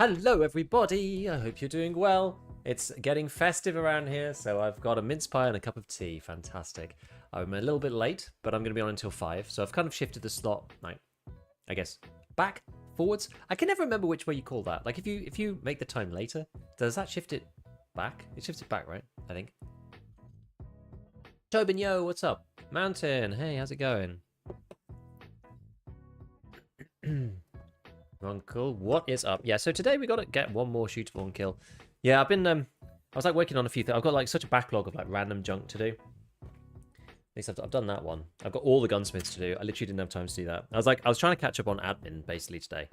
Hello everybody, I hope you're doing well. It's getting festive around here, so I've got a mince pie and a cup of tea. Fantastic. I'm a little bit late, but I'm going to be on until 5, so I've kind of shifted the slot, like, I guess, back, forwards. I can never remember which way you call that. Like, if you make the time later, does that shift it back? It shifts it back, right? I think. Tobin, yo, what's up? Mountain, hey, how's it going? Uncle, what is up? Yeah, so today we got to get one more shootable and kill. Yeah, I was like working on a few things. I've got like such a backlog of like random junk to do. At least I've done that one. I've got all the gunsmiths to do. I literally didn't have time to do that. I was trying to catch up on admin basically today.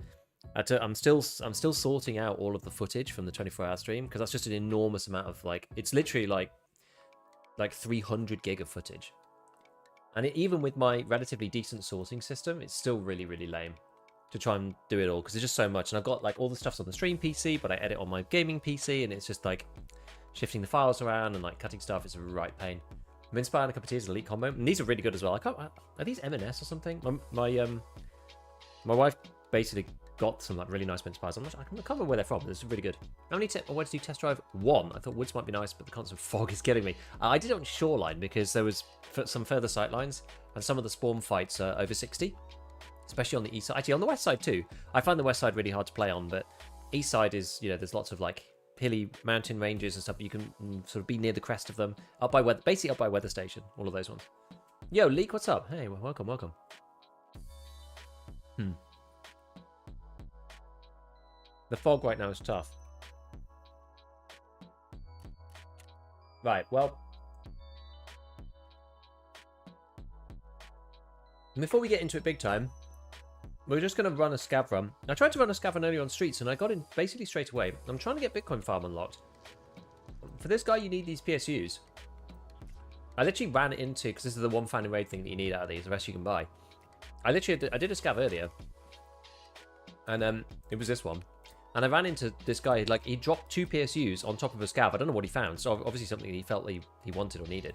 I'm still sorting out all of the footage from the 24-hour stream because that's just an enormous amount of like, it's literally like 300 gig of footage. And even with my relatively decent sourcing system, it's still really, really lame to try and do it all because there's just so much. And I've got like all the stuff's on the stream PC, but I edit on my gaming PC, and it's just like shifting the files around and like cutting stuff. It's a right pain. Mince pie and a cup of tea is an elite combo, and these are really good as well. Are these M&S or something? My wife basically got some like really nice mince pies. I can't remember where they're from. But it's really good. I wanted to do test drive 1. I thought woods might be nice, but the constant fog is killing me. I did it on Shoreline because there was some further sight lines, and some of the spawn fights are over 60. Especially on the east side. Actually, on the west side too. I find the west side really hard to play on, but east side is, you know, there's lots of like hilly mountain ranges and stuff. But you can sort of be near the crest of them. Basically up by weather station. All of those ones. Yo, Leek, what's up? Hey, welcome. The fog right now is tough. Right, well. Before we get into it big time, we're just going to run a scav run. I tried to run a scav run earlier on streets, and I got in basically straight away. I'm trying to get Bitcoin farm unlocked. For this guy, you need these PSUs. I literally ran into, because this is the one fan and raid thing that you need out of these, the rest you can buy. I did a scav earlier, and it was this one. And I ran into this guy, like, he dropped 2 PSUs on top of a scav. I don't know what he found, so obviously something he felt he wanted or needed.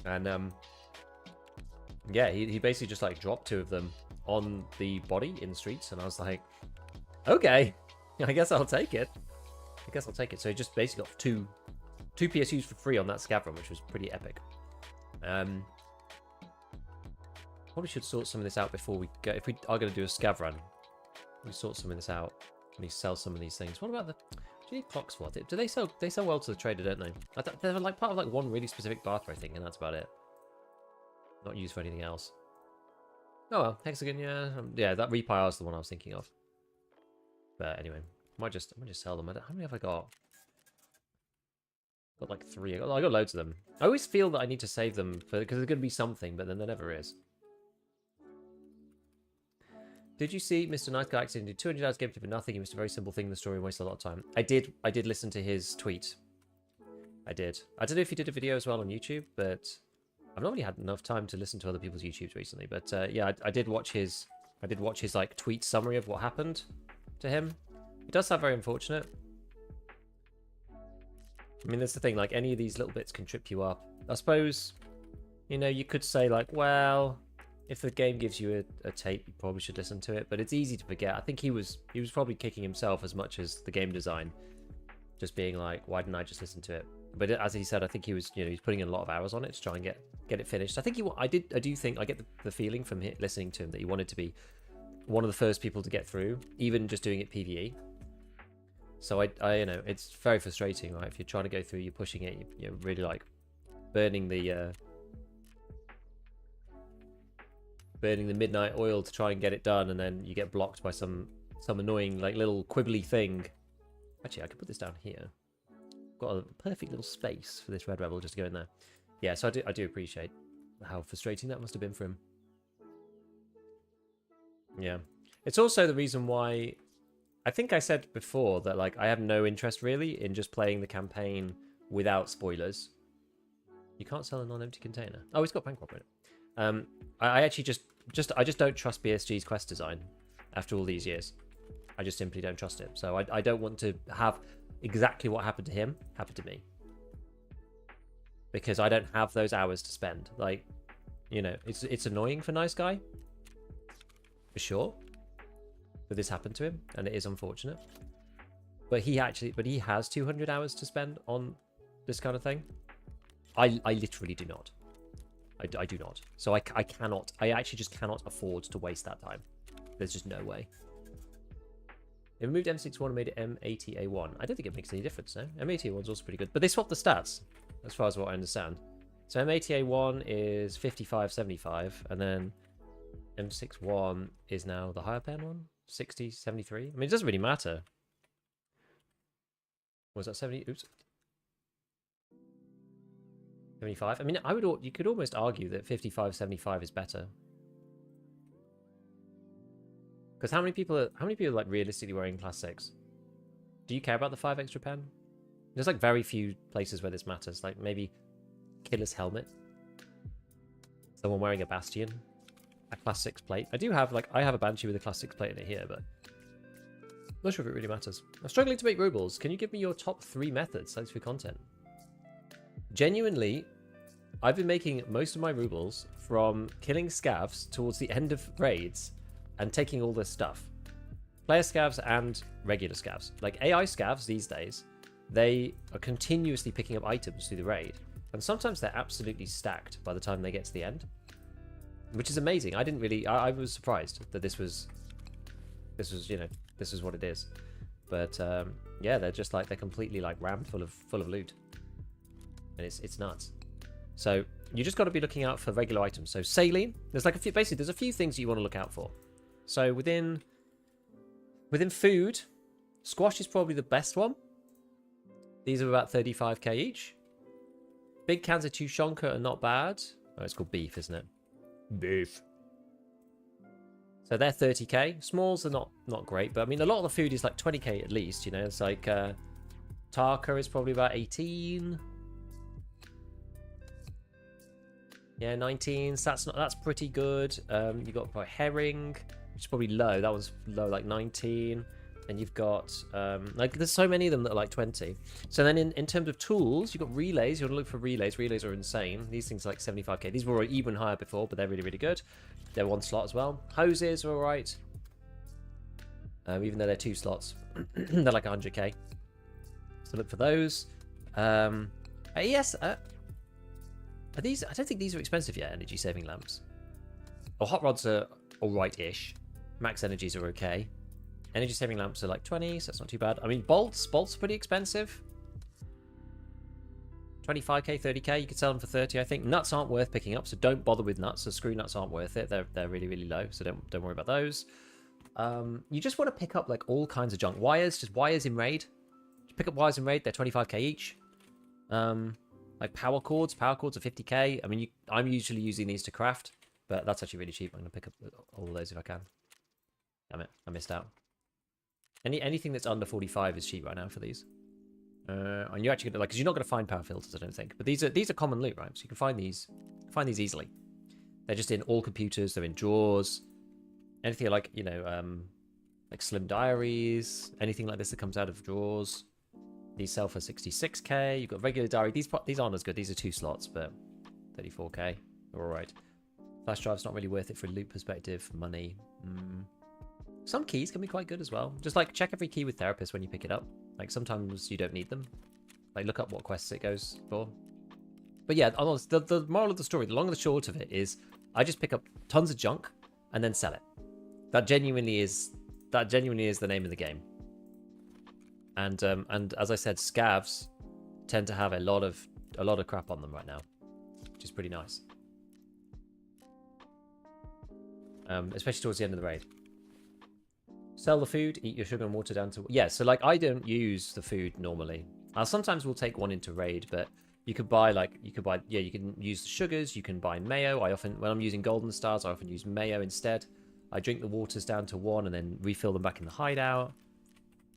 And, yeah, he basically just, like, dropped 2 of them on the body in the streets, and I was like, okay, I guess I'll take it. So he just basically got two PSUs for free on that scav run, which was pretty epic. Probably should sort some of this out before we go. If we are going to do a scav run, we sort some of this out. We sell some of these things. What about the? Do you need clocks for it? Do they sell? They sell well to the trader, don't they? They're like part of like one really specific barter, I think, and that's about it. Not used for anything else. Oh well, hexagon, yeah, yeah. That repire is the one I was thinking of. But anyway, I might just sell them. How many have I got? Got like 3. I got loads of them. I always feel that I need to save them because there's going to be something, but then there never is. Did you see Mr. Nice Guy accidentally did 200 hours gameplay for nothing? He missed a very simple thing in the story and wasted a lot of time. I did listen to his tweet. I did. I don't know if he did a video as well on YouTube, but I've not really had enough time to listen to other people's YouTubes recently. But yeah, I did watch his like tweet summary of what happened to him. It does sound very unfortunate. I mean, that's the thing. Like, any of these little bits can trip you up. I suppose, you know, you could say like, well, if the game gives you a tape, you probably should listen to it. But it's easy to forget. I think he was probably kicking himself as much as the game design, just being like, why didn't I just listen to it? But as he said, I think he was, you know, he's putting in a lot of hours on it to try and get it finished. I think I do think I get the feeling from listening to him that he wanted to be one of the first people to get through, even just doing it PvE. So I you know, it's very frustrating, right? If you're trying to go through, you're pushing it, you're really like burning the midnight oil to try and get it done, and then you get blocked by some annoying like little quibbly thing. Actually, I could put this down here. Got a perfect little space for this red rebel just to go in there. Yeah, so I do appreciate how frustrating that must have been for him. Yeah, it's also the reason why I think I said before that like I have no interest really in just playing the campaign without spoilers. You can't sell a non-empty container. Oh, it's got bank robber in it. I actually I just don't trust BSG's quest design after all these years. I just simply don't trust it. So I don't want to have exactly what happened to him happen to me, because I don't have those hours to spend. Like, you know, it's annoying for Nice Guy, for sure, that this happened to him, and it is unfortunate. but he has 200 hours to spend on this kind of thing. I literally do not. I do not. So I cannot. I actually just cannot afford to waste that time. There's just no way. They removed M61 and made it M80A1. I don't think it makes any difference, no? M80A1's also pretty good. But they swapped the stats, as far as what I understand. So M80A1 is 5575, and then M61 is now the higher pen one, 6073. I mean, it doesn't really matter. Was that 70? Oops. 75? I mean, you could almost argue that 5575 is better. Because how many people are like realistically wearing class 6? Do you care about the 5 extra pen? There's like very few places where this matters. Like maybe Killer's helmet. Someone wearing a Bastion. A class 6 plate. I have a Banshee with a class 6 plate in it here, but I'm not sure if it really matters. I'm struggling to make rubles. Can you give me your top 3 methods? Thanks for your content. Genuinely, I've been making most of my rubles from killing scavs towards the end of raids and taking all this stuff. Player scavs and regular scavs. Like AI scavs these days, they are continuously picking up items through the raid. And sometimes they're absolutely stacked by the time they get to the end. Which is amazing. I was surprised that this was what it is. But yeah, they're just like, they're completely like rammed full of loot. And it's nuts. So you just got to be looking out for regular items. So saline, there's like there's a few things you want to look out for. So within food, squash is probably the best one. These are about 35k each. Big cans of Tushonka are not bad. Oh, it's called beef, isn't it? Beef. So they're 30k. Smalls are not great, but I mean a lot of the food is like 20k at least. You know, it's like Tarka is probably about 18. Yeah, 19. So that's pretty good. You got probably herring, which is probably low. That was low, like 19. And you've got like there's so many of them that are like 20. So then in terms of tools, you've got relays. You want to look for relays. Relays are insane. These things are like 75k. These were even higher before, but they're really, really good. They're 1 slot as well. Hoses are all right. Even though they're 2 slots, they're like 100k. So look for those. Yes. Are these? I don't think these are expensive yet. Energy saving lamps. Oh, hot rods are all right-ish. Max energies are okay. Energy saving lamps are like 20, so that's not too bad. I mean, bolts are pretty expensive. 25k, 30k, you could sell them for 30, I think. Nuts aren't worth picking up, so don't bother with nuts. So screw nuts aren't worth it. They're really, really low, so don't worry about those. You just want to pick up like all kinds of junk. Wires, just wires in raid. Just pick up wires in raid, they're 25k each. Like power cords are 50k. I mean, I'm usually using these to craft, but that's actually really cheap. I'm going to pick up all of those if I can. Damn it, I missed out. Anything that's under 45 is cheap right now for these. And you're actually gonna because you're not gonna find power filters, I don't think. But these are common loot, right? So you can find these easily. They're just in all computers. They're in drawers. Anything like like slim diaries, anything like this that comes out of drawers. These sell for 66k. You've got regular diary. These aren't as good. These are 2 slots, but 34k. They're all right. Flash drive's not really worth it for a loot perspective. Money. Some keys can be quite good as well. Just like check every key with therapist when you pick it up. Like sometimes you don't need them. Like look up what quests it goes for. But yeah, the moral of the story, the long and the short of it is, I just pick up tons of junk and then sell it. That genuinely is the name of the game. And as I said, scavs tend to have a lot of crap on them right now, which is pretty nice. Especially towards the end of the raid. Sell the food, eat your sugar and water down to... Yeah, so like I don't use the food normally. Sometimes we'll take one into raid, but you can use the sugars, you can buy mayo. When I'm using golden stars, I often use mayo instead. I drink the waters down to 1 and then refill them back in the hideout.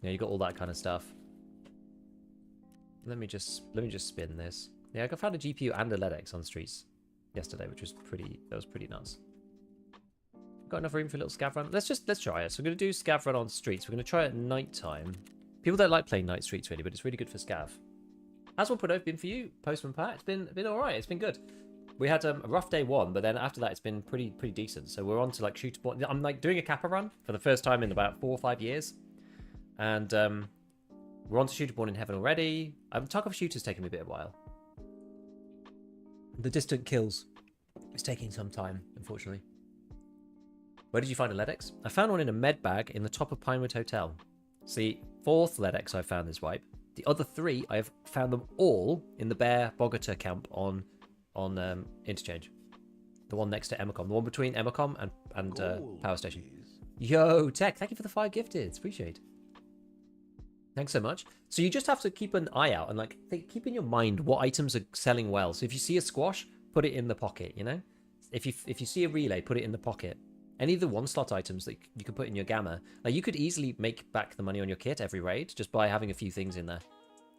You got all that kind of stuff. Let me just spin this. Yeah, I found a GPU and a LEDX on streets yesterday, which was pretty nuts. Got enough room for a little scav run? Let's try it. So we're going to do scav run on streets. We're going to try it at night time. People don't like playing night streets really, but it's really good for scav. How's one been for you, Postman Pat? It's been all right. It's been good. We had a rough day 1, but then after that it's been pretty decent. So we're on to like shootable. I'm like doing a Kappa run for the first time in about 4 or 5 years, and We're on to Shooter Born in Heaven already. Tarkov Shooter's taking me a bit of a while. The distant kills. It's taking some time, unfortunately. Where did you find a LEDX? I found one in a med bag in the top of Pinewood Hotel. It's the 4th LEDX I found this wipe. The other 3, I've found them all in the Bear Bogota camp on Interchange. The one next to Emacom. The one between Emacom and Power Station. Yo, Tech, thank you for the 5 gifted. Appreciate it. Thanks so much. So you just have to keep an eye out and like keep in your mind what items are selling well. So if you see a squash, put it in the pocket, you know? If you see a relay, put it in the pocket. Any of the 1-slot items that you can put in your gamma, like you could easily make back the money on your kit every raid just by having a few things in there.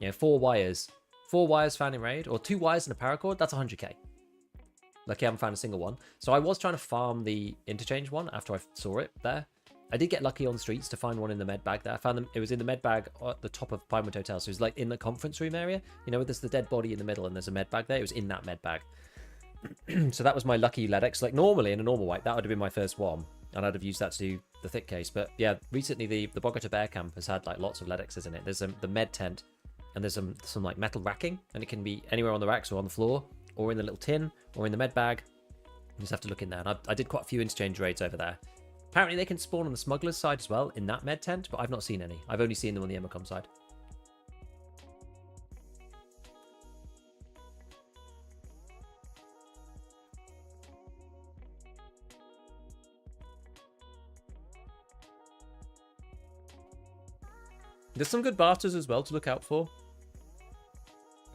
You know, 4 wires. 4 wires found in raid, or 2 wires and a paracord, that's 100k. Lucky I haven't found a single one. So I was trying to farm the interchange one after I saw it there. I did get lucky on the streets to find one in the med bag there. I found them, it was in the med bag at the top of Pinewood Hotel. So it was like in the conference room area, you know, where there's the dead body in the middle and there's a med bag there. It was in that med bag. So that was my lucky LEDX. Like normally in a normal wipe, that would have been my first one. And I'd have used that to do the thick case. But yeah, recently the Bogota Bear Camp has had like lots of LEDXs in it. There's the med tent and there's some like metal racking. And it can be anywhere on the racks or on the floor or in the little tin or in the med bag. You just have to look in there. And I did quite a few interchange raids over there. Apparently they can spawn on the smuggler's side as well in that med tent, but I've not seen any. I've only seen them on the Emacom side. There's some good barters as well to look out for.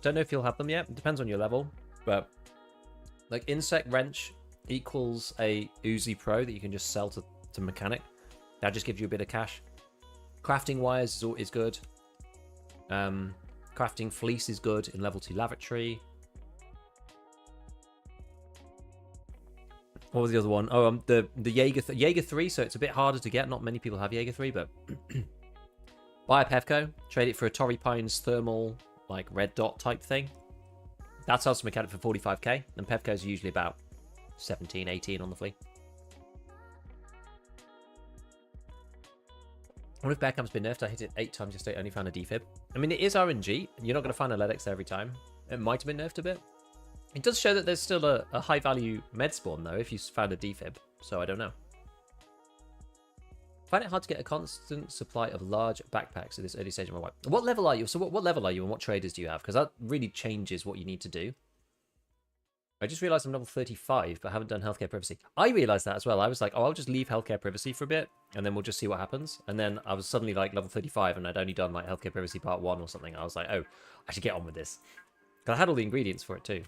Don't know if you'll have them yet. It depends on your level, but like Insect Wrench equals a Uzi Pro that you can just sell to mechanic. That just gives you a bit of cash. Crafting wires is good. Crafting fleece is good in level 2 lavatory. What was the other one? Oh, the Jaeger 3. So it's a bit harder to get. Not many people have Jaeger 3, but buy a Pevco, trade it for a Torrey Pines thermal like red dot type thing. That sells to mechanic for 45k, and Pevcos are usually about 17, 18 on the flea. What if Bear Camp's been nerfed? I hit it 8 times yesterday, only found a defib. I mean, it is RNG, and you're not going to find a LEDX every time. It might have been nerfed a bit. It does show that there's still a high value med spawn, though, if you found a defib, so I don't know. Find it hard to get a constant supply of large backpacks at this early stage of my wipe. What level are you? So what level are you and what traders do you have? Because that really changes what you need to do. I just realized I'm level 35, but I haven't done healthcare privacy. I realized that as well. I was like, oh, I'll just leave healthcare privacy for a bit, and then we'll just see what happens. And then I was suddenly like level 35, and I'd only done like healthcare privacy part 1 or something. I was like, oh, I should get on with this. Because I had all the ingredients for it too.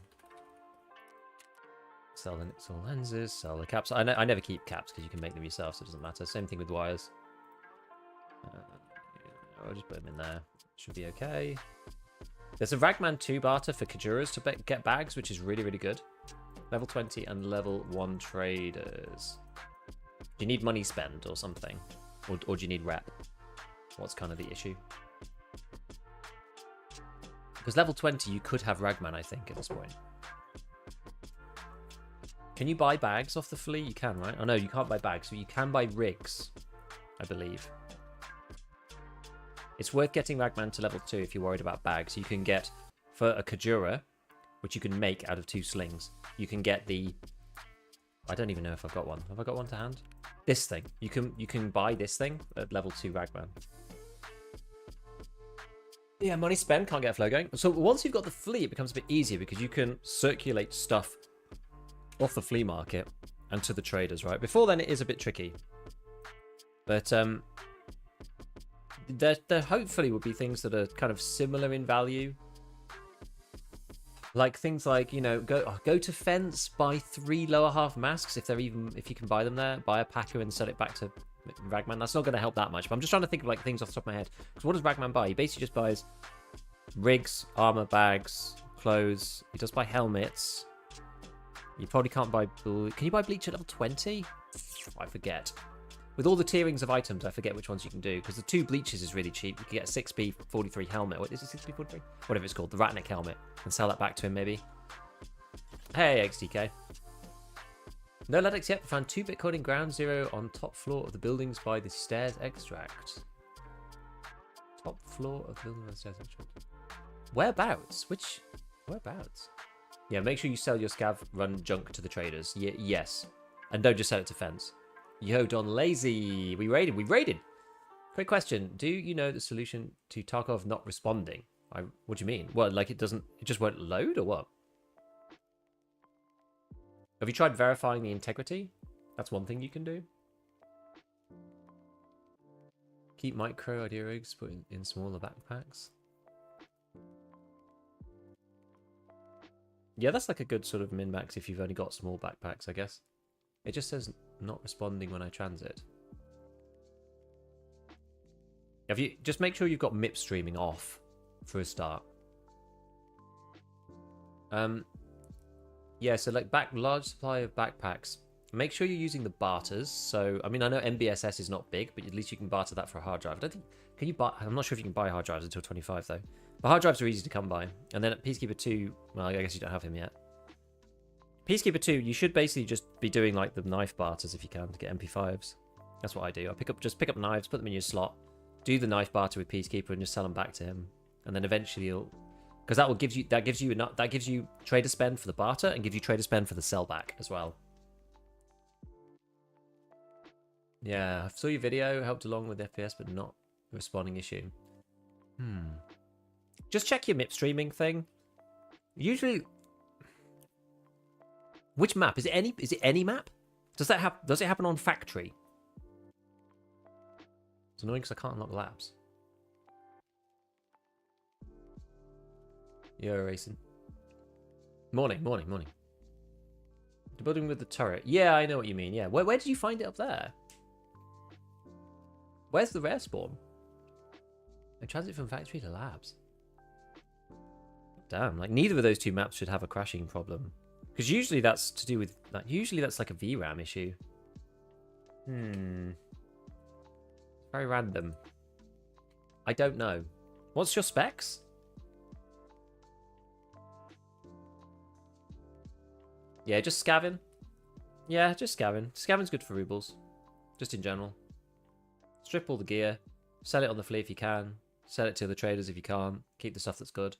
Sell the Nixel lenses, sell the caps. I never keep caps because you can make them yourself, so it doesn't matter. Same thing with wires. I'll just put them in there. Should be okay. There's a Ragman 2 barter for Kajuras to get bags, which is really, really good. Level 20 and level 1 traders. Do you need money spent or something? Or do you need rep? What's kind of the issue? Because level 20, you could have Ragman, I think, at this point. Can you buy bags off the flea? You can, right? Oh, no, you can't buy bags, but you can buy rigs, I believe. It's worth getting Ragman to level 2 if you're worried about bags. You can get, for a Kajura, which you can make out of 2 slings, you can get the... I don't even know if I've got one. Have I got one to hand? This thing. You can buy this thing at level 2 Ragman. Yeah, money spent, can't get a flow going. So once you've got the flea, it becomes a bit easier because you can circulate stuff off the flea market and to the traders, right? Before then, it is a bit tricky. But there hopefully would be things that are kind of similar in value. Like things like, you know, go to Fence, buy 3 lower half masks if you can buy them there. Buy a packer and sell it back to Ragman. That's not going to help that much. But I'm just trying to think of like things off the top of my head. Because what does Ragman buy? He basically just buys rigs, armor, bags, clothes. He does buy helmets. You probably can't buy... Can you buy bleach at level 20? I forget. With all the tierings of items, I forget which ones you can do. Because the 2 bleaches is really cheap. You can get a 6B43 helmet. What is it, 6B43? Whatever it's called. The Ratnik helmet. And sell that back to him, maybe. Hey, XTK. No LEDX yet. Found 2 Bitcoin in ground zero on top floor of the buildings by the stairs extract. Top floor of building downstairs. Whereabouts? Whereabouts? Yeah, make sure you sell your scav run junk to the traders. Yes. And don't just sell it to fence. Yo, Don Lazy. We raided. Great question. Do you know the solution to Tarkov not responding? What do you mean? Well, like it just won't load or what? Have you tried verifying the integrity? That's one thing you can do. Keep micro idea eggs put in smaller backpacks. Yeah, that's like a good sort of min-max if you've only got small backpacks, I guess. It just says not responding when I transit. Have you just make sure you've got MIP streaming off for a start. Yeah, so like large supply of backpacks. Make sure you're using the barters. So I mean, I know MBSS is not big, but at least you can barter that for a hard drive. I don't think can you buy. I'm not sure if you can buy hard drives until 25 though. But hard drives are easy to come by. And then at Peacekeeper 2, well, I guess you don't have him yet. Peacekeeper 2, you should basically just be doing like the knife barters if you can to get MP5s. That's what I do. Just pick up knives, put them in your slot, do the knife barter with Peacekeeper, and just sell them back to him. And then eventually you'll, because that gives you trader spend for the barter and gives you trader spend for the sell back as well. Yeah, I saw your video, helped along with FPS, but not the responding issue. Just check your MIP streaming thing. Usually, which map is it? Any map? Does it happen on factory? It's annoying because I can't unlock labs. Yo, racing. Morning. The building with the turret. Yeah, I know what you mean. Yeah, where did you find it up there? Where's the rare spawn? I transit from factory to labs. Damn, like neither of those two maps should have a crashing problem. Because usually that's to do with, like, usually that's like a VRAM issue. Very random. I don't know. What's your specs? Yeah, just scavving. Yeah, just scavving. Scavving's good for rubles. Just in general. Strip all the gear. Sell it on the flea if you can. Sell it to the traders if you can't. Keep the stuff that's good.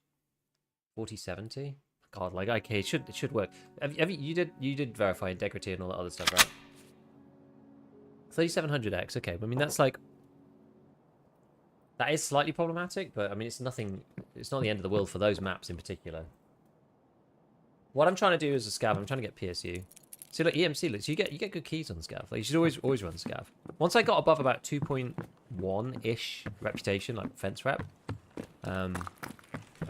4070? God, like, okay, it should work. You did verify integrity and all that other stuff, right? 3700X, okay. I mean, that's like, that is slightly problematic, but I mean, it's not the end of the world for those maps in particular. What I'm trying to do is a scav. I'm trying to get PSU. See, like EMC, look, so you get good keys on scav. Like, you should always run scav. Once I got above about 2.1-ish reputation, like fence rep, I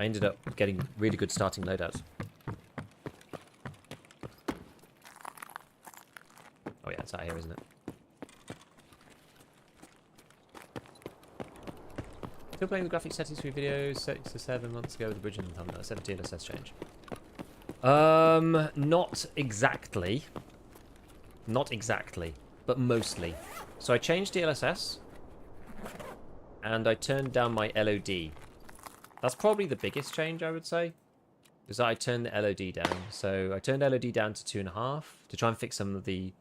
ended up getting really good starting loadouts. Oh yeah, it's out here, isn't it? Still playing the graphic settings for videos 6 to 7 months ago with the bridge and thumbnail. 17 DLSS change. Not exactly. Not exactly, but mostly. So I changed DLSS, and I turned down my LOD. That's probably the biggest change, I would say, is that I turned the LOD down. So I turned LOD down to 2.5 to try and fix some of the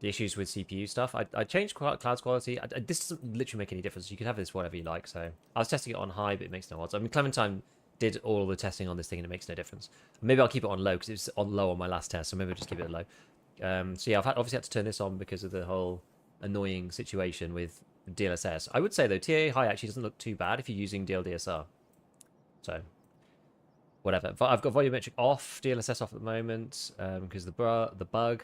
issues with CPU stuff. I changed clouds quality. This doesn't literally make any difference. You can have this whatever you like. So I was testing it on high, but it makes no odds. I mean, Clementine did all the testing on this thing, and it makes no difference. Maybe I'll keep it on low because it's on low on my last test. So maybe I'll just keep it low. So yeah, I've obviously had to turn this on because of the whole annoying situation with DLSS. I would say though, TAA high actually doesn't look too bad if you're using DLDSR. So whatever. I've got volumetric off, DLSS off at the moment because the bug.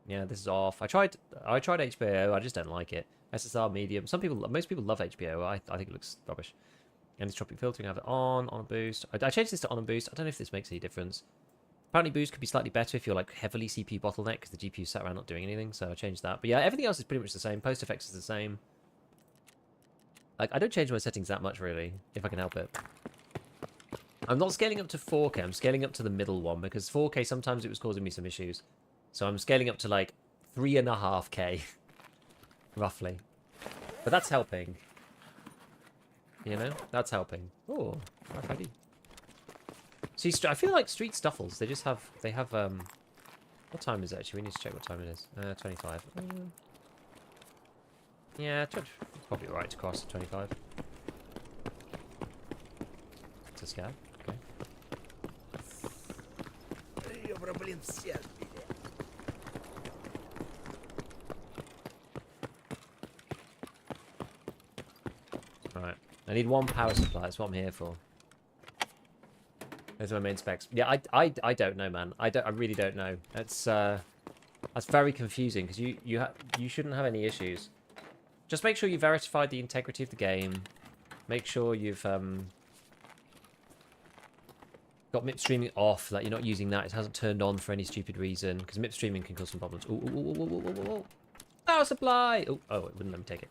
Yeah, this is off. I tried HBAO. I just don't like it. SSR medium. Most people love HBAO. I think it looks rubbish. Anisotropic filtering, I have it on a boost. I changed this to on a boost. I don't know if this makes any difference. Apparently boost could be slightly better if you're like heavily CPU bottleneck because the GPU sat around not doing anything, so I changed that. But yeah, everything else is pretty much the same. Post effects is the same. Like, I don't change my settings that much really, if I can help it. I'm not scaling up to 4K, I'm scaling up to the middle one because 4K sometimes it was causing me some issues. So I'm scaling up to like 3.5K, roughly. But that's helping. You know, that's helping. Oh, RFID. See, I feel like Street Stuffles, they have, what time is it actually? We need to check what time it is. 25. Yeah, Probably right to cross at 25. It's a scav. Okay. Right. I need 1 power supply. That's what I'm here for. Those are my main specs. Yeah, I don't know, man. I really don't know. That's very confusing because you shouldn't have any issues. Just make sure you verified the integrity of the game. Make sure you've got MIP streaming off, that you're not using that. It hasn't turned on for any stupid reason, because MIP streaming can cause some problems. Ooh, ooh, ooh, ooh, ooh, ooh, ooh. Power supply! Oh, it wouldn't let me take it.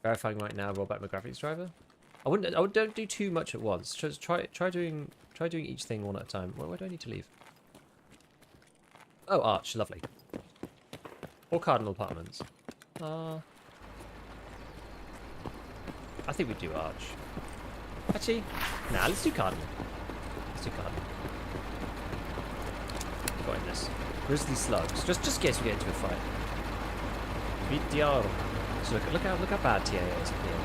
Verifying right now. Roll back my graphics driver. Don't do too much at once. Just try doing each thing one at a time. Where do I need to leave? Oh, Arch, lovely. Or Cardinal Apartments. I think we do Arch. Actually, nah, let's do Cardinal. Let's do Cardinal. Got in this. Grizzly Slugs. Just in case we get into a fight. VTR. So look how bad TA is up here.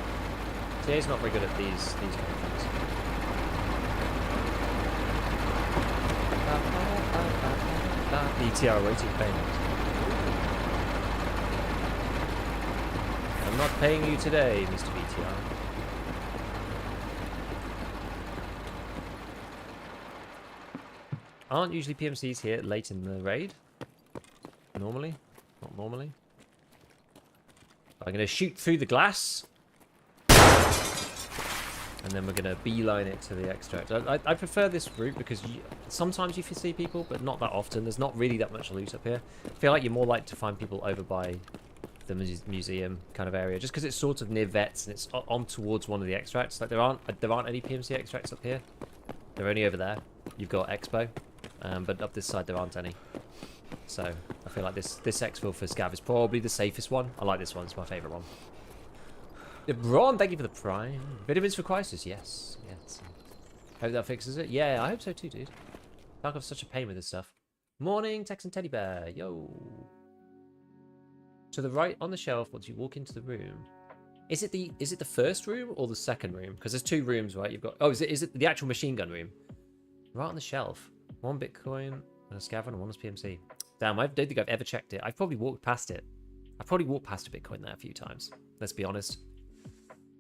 TA's not very good at these kind of things. VTR waiting payment. I'm not paying you today, Mr. VTR. Aren't usually PMCs here late in the raid? Normally? Not normally. I'm going to shoot through the glass. And then we're going to beeline it to the extract. I prefer this route because sometimes you see people, but not that often. There's not really that much loot up here. I feel like you're more likely to find people over by the museum kind of area, just because it's sort of near vets and it's on towards one of the extracts. Like there aren't any PMC extracts up here. They're only over there. You've got Expo, but up this side there aren't any. So I feel like this exfil for Scav is probably the safest one. I like this one. It's my favourite one. Ron, thank you for the prime. Vitamins for Crisis, yes. Hope that fixes it. Yeah, I hope so too, dude. Tarkov's such a pain with this stuff. Morning, Texan Teddy Bear. Yo. To the right on the shelf, once you walk into the room. Is it the first room or the second room? Because there's 2 rooms, right? You've got is it the actual machine gun room? Right on the shelf. 1 Bitcoin and a Scav and 1 is PMC. Damn, I don't think I've ever checked it. I've probably walked past it. I've probably walked past a Bitcoin there a few times. Let's be honest.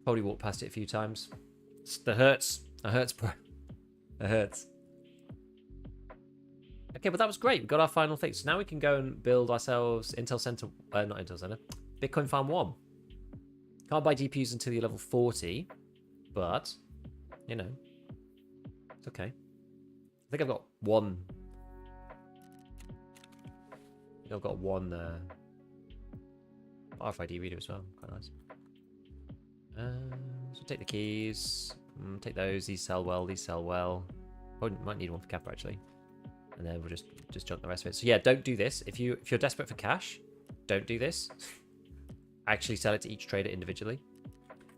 Probably walked past it a few times. That hurts. That hurts, bro. That hurts. Okay, but that was great. We got our final thing. So now we can go and build ourselves Intel Center. Not Intel Center. Bitcoin Farm 1. Can't buy GPUs until you're level 40. But, you know. It's okay. I think I've got one. I've got one RFID reader as well. Quite nice. So take the keys. Take those. These sell well. These sell well. Probably might need one for Kappa actually. And then we'll just junk the rest of it. So yeah, don't do this. If you're desperate for cash, don't do this. Actually sell it to each trader individually.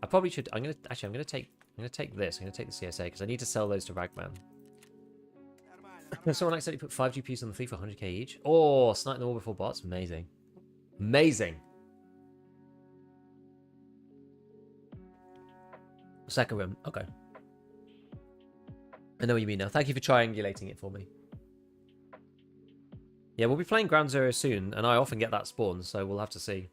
I probably should. I'm gonna take this. I'm gonna take the CSA because I need to sell those to Ragman. Someone accidentally put 5 GPUs on the fleet for 100k each. Oh, snipe them all before bots. Amazing. Amazing. Second room. Okay. I know what you mean now. Thank you for triangulating it for me. Yeah, we'll be playing Ground Zero soon, and I often get that spawn, so we'll have to see.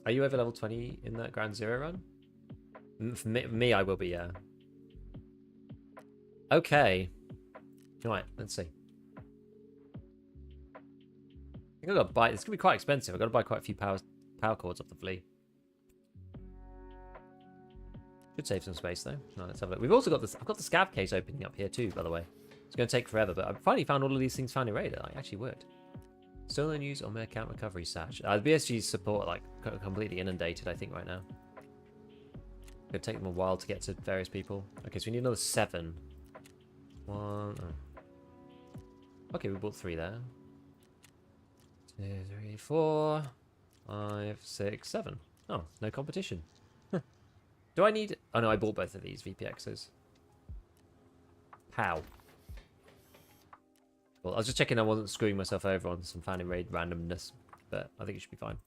Are you over level 20 in that Ground Zero run? For me, I will be, yeah. Okay. Alright, let's see. I think I've got to buy... It's going to be quite expensive. I've got to buy quite a few power cords off the flea. Should save some space, though. No, let's have a look. We've also got this... I've got the scav case opening up here, too, by the way. It's going to take forever, but I've finally found all of these things found in Raid that actually worked. Still no news on my account recovery, Satch. The BSG support, like, completely inundated, I think, right now. It's going to take them a while to get to various people. Okay, so we need another 7. 1... Oh. Okay, we bought 3 there. 2, 3, 4, 5, 6, 7. Oh, no competition. Do I need... Oh no, I bought both of these VPXs. How? Well, I was just checking I wasn't screwing myself over on some fan raid randomness, but I think it should be fine.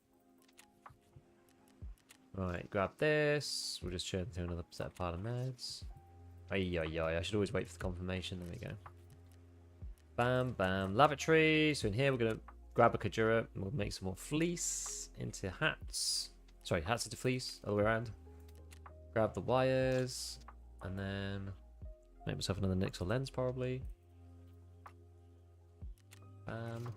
Right, grab this. We'll just churn through another set of pile of meds. I should always wait for the confirmation. There we go. Bam, bam. Lavatory. So in here, we're going to grab a Kajura. And we'll make some more fleece into hats. Sorry, hats into fleece. All the way around. Grab the wires. And then make myself another Nixel lens, probably. Bam.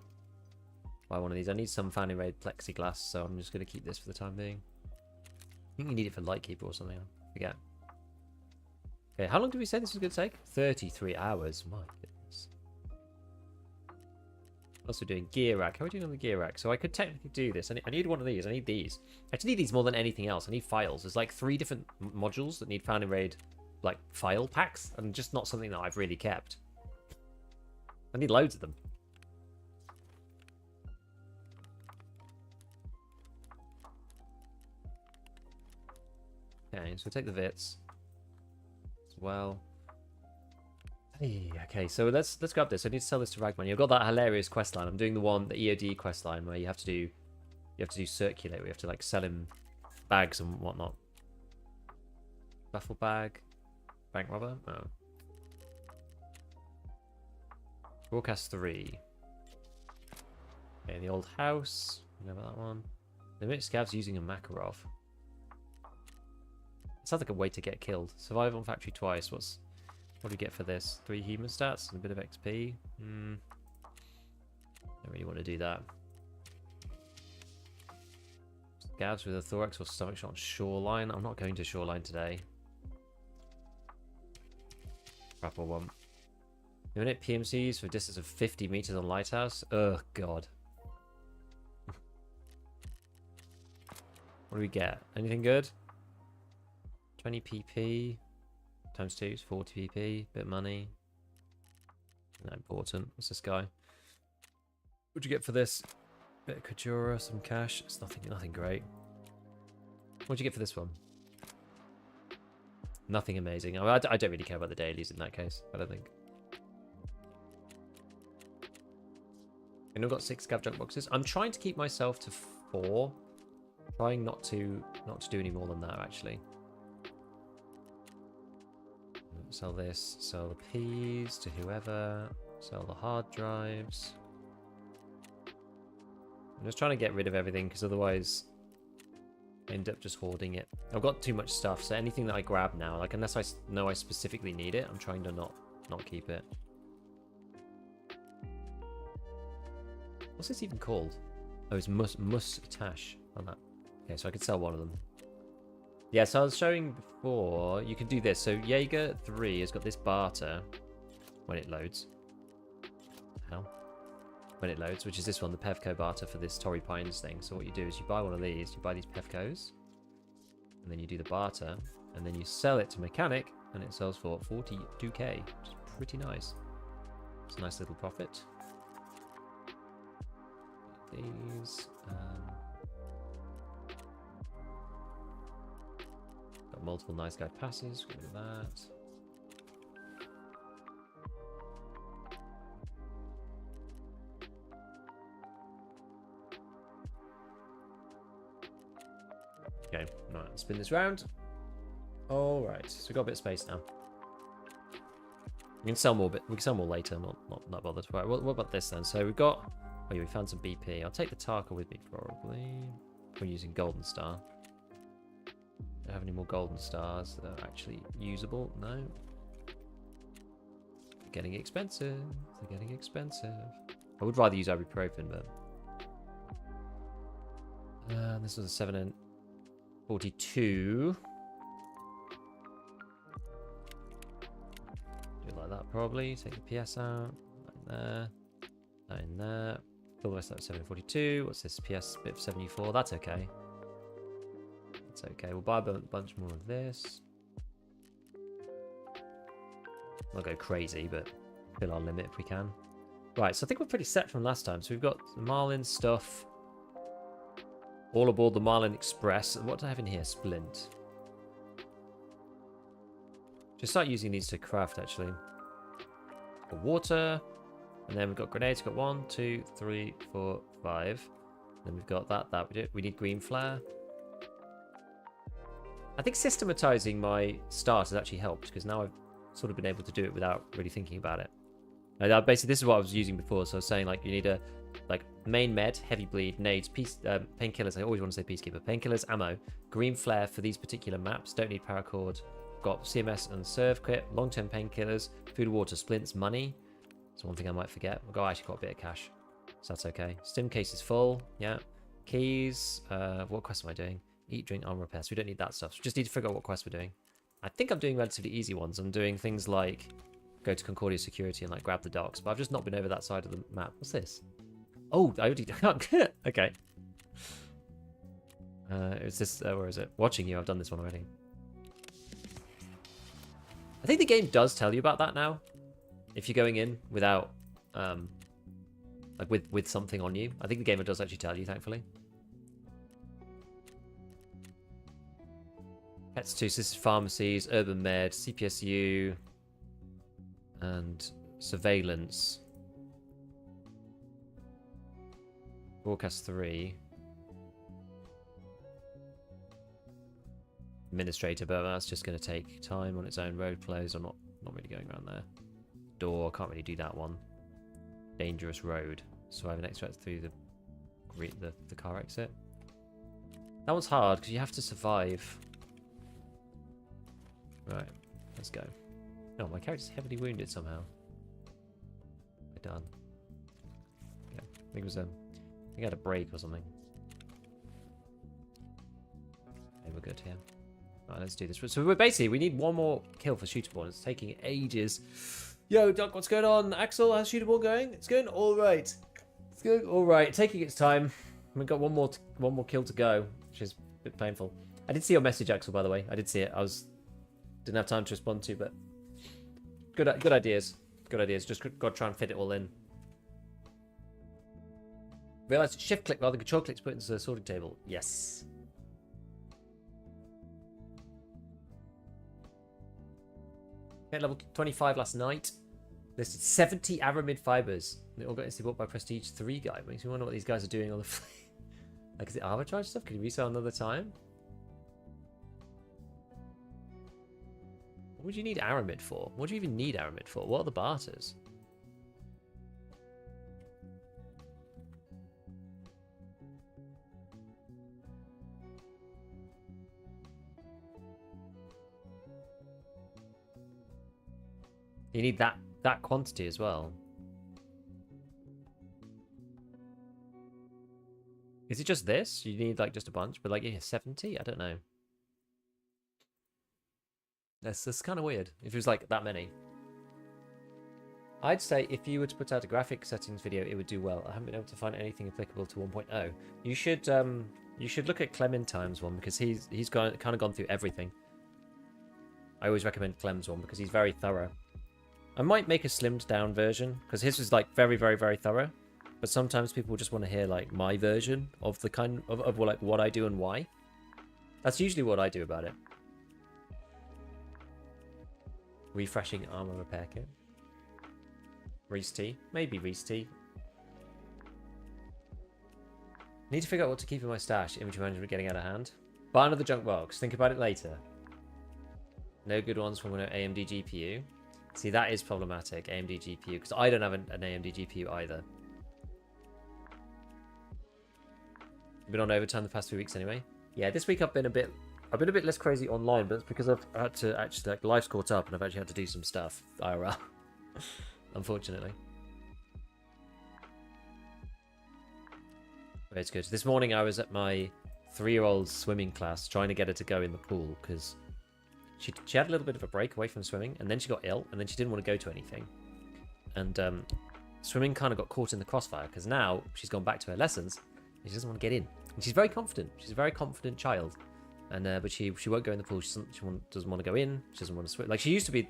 Buy one of these. I need some fanny raid plexiglass, so I'm just going to keep this for the time being. I think you need it for Lightkeeper or something. I forget. Okay, how long did we say this was going to take? 33 hours. My goodness. Also doing gear rack. How are we doing on the gear rack? So I could technically do this. I need one of these. I need these. I actually need these more than anything else. I need files. There's like 3 different modules that need fanny raid like file packs, and just not something that I've really kept. I need loads of them. Okay, so we'll take the Vits as well. Hey, okay, so let's grab this. I need to sell this to Ragman. You've got that hilarious quest line. I'm doing the EOD quest line where you have to do circulate. We have to like sell him bags and whatnot. Duffel bag, bank robber. Oh. Broadcast 3. Okay, the old house. You know about that one. The mixed scavs using a Makarov. It sounds like a way to get killed. Survive on factory twice. What do we get for this? 3 human stats and a bit of XP. Don't really want to do that. Scavs with a thorax or stomach shot on shoreline. I'm not going to shoreline today. Grapple one. Unit PMCs for a distance of 50 meters on lighthouse. Oh god. What do we get? Anything good? 20 PP times 2 is 40 PP. Bit of money. Not important. What's this guy? What'd you get for this? Bit of Kajura, some cash. It's nothing great. What'd you get for this one? Nothing amazing. I don't really care about the dailies in that case. I don't think. And I've got 6 scav junk boxes. I'm trying to keep myself to 4. Trying not to do any more than that actually. Sell this, sell the peas to whoever, sell the hard drives. I'm just trying to get rid of everything because otherwise I end up just hoarding it. I've got too much stuff, so anything that I grab now, like unless I know I specifically need it, I'm trying to not keep it. What's this even called? Oh, it's mustache on that. Okay, so I could sell one of them. Yeah, so I was showing before, you can do this. So Jaeger 3 has got this barter when it loads. How? When it loads, which is this one, the Pevco barter for this Torrey Pines thing. So what you do is you buy one of these, you buy these Pevcos, and then you do the barter, and then you sell it to Mechanic, and it sells for 42k, which is pretty nice. It's a nice little profit. These. Got multiple nice guy passes. Get rid of that. Okay, right, let's spin this round. Alright, so we've got a bit of space now. We can sell more, but we can sell more later, not bothered. Right, what about this then? So we've got, oh yeah, we found some BP. I'll take the Tarkov with me probably. We're using Golden Star. Don't have any more Golden Stars that are actually usable. No. They're getting expensive. They're getting expensive. I would rather use ibuprofen, but this was a 7 and 42. Do it like that probably. Take the PS out. That in there. That in there. Fill the rest of that 7 and 42. What's this? PS bit of 74. That's okay. That's okay. We'll buy a bunch more of this. I'll go crazy, but fill our limit if we can. Right, so I think we're pretty set from last time. So we've got the Marlin stuff. All aboard the Marlin Express. What do I have in here? Splint. Just start using these to craft, actually. Got water. And then we've got grenades. We've got 1, 2, 3, 4, 5. Then we've got that. We need green flare. I think systematizing my start has actually helped because now I've sort of been able to do it without really thinking about it. Basically, this is what I was using before. So I was saying, like, you need a main med, heavy bleed, nades, painkillers. I always want to say peacekeeper. Painkillers, ammo, green flare for these particular maps. Don't need paracord. Got CMS and serve kit, long-term painkillers, food, water, splints, money. That's one thing I might forget. I actually got a bit of cash, so that's okay. Stim case is full. Yeah. Keys. What quest am I doing? Eat, drink, armor repair. So we don't need that stuff. So we just need to figure out what quest we're doing. I think I'm doing relatively easy ones. I'm doing things like go to Concordia Security and like grab the docks, but I've just not been over that side of the map. What's this? Oh, I already okay. Is this where is it? Watching you. I've done this one already. I think the game does tell you about that now. If you're going in without like with something on you, I think the game does actually tell you, thankfully. Pets 2, so this is pharmacies, urban med, CPSU, and surveillance. Broadcast 3. Administrator, but that's just going to take time on its own. Road closed. I'm not really going around there. Door, can't really do that one. Dangerous road. So I have an extract through the car exit. That one's hard because you have to survive. Right, let's go. Oh, my character's heavily wounded somehow. We're done. Yeah, I think it was I think I had a break or something. Okay, we're good here. Right, let's do this. So we're basically, we need one more kill for shootable. It's taking ages. Yo, Doc, what's going on? Axel, how's shootable going? It's going all right. It's going all right. Taking its time. We've got one more kill to go, which is a bit painful. I did see your message, Axel, by the way. I did see it. Didn't have time to respond to, but good ideas. Good ideas. Just got to try and fit it all in. Realised shift click rather than control click to put into the sorting table. Yes. Hit level 25 last night. Listed 70 aramid fibers. They all got instantly bought by Prestige 3 guy. Makes me wonder what these guys are doing on the like, is it arbitrage stuff? Can you resell another time? What would you need aramid for? What do you even need aramid for? What are the barters? You need that quantity as well. Is it just this? You need like just a bunch, but like, yeah, 70? I don't know. That's kind of weird. If it was like that many. I'd say if you were to put out a graphic settings video, it would do well. I haven't been able to find anything applicable to 1.0. You should look at Clementine's one because he's kind of gone through everything. I always recommend Clem's one because he's very thorough. I might make a slimmed down version because his was like very, very, very thorough. But sometimes people just want to hear like my version of the kind of like what I do and why. That's usually what I do about it. Refreshing armor repair kit. Reese tea. Maybe Reese tea. Need to figure out what to keep in my stash. Inventory management getting out of hand. Buy another junk box. Think about it later. No good ones from an AMD GPU. See, that is problematic, AMD GPU, because I don't have an AMD GPU either. Been on overtime the past few weeks anyway. Yeah, this week I've been a bit less crazy online, but it's because I've had to actually, like, life's caught up and I've actually had to do some stuff IRL. Unfortunately. But it's good. This morning I was at my 3-year-old's swimming class trying to get her to go in the pool because she had a little bit of a break away from swimming and then she got ill and then she didn't want to go to anything. And swimming kind of got caught in the crossfire because now she's gone back to her lessons and she doesn't want to get in. And she's very confident. She's a very confident child. And but she won't go in the pool. She doesn't want to go in. She doesn't want to swim. Like, she used to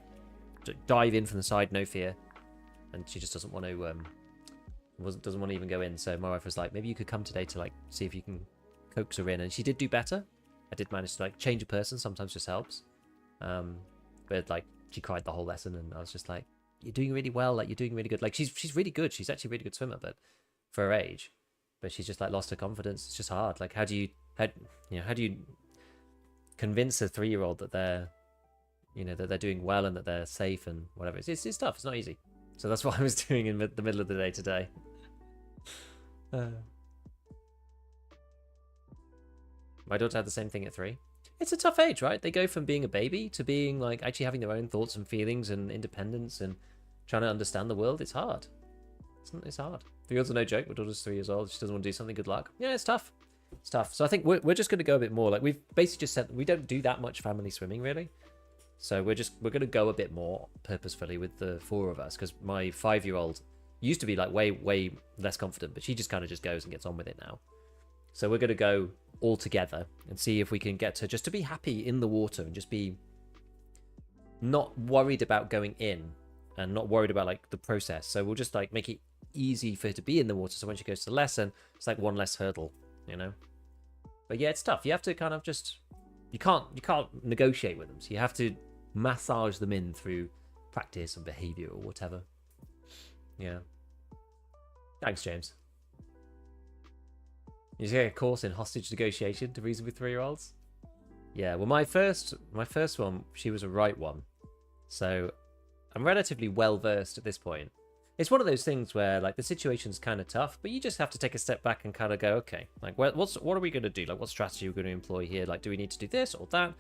dive in from the side, no fear. And she just doesn't want to doesn't want to even go in. So my wife was like, maybe you could come today to like see if you can coax her in. And she did do better. I did manage to like change a person. Sometimes just helps. But like she cried the whole lesson, and I was just like, you're doing really well. Like, you're doing really good. Like, she's really good. She's actually a really good swimmer, but for her age. But she's just, like, lost her confidence. It's just hard. Like, how do you convince a 3-year-old that they're, that they're doing well and that they're safe and whatever? It's tough. It's not easy. So that's what I was doing in the middle of the day today. My daughter had the same thing at 3. It's a tough age, right? They go from being a baby to being, like, actually having their own thoughts and feelings and independence and trying to understand the world. It's hard. It's hard. 3-year-olds are no joke. My daughter's 3 years old. She doesn't want to do something. Good luck. Yeah, it's tough. It's tough. So I think we're just going to go a bit more. Like, we've basically just said we don't do that much family swimming, really. So we're going to go a bit more purposefully with the 4 of us, because my 5-year-old used to be, like, way less confident, but she just kind of just goes and gets on with it now. So we're going to go all together and see if we can get her just to be happy in the water and just be not worried about going in and not worried about, like, the process. So we'll just, like, make it easy for her to be in the water, so when she goes to the lesson, it's like one less hurdle, But yeah, it's tough. You have to kind of just, you can't negotiate with them, so you have to massage them in through practice and behavior or whatever. Yeah. Thanks, James. You get a course in hostage negotiation to reason with 3-year-olds. Yeah, well, my first one, she was a right one, so I'm relatively well versed at this point. It's one of those things where, like, the situation's kind of tough, but you just have to take a step back and kind of go, okay, like, what are we going to do? Like, what strategy are we going to employ here? Like, do we need to do this or that?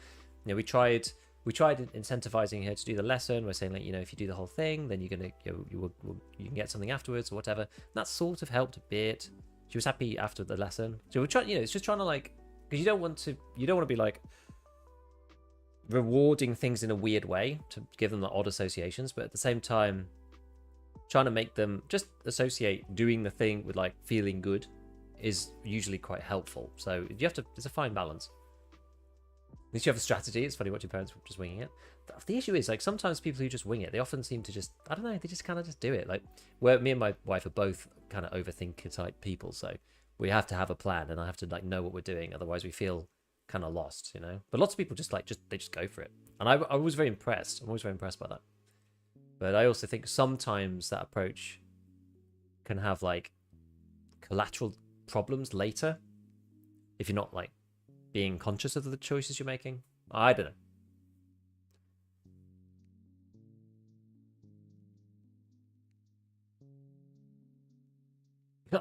We tried incentivizing her to do the lesson. We're saying, like, if you do the whole thing, then you're gonna you can get something afterwards or whatever. And that sort of helped a bit. She was happy after the lesson. So we're trying, it's just trying to, like, because you don't want to be, like, rewarding things in a weird way to give them the odd associations, but at the same time trying to make them just associate doing the thing with, like, feeling good is usually quite helpful. So it's a fine balance. At least you have a strategy. It's funny watching parents just winging it. The issue is, like, sometimes people who just wing it, they often seem to just, I don't know, they just kind of just do it. Like, where me and my wife are both kind of overthinker type people, so we have to have a plan, and I have to, like, know what we're doing, otherwise we feel kind of lost, But lots of people just, like, they just go for it, and I was very impressed. I'm always very impressed by that. But I also think sometimes that approach can have, like, collateral problems later if you're not, like, being conscious of the choices you're making. I don't know.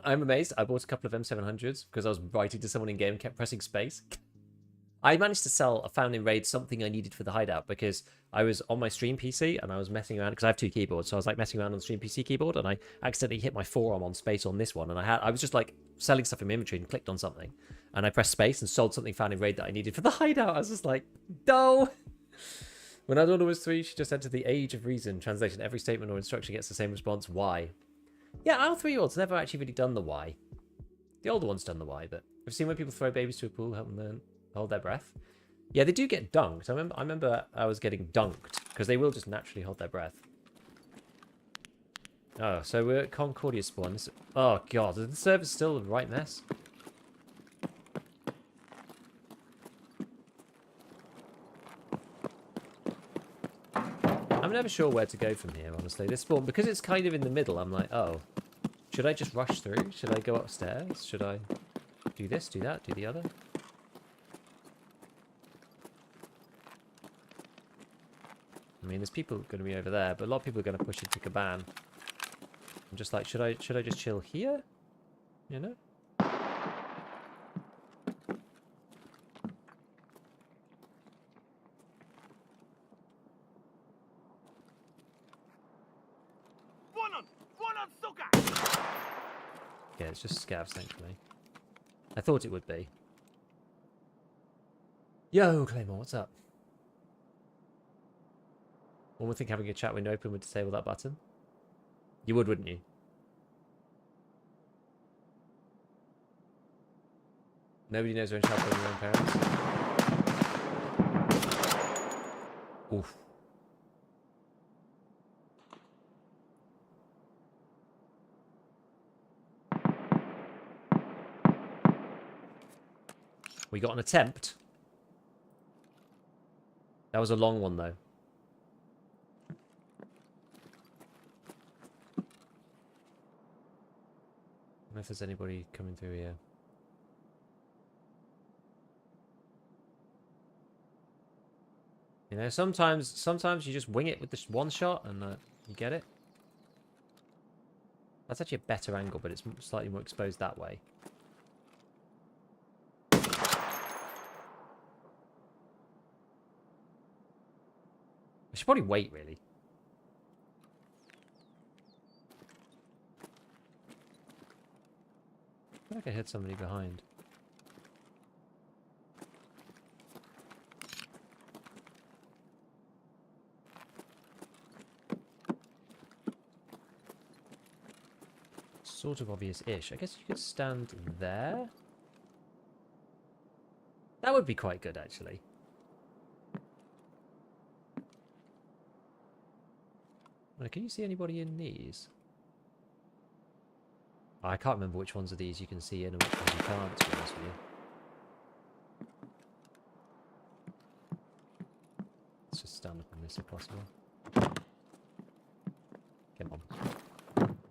I'm amazed. I bought a couple of M700s because I was writing to someone in game and kept pressing space. I managed to sell a found in raid something I needed for the hideout because I was on my stream PC and I was messing around because I have 2 keyboards, so I was, like, messing around on the stream PC keyboard and I accidentally hit my forearm on space on this one, and I was just, like, selling stuff in my inventory and clicked on something and I pressed space and sold something found in raid that I needed for the hideout. I was just like, no. When our daughter was 3, she just entered the age of reason. Translation: every statement or instruction gets the same response. Why? Yeah, our 3-year-old's never actually really done the why. The older one's done the why, but I've seen when people throw babies to a pool, help them learn, hold their breath. Yeah, they do get dunked. I remember I was getting dunked because they will just naturally hold their breath. Oh, so we're at Concordia spawn. Oh god, is the server still a right mess? I'm never sure where to go from here, honestly. This spawn, because it's kind of in the middle, I'm like, oh, should I just rush through? Should I go upstairs? Should I do this, do that, do the other? I mean, there's people going to be over there, but a lot of people are going to push into Caban. I'm just like, should I just chill here? Yeah, it's just scavs, thankfully. I thought it would be. Yo, Claymore, what's up? One would think having a chat window open would disable that button. You would, wouldn't you? Nobody knows they're in trouble with their own parents. Oof. We got an attempt. That was a long one, though. if there's anybody coming through here. You know, sometimes you just wing it with this one shot and you get it. That's actually a better angle, but it's slightly more exposed that way. I should probably wait, really. I feel like I hit somebody behind. Sort of obvious-ish. I guess you could stand there. That would be quite good, actually. Can you see anybody in these? Oh, I can't remember which ones of these you can see in and which ones you can't, to be honest with you. Let's just stand up on this if possible. Come on.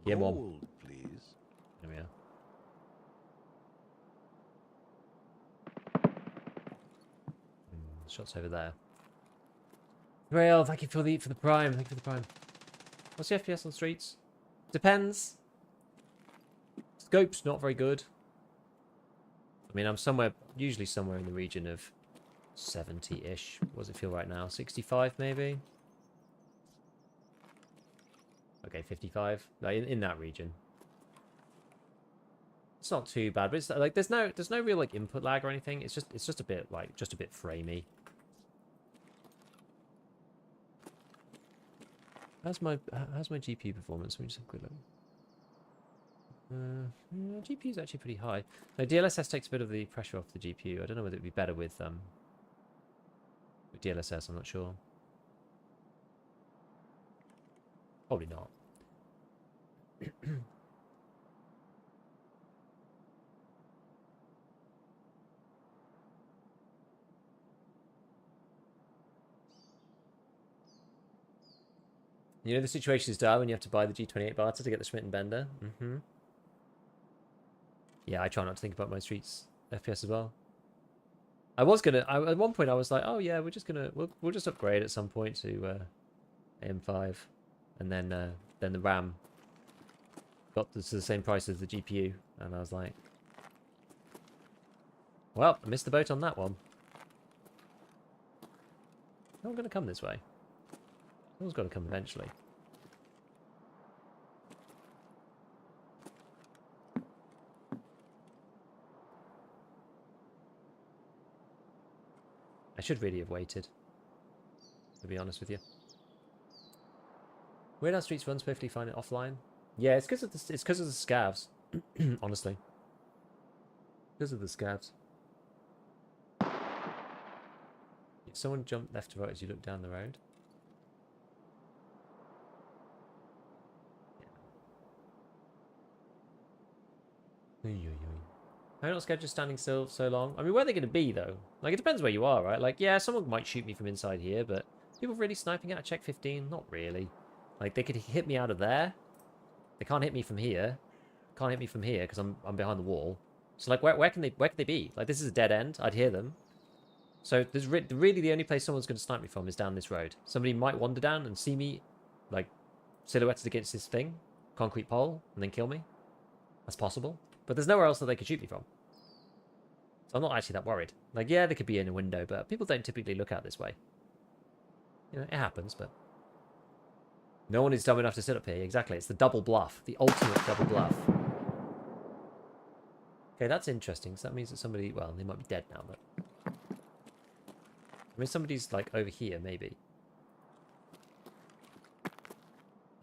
Come on. Gold, please. There we are. Shots over there. Rail, thank you for the prime. Thank you for the prime. What's the FPS on streets? Depends. Scope's not very good. I mean, I'm usually somewhere in the region of 70-ish. What does it feel right now? 65 maybe? Okay, 55. Like in that region. It's not too bad, but it's like there's no real like input lag or anything. It's just a bit framey. How's my GPU performance? Let me just have a quick look. GPU is actually pretty high. No, DLSS takes a bit of the pressure off the GPU. I don't know whether it'd be better with DLSS. I'm not sure. Probably not. You know the situation is dire when you have to buy the G28 barter to get the Schmidt and Bender? Mm-hmm. Yeah, I try not to think about my streets FPS as well. I was gonna at one point I was like, oh yeah, we'll just upgrade at some point to AM5, and then the RAM got to the same price as the GPU, and I was like, well, I missed the boat on that one. I'm gonna come this way. Someone's got to come eventually. I should really have waited, to be honest with you. Weird how streets run swiftly, find it offline. Yeah, it's because of the scavs. Honestly, because of the scavs. Someone jumped left to right as you look down the road. I'm not scared just standing still so long. I mean, where are they going to be, though? Like, it depends where you are, right? Like, yeah, someone might shoot me from inside here, but people really sniping at check 15? Not really. Like, they could hit me out of there. They can't hit me from here. Can't hit me from here because I'm behind the wall. So, like, where can they be? Like, this is a dead end. I'd hear them. So, there's really the only place someone's going to snipe me from is down this road. Somebody might wander down and see me, like, silhouetted against this thing, concrete pole, and then kill me. That's possible. But there's nowhere else that they could shoot me from. So I'm not actually that worried. Like, yeah, they could be in a window, but people don't typically look out this way. You know, it happens, but... No one is dumb enough to sit up here. Exactly, it's the double bluff. The ultimate double bluff. Okay, that's interesting. So that means that somebody... Well, they might be dead now, but... I mean, somebody's, like, over here, maybe.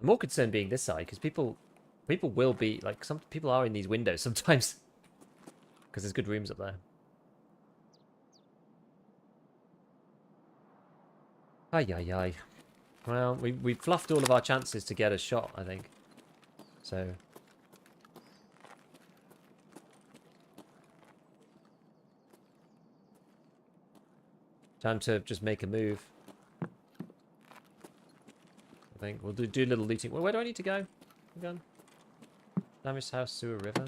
I'm more concerned being this side, because people will be... Like, some people are in these windows sometimes. Because there's good rooms up there. Ay, ay, ay. Well, we fluffed all of our chances to get a shot, I think. So... Time to just make a move. I think we'll do a little looting. Well, where do I need to go? Damaged house, sewer, river.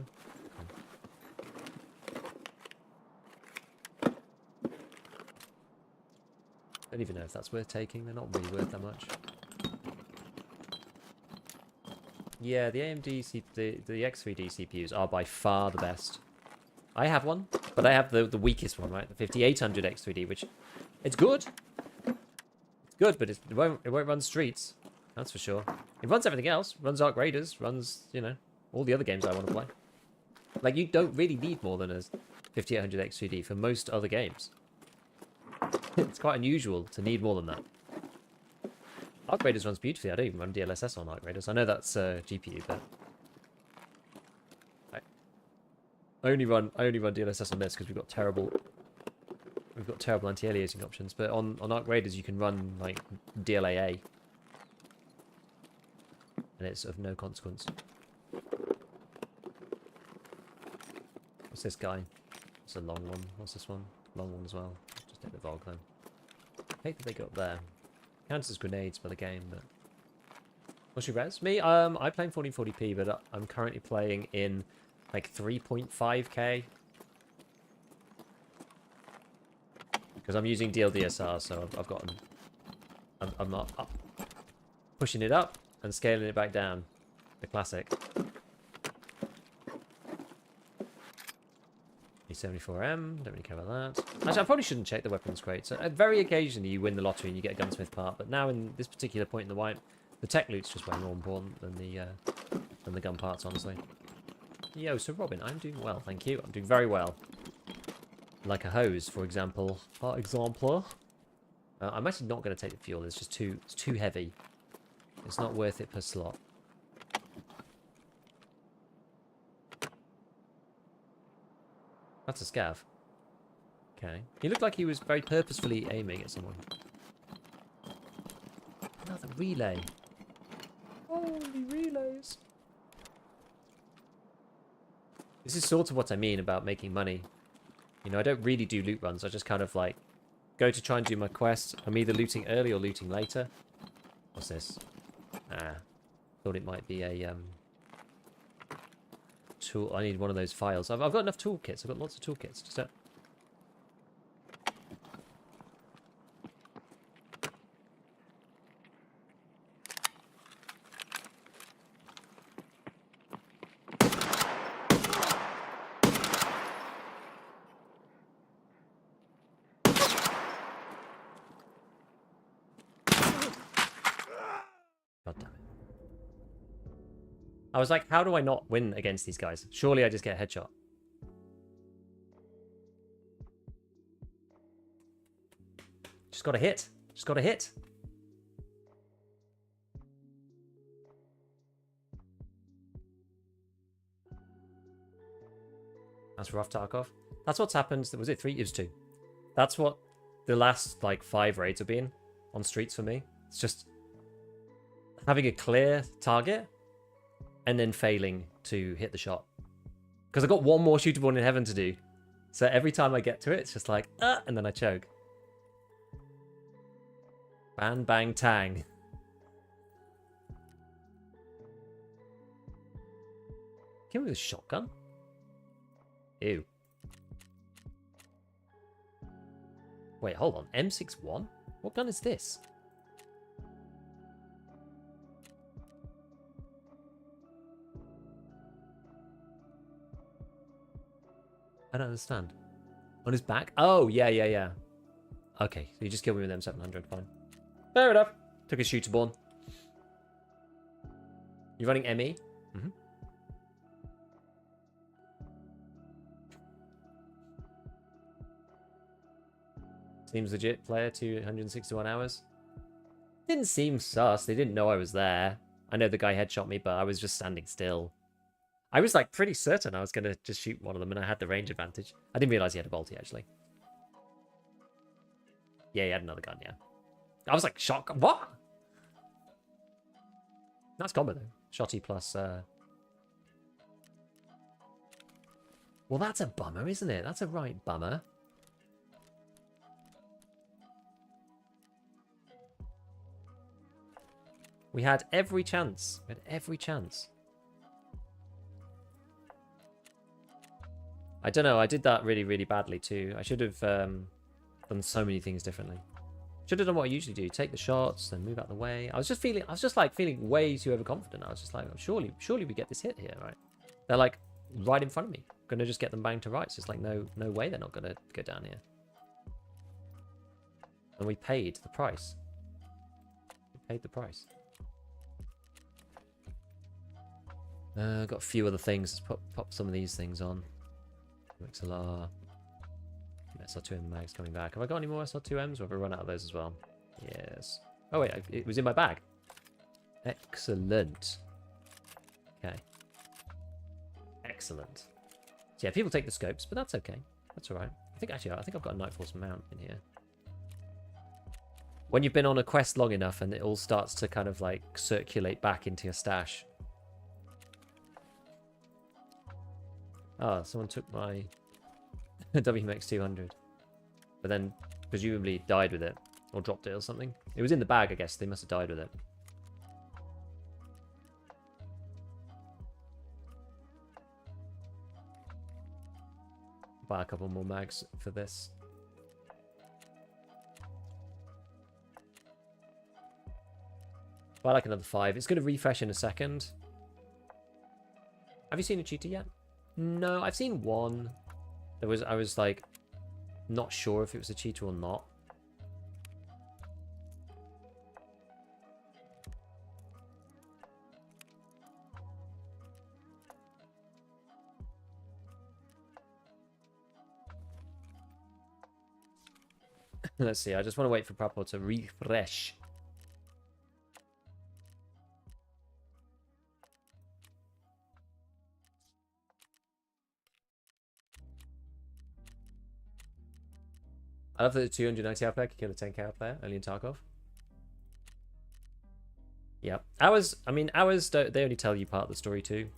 Don't even know if that's worth taking. They're not really worth that much. Yeah, the AMD, the X3D CPUs are by far the best. I have one, but I have the weakest one, right? The 5800 X3D, which it's good. It's good, but it won't run Streets. That's for sure. It runs everything else. Runs Arc Raiders. Runs, you know, all the other games I want to play. Like, you don't really need more than a 5800 X3D for most other games. It's quite unusual to need more than that. Arc Raiders runs beautifully. I don't even run DLSS on Arc Raiders. I know that's GPU, but I only run DLSS on this because we've got terrible anti-aliasing options. But on Arc Raiders you can run like DLAA, and it's of no consequence. What's this guy? It's a long one. What's this one? Long one as well. Just take the Vog then. I hate that they go up there. Counts as grenades by the game, but what's your res? Me, I play in 1440p, but I'm currently playing in like 3.5k because I'm using DLDSR, so I've got I'm not up, pushing it up and scaling it back down. The classic. E74M, don't really care about that. Actually, I probably shouldn't check the weapons crate. So, very occasionally you win the lottery and you get a gunsmith part, but now in this particular point in the wipe, the tech loot's just way more important than the gun parts, honestly. Yo, so Robin, I'm doing well, thank you. I'm doing very well. Like a hose, for example. I'm actually not going to take the fuel. It's just too heavy. It's not worth it per slot. That's a scav. Okay. He looked like he was very purposefully aiming at someone. Another relay. Holy relays. This is sort of what I mean about making money. You know, I don't really do loot runs. I just kind of like go to try and do my quest. I'm either looting early or looting later. What's this? Ah. Thought it might be a tool. I need one of those files. I've got enough toolkits. I've got lots of toolkits. Just God damn it. I was like, how do I not win against these guys? Surely I just get a headshot. Just got to hit. Just got to hit. That's rough, Tarkov. That's what's happened. Was it 3? It was 2. That's what the last, like, 5 raids have been on Streets for me. It's just having a clear target and then failing to hit the shot. Because I've got one more shootable in heaven to do. So every time I get to it, it's just like, and then I choke. Bang, bang, tang. Kill me with a shotgun? Ew. Wait, hold on. M61? What gun is this? I don't understand. On his back? Oh, yeah. Okay, so you just killed me with M700, fine. Fair enough. Took a shooter born. You're running ME? Mm-hmm. Seems legit, player, 261 hours. Didn't seem sus. They didn't know I was there. I know the guy headshot me, but I was just standing still. I was like pretty certain I was going to just shoot one of them and I had the range advantage. I didn't realize he had a bolty actually. Yeah, he had another gun, yeah. I was like, shotgun, what? Nice combo though. Shotty plus, well, that's a bummer, isn't it? That's a right bummer. We had every chance. We had every chance. I don't know. I did that really, really badly too. I should have done so many things differently. Should have done what I usually do: take the shots, then move out the way. I was just like feeling way too overconfident. I was just like, oh, surely we get this hit here, right? They're like right in front of me. Gonna just get them banged to rights. It's like no way they're not gonna go down here. And we paid the price. We paid the price. Got a few other things. Let's pop some of these things on. XLR. SR2M mags coming back. Have I got any more SR2Ms or have I run out of those as well? Yes. Oh wait, it was in my bag. Excellent. Okay. Excellent. So yeah, people take the scopes, but that's okay. That's alright. I think I've got a Night Force mount in here. When you've been on a quest long enough and it all starts to kind of like circulate back into your stash. Ah, someone took my WMX 200. But then presumably died with it. Or dropped it or something. It was in the bag, I guess. They must have died with it. Buy a couple more mags for this. Buy like another 5. It's going to refresh in a second. Have you seen a cheater yet? No, I've seen one. I was like not sure if it was a cheater or not. Let's see. I just want to wait for Prapor to refresh. I love that the 290 hour player can kill a 10k hour player, only in Tarkov. Yeah. Hours, they only tell you part of the story too.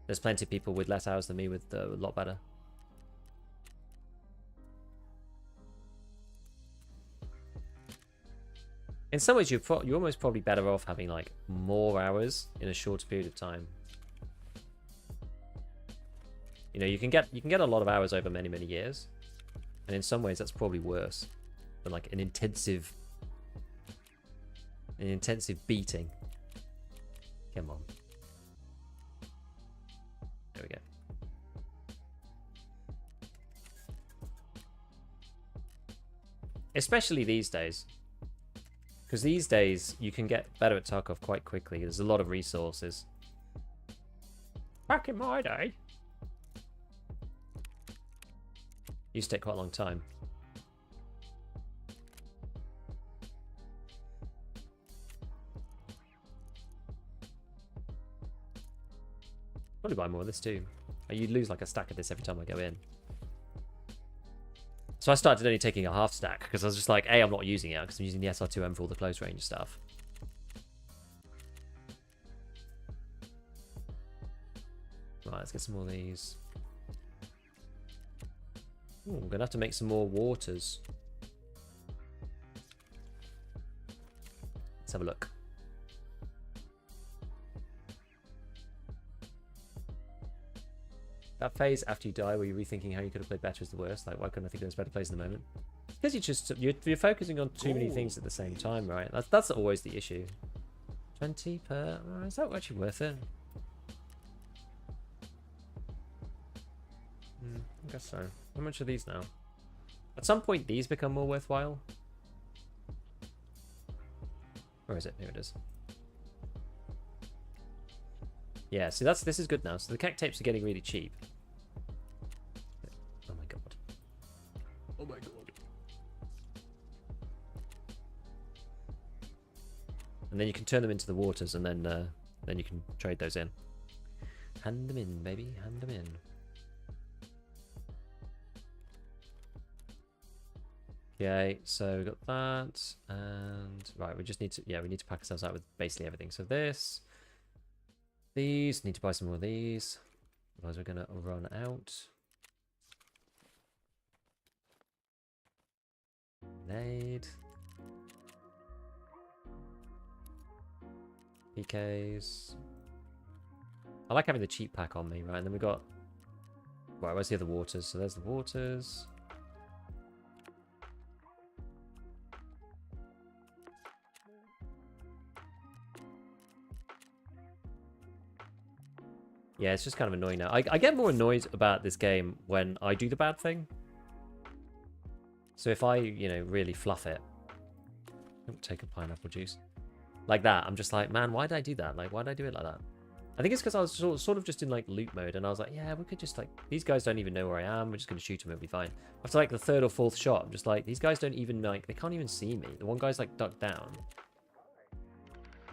There's plenty of people with less hours than me with a lot better. In some ways, you're almost probably better off having like more hours in a shorter period of time. You know, you can get a lot of hours over many, many years, and in some ways that's probably worse than like an intensive beating. Come on. There we go. Especially these days. Because these days, you can get better at Tarkov quite quickly. There's a lot of resources. Back in my day. Used to take quite a long time. Probably buy more of this too. You'd lose like a stack of this every time I go in. So I started only taking a half stack because I was just like, A, I'm not using it because I'm using the SR2M for all the close range stuff. Right, let's get some more of these. Ooh, I'm gonna have to make some more waters. Let's have a look. That phase after you die where you're rethinking how you could have played better is the worst. Like, why couldn't I think there was better plays in the moment? Because you're focusing on too many things at the same time, right? That's always the issue. 20 per... is that actually worth it? I guess so. How much are these now? At some point, these become more worthwhile. Where is it? Here it is. Yeah, see, this is good now. So the kek tapes are getting really cheap. Oh my god. Oh my god. And then you can turn them into the waters, and then you can trade those in. Hand them in, baby. Hand them in. Okay, so we've got that, and right, we just need to, we need to pack ourselves out with basically everything. So these, need to buy some more of these, otherwise we're gonna run out. Nade. PKs. I like having the cheap pack on me, right? And then we got... Right, where's the other waters? So there's the waters. Yeah, it's just kind of annoying now. I get more annoyed about this game when I do the bad thing. So if I, you know, really fluff it... Don't take a pineapple juice. Like that, I'm just like, man, why did I do that? Like, why did I do it like that? I think it's because I was sort of just in, like, loot mode, and I was like, yeah, we could just, like... These guys don't even know where I am. We're just going to shoot them, it'll be fine. After, like, the third or fourth shot, I'm just like, these guys don't even, like... They can't even see me. The one guy's, like, ducked down.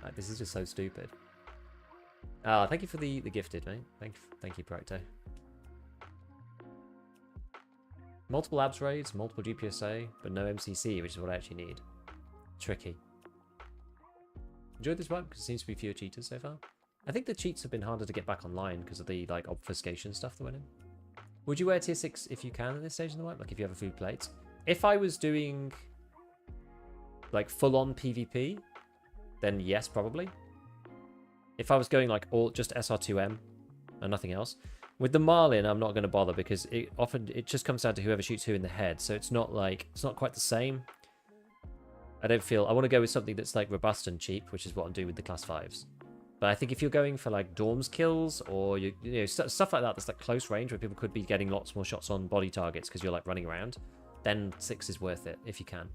Like, this is just so stupid. Ah, thank you for the gifted, mate. Thank you, Procto. Multiple abs raids, multiple GPSA, but no MCC, which is what I actually need. Tricky. Enjoyed this one because it seems to be fewer cheaters so far. I think the cheats have been harder to get back online because of the like obfuscation stuff that went in. Would you wear tier 6 if you can at this stage in the wipe? Like if you have a food plate? If I was doing like full-on PvP, then yes, probably. If I was going like all just SR2M and nothing else. With the Marlin, I'm not going to bother because it just comes down to whoever shoots who in the head. So it's not quite the same. I want to go with something that's like robust and cheap, which is what I'm doing with the class 5s. But I think if you're going for like dorms kills or you know stuff like that that's like close range where people could be getting lots more shots on body targets because you're like running around, then 6 is worth it if you can.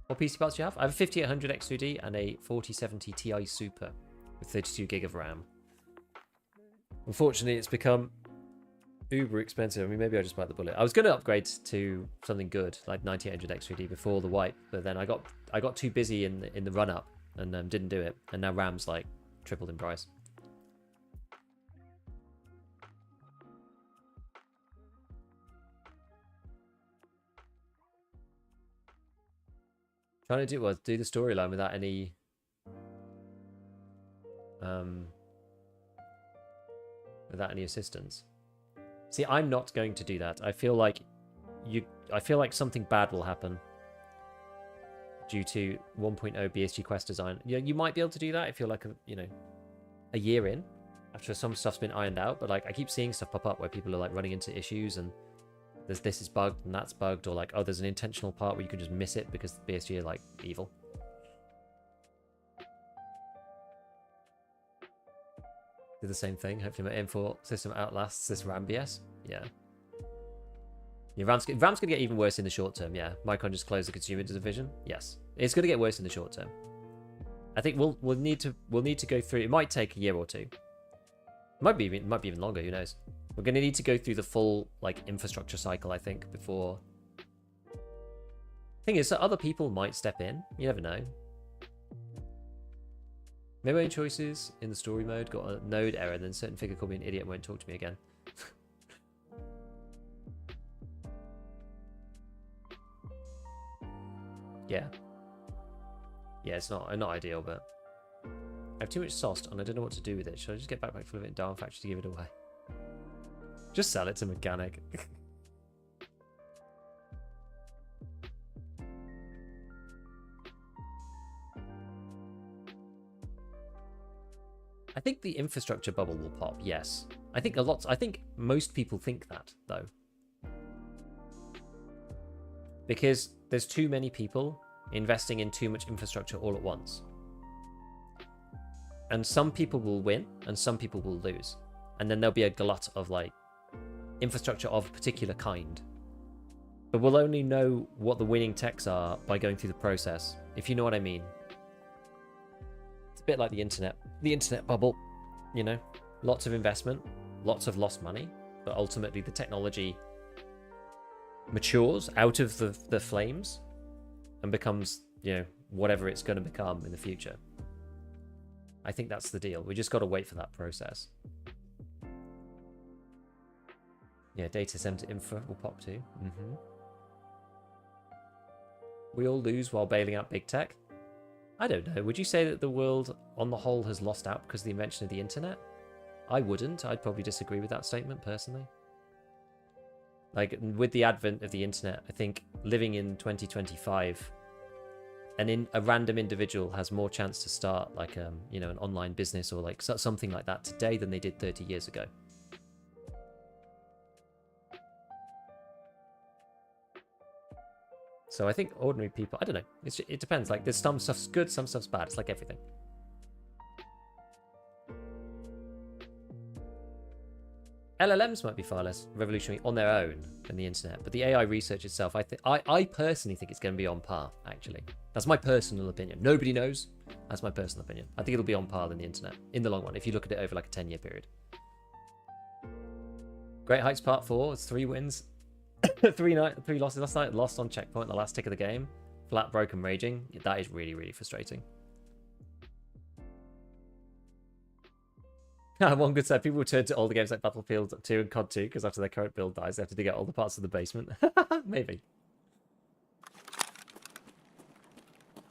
What PC parts do you have? I have a 5800 X2D and a 4070 Ti Super with 32 gig of RAM. Unfortunately, it's become uber expensive. I mean, maybe I'll just bite the bullet. I was going to upgrade to something good like 9800 X3D before the wipe, but then I got too busy in the run up and didn't do it. And now RAM's like tripled in price. Trying to do the storyline without any assistance. See, I'm not going to do that. I feel like something bad will happen due to 1.0 BSG quest design. You might be able to do that if you're like a year in after some stuff's been ironed out. But like I keep seeing stuff pop up where people are like running into issues and this is bugged and that's bugged, or like, oh, there's an intentional part where you can just miss it because the BSG are like evil. Do the same thing. Hopefully my M4 system outlasts this RAM BS. Yeah. Yeah, RAM's going to get even worse in the short term, yeah. Micron just closed the consumer division. Yes. It's going to get worse in the short term. I think we'll need to go through, it might take a year or two. It might be even longer, who knows. We're going to need to go through the full like infrastructure cycle, I think, before. Thing is, so other people might step in. You never know. Memory choices in the story mode got a node error, then certain figure called me an idiot and won't talk to me again. Yeah. Yeah, it's not ideal, but I have too much sauce and I don't know what to do with it. Should I just get backpack full of it in Darm Factory to give it away? Just sell it to Mechanic. I think the infrastructure bubble will pop, yes. I think most people think that, though. Because there's too many people investing in too much infrastructure all at once. And some people will win, and some people will lose. And then there'll be a glut of, like, infrastructure of a particular kind. But we'll only know what the winning techs are by going through the process, if you know what I mean. It's a bit like the internet bubble, you know? Lots of investment, lots of lost money, but ultimately the technology matures out of the flames and becomes, you know, whatever it's going to become in the future. I think that's the deal. We just got to wait for that process. Yeah, data center infra will pop too. We all lose while bailing out big tech. I don't know. Would you say that the world on the whole has lost out because of the invention of the internet? I wouldn't. I'd probably disagree with that statement personally. Like, with the advent of the internet, I think living in 2025, a random individual has more chance to start like you know, an online business or like something like that today than they did 30 years ago. So I think ordinary people, I don't know, it depends. Like there's some stuff's good, some stuff's bad. It's like everything. LLMs might be far less revolutionary on their own than the internet, but the AI research itself, I personally think it's going to be on par, actually. That's my personal opinion. Nobody knows. That's my personal opinion. I think it'll be on par than the internet in the long run, if you look at it over like a 10-year period. Great Heights Part 4, it's 3 wins. 3 losses last night. Lost on checkpoint, the last tick of the game. Flat, broken, raging. That is really, really frustrating. One good side, people return to older games like Battlefield 2 and COD 2 because after their current build dies, they have to dig out all the parts of the basement. Maybe.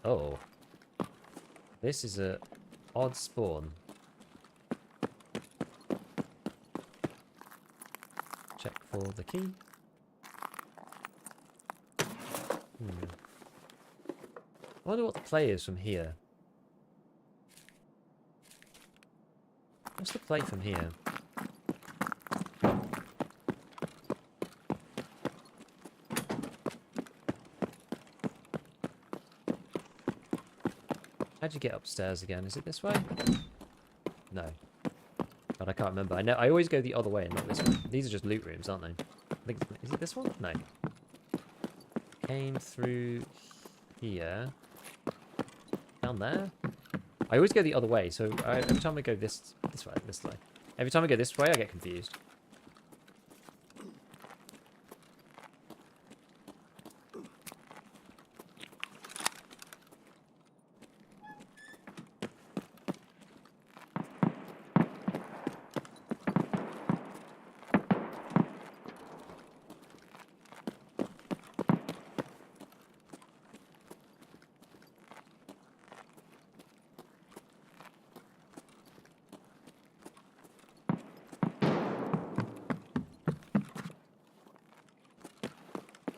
Oh. This is a odd spawn. Check for the key. I wonder what the play is from here. What's the play from here? How'd you get upstairs again? Is it this way? No. God, I can't remember. I always go the other way and not this one. These are just loot rooms, aren't they? I think, is it this one? No. Came through here. Down there? I always go the other way, so every time I go this way. Every time I go this way, I get confused.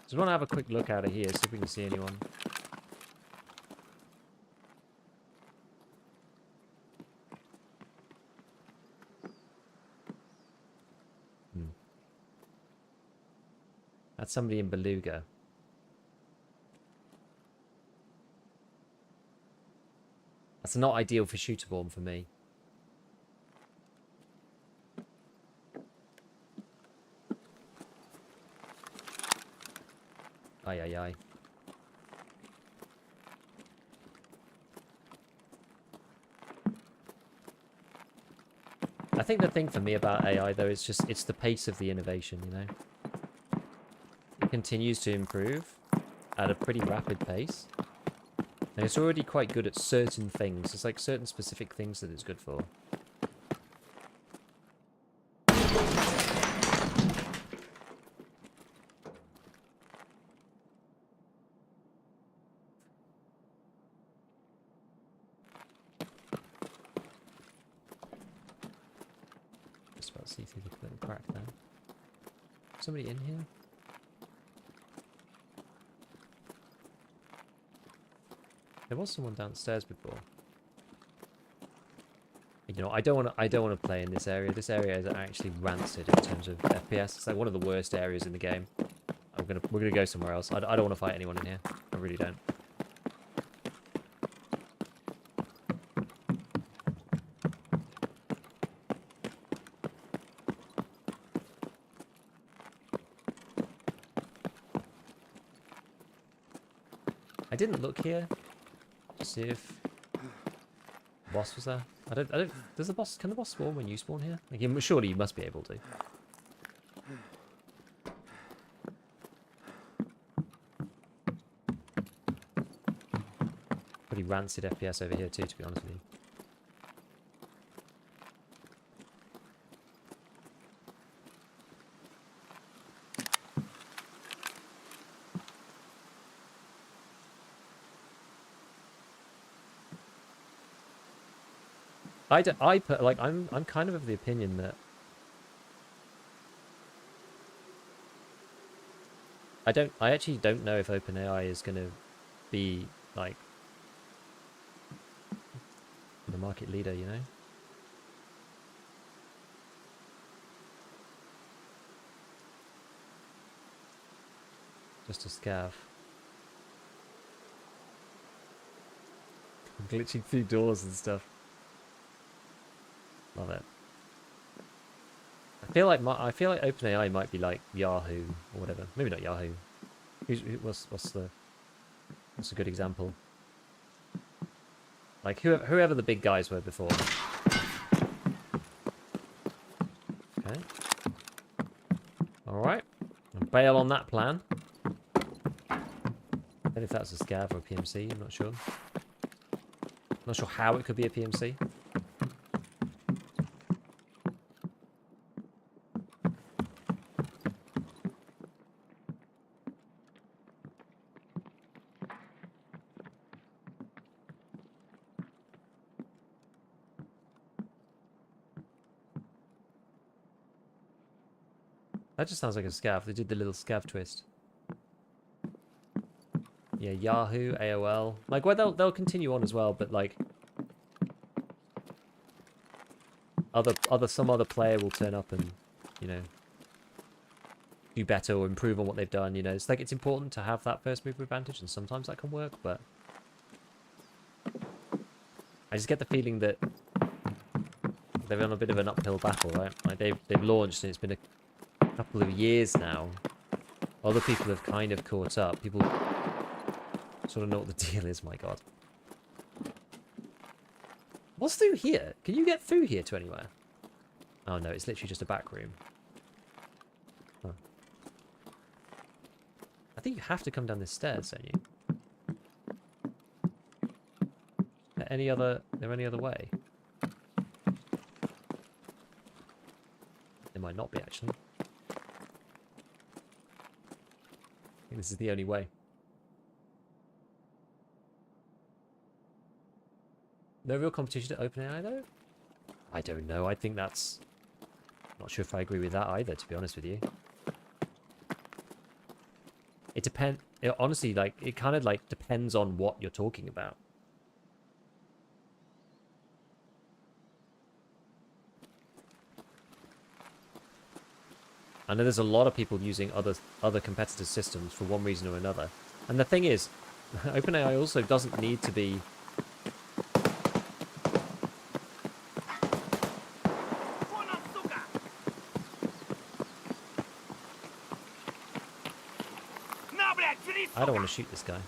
Just want to have a quick look out of here, see if we can see anyone. That's somebody in Beluga. That's not ideal for shooterborn for me. Aye, aye, aye. I think the thing for me about AI, though, is just it's the pace of the innovation, you know? It continues to improve at a pretty rapid pace. And it's already quite good at certain things. It's like certain specific things that it's good for. See through the little crack there. Somebody in here? There was someone downstairs before. You know, I don't want to play in this area. This area is actually rancid in terms of FPS. It's like one of the worst areas in the game. We're gonna go somewhere else. I don't want to fight anyone in here. I really don't. I didn't look here to see if the boss was there. I don't. Does the boss? Can the boss spawn when you spawn here? Like, surely you must be able to. Pretty rancid FPS over here too, to be honest with you. I'm kind of the opinion that I actually don't know if OpenAI is going to be like The market leader, you know? Just a scav. Glitching through doors and stuff. Love it. I feel like OpenAI might be like Yahoo or whatever. Maybe not Yahoo. What's a good example? Like whoever the big guys were before. Okay. All right. I'll bail on that plan. I don't know if that's a scav or a PMC. I'm not sure. Not sure how it could be a PMC. That just sounds like a scav. They did the little scav twist. Yeah, Yahoo, AOL. Like, well, they'll continue on as well, but like, some other player will turn up and, you know, do better or improve on what they've done. You know, it's like it's important to have that first mover advantage, and sometimes that can work. But I just get the feeling that they're on a bit of an uphill battle, right? Like they've launched, and it's been a couple of years now. Other people have kind of caught up. People sort of know what the deal is. My God. What's through here? Can you get through here to anywhere? Oh no, it's literally just a back room. Huh. I think you have to come down the stairs, don't you? Is there any other way? There might not be, actually. I think this is the only way. No real competition to OpenAI, though? I don't know. I think that's... Not sure if I agree with that either, to be honest with you. It depends... Honestly, like, it kind of, like, depends on what you're talking about. I know there's a lot of people using other competitors' systems for one reason or another. And the thing is, OpenAI also doesn't need to be... I don't want to shoot this guy.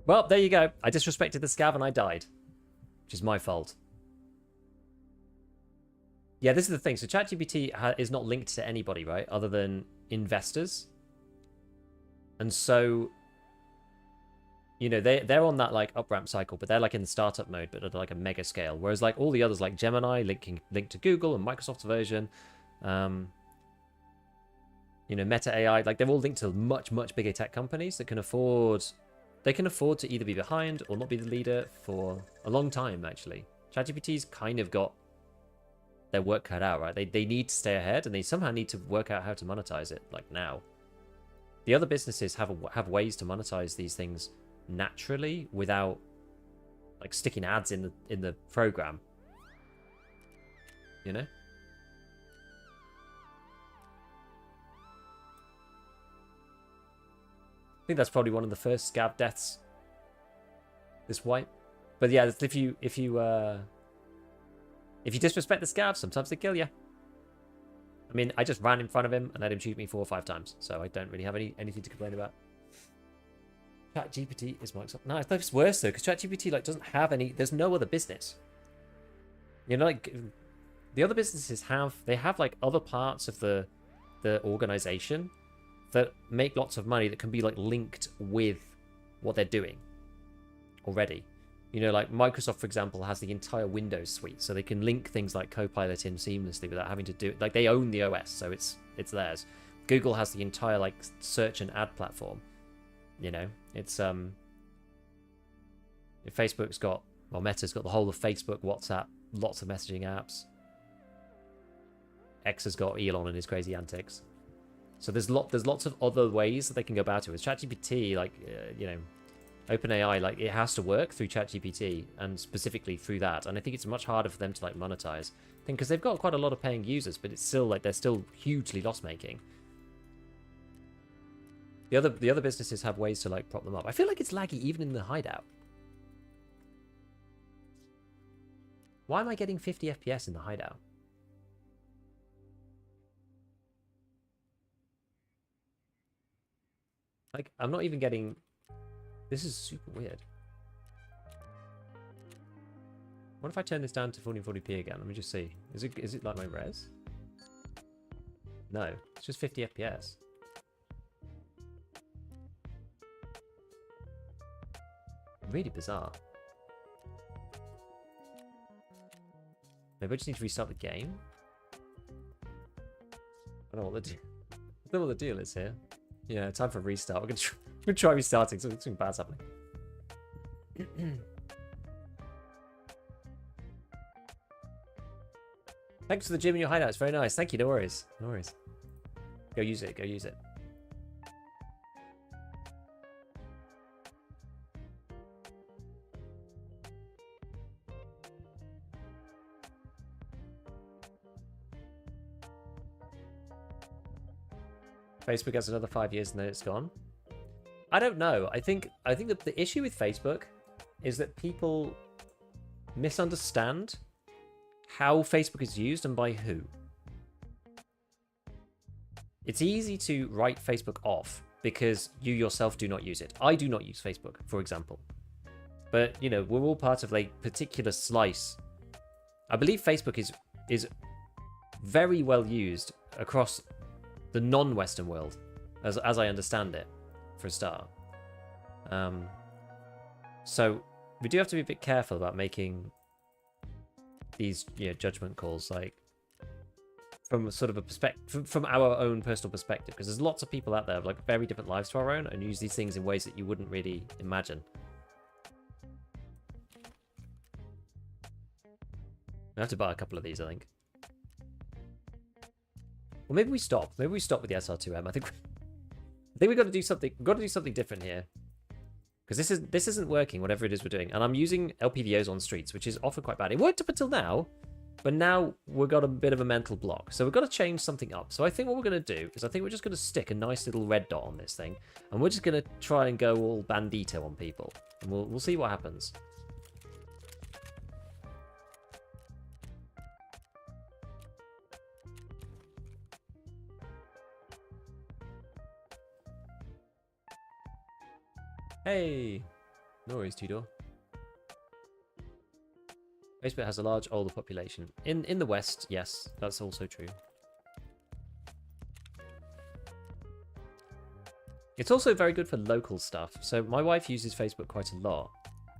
Well, there you go. I disrespected the scav and I died. Which is my fault. Yeah, this is the thing. So ChatGPT is not linked to anybody, right? Other than investors. And so, you know, they're on that like up ramp cycle, but they're like in the startup mode, but at like a mega scale. Whereas like all the others like Gemini linked to Google and Microsoft's version. You know, Meta AI, like they're all linked to much, much bigger tech companies that can afford... They can afford to either be behind or not be the leader for a long time, actually. ChatGPT's kind of got their work cut out, right? They need to stay ahead, and they somehow need to work out how to monetize it, like now. The other businesses have ways to monetize these things naturally without like sticking ads in the program. You know? I think that's probably one of the first scav deaths this wipe. But yeah, if you disrespect the scav, sometimes they kill you. I mean, I just ran in front of him and let him shoot me 4 or 5 times, so I don't really have anything to complain about. ChatGPT is Microsoft. No, I think it's worse though, because ChatGPT like doesn't have any. There's no other business. You know, like the other businesses have like other parts of the organization that make lots of money that can be like linked with what they're doing already. You know, like Microsoft, for example, has the entire Windows suite, so they can link things like Copilot in seamlessly without having to do it. Like they own the OS, so it's theirs. Google has the entire like search and ad platform. You know, it's Facebook's got, well, Meta's got the whole of Facebook, WhatsApp, lots of messaging apps. X has got Elon and his crazy antics. So there's lots of other ways that they can go about it. With ChatGPT, like, you know, OpenAI, like, it has to work through ChatGPT and specifically through that. And I think it's much harder for them to, like, monetize. I think because they've got quite a lot of paying users, but it's still, like, they're still hugely loss-making. The other businesses have ways to, like, prop them up. I feel like it's laggy even in the hideout. Why am I getting 50 FPS in the hideout? Like, I'm not even getting... This is super weird. What if I turn this down to 1440p again? Let me just see. Is it like my res? No, it's just 50 FPS. Really bizarre. Maybe I just need to restart the game. I don't know what the deal is here. Yeah, time for a restart. We're gonna try restarting. Something bad's happening. Thanks for the gym in your hideout. It's very nice. Thank you. No worries. No worries. Go use it. Go use it. Facebook has another 5 years and then it's gone. I don't know. I think that the issue with Facebook is that people misunderstand how Facebook is used and by who. It's easy to write Facebook off because you yourself do not use it. I do not use Facebook, for example. But, you know, we're all part of a particular slice. I believe Facebook is very well used across the non-Western world, as I understand it, for a start. So we do have to be a bit careful about making these, you know, judgment calls, like, from sort of a perspective, from our own personal perspective, because there's lots of people out there with, like, very different lives to our own and use these things in ways that you wouldn't really imagine. I have to buy a couple of these, I think. Well, maybe we stop. Maybe we stop with the SR2M. I think we've got to do something. We've got to do something different here, because this isn't working. Whatever it is we're doing, and I'm using LPVOs on streets, which is often quite bad. It worked up until now, but now we've got a bit of a mental block. So we've got to change something up. So I think what we're going to do is I think we're just going to stick a nice little red dot on this thing, and we're just going to try and go all bandito on people, and we'll see what happens. Hey! No worries, Tudor. Facebook has a large older population. In the West, yes, that's also true. It's also very good for local stuff. So my wife uses Facebook quite a lot,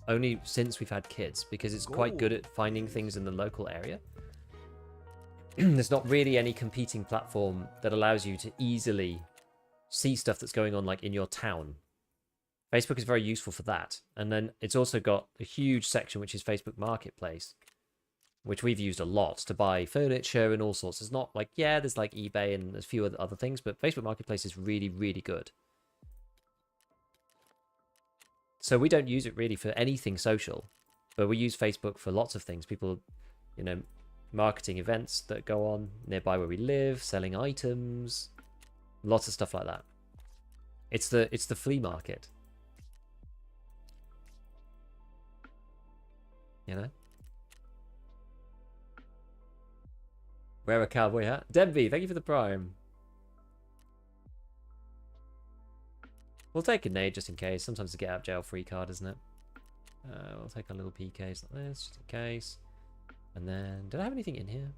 only since we've had kids, because it's quite good at finding things in the local area. There's not really any competing platform that allows you to easily see stuff that's going on, like, in your town. Facebook is very useful for that. And then it's also got a huge section, which is Facebook Marketplace, which we've used a lot to buy furniture and all sorts. It's not like, yeah, there's like eBay and there's a few other things, but Facebook Marketplace is really, really good. So we don't use it really for anything social, but we use Facebook for lots of things. People, you know, marketing events that go on nearby where we live, selling items, lots of stuff like that. It's the flea market. You know? Wear a cowboy hat. Denby, thank you for the prime. We'll take a nade just in case. Sometimes it's a get out jail free card, isn't it? We'll take a little PKs like this, just in case. And then, did I have anything in here?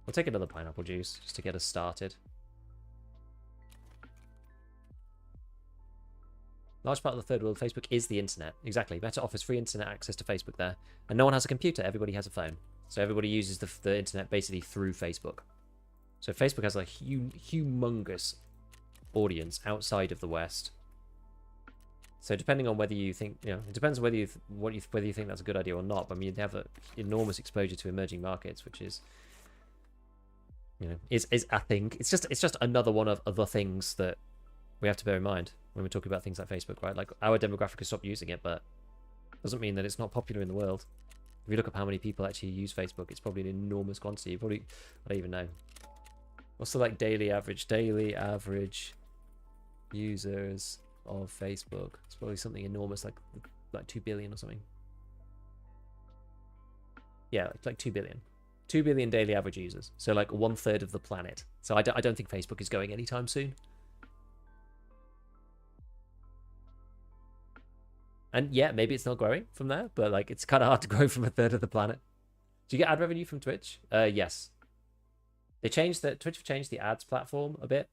We'll take another pineapple juice just to get us started. Large part of the third world, Facebook is the internet. Exactly. Meta offers free internet access to Facebook there. And no one has a computer. Everybody has a phone. So everybody uses the internet basically through Facebook. So Facebook has a humongous audience outside of the West. So depending on whether you think, you know, it depends on whether you think that's a good idea or not. But I mean, they have an enormous exposure to emerging markets, which is you know, is a thing. It's just another one of the things that we have to bear in mind when we're talking about things like Facebook, right? Like, our demographic has stopped using it, but doesn't mean that it's not popular in the world. If you look up how many people actually use Facebook, it's probably an enormous quantity. Probably, I don't even know. What's the like daily average users of Facebook? It's probably something enormous, like 2 billion or something. Yeah, like 2 billion. 2 billion daily average users. So like 1/3 of the planet. So I don't think Facebook is going anytime soon. And yeah, maybe it's not growing from there, but like it's kind of hard to grow from 1/3 of the planet. Do you get ad revenue from Twitch? Yes. Twitch have changed the ads platform a bit.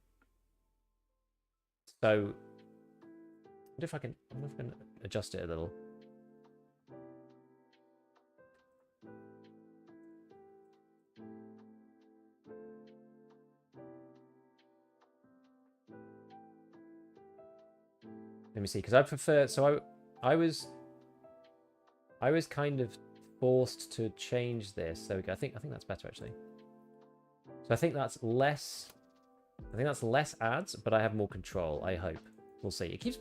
So I wonder if I can adjust it a little. Let me see, because I prefer. So I was kind of forced to change this. There we go. I think that's better actually. So I think that's less. I think that's less ads, but I have more control. I hope. We'll see. It keeps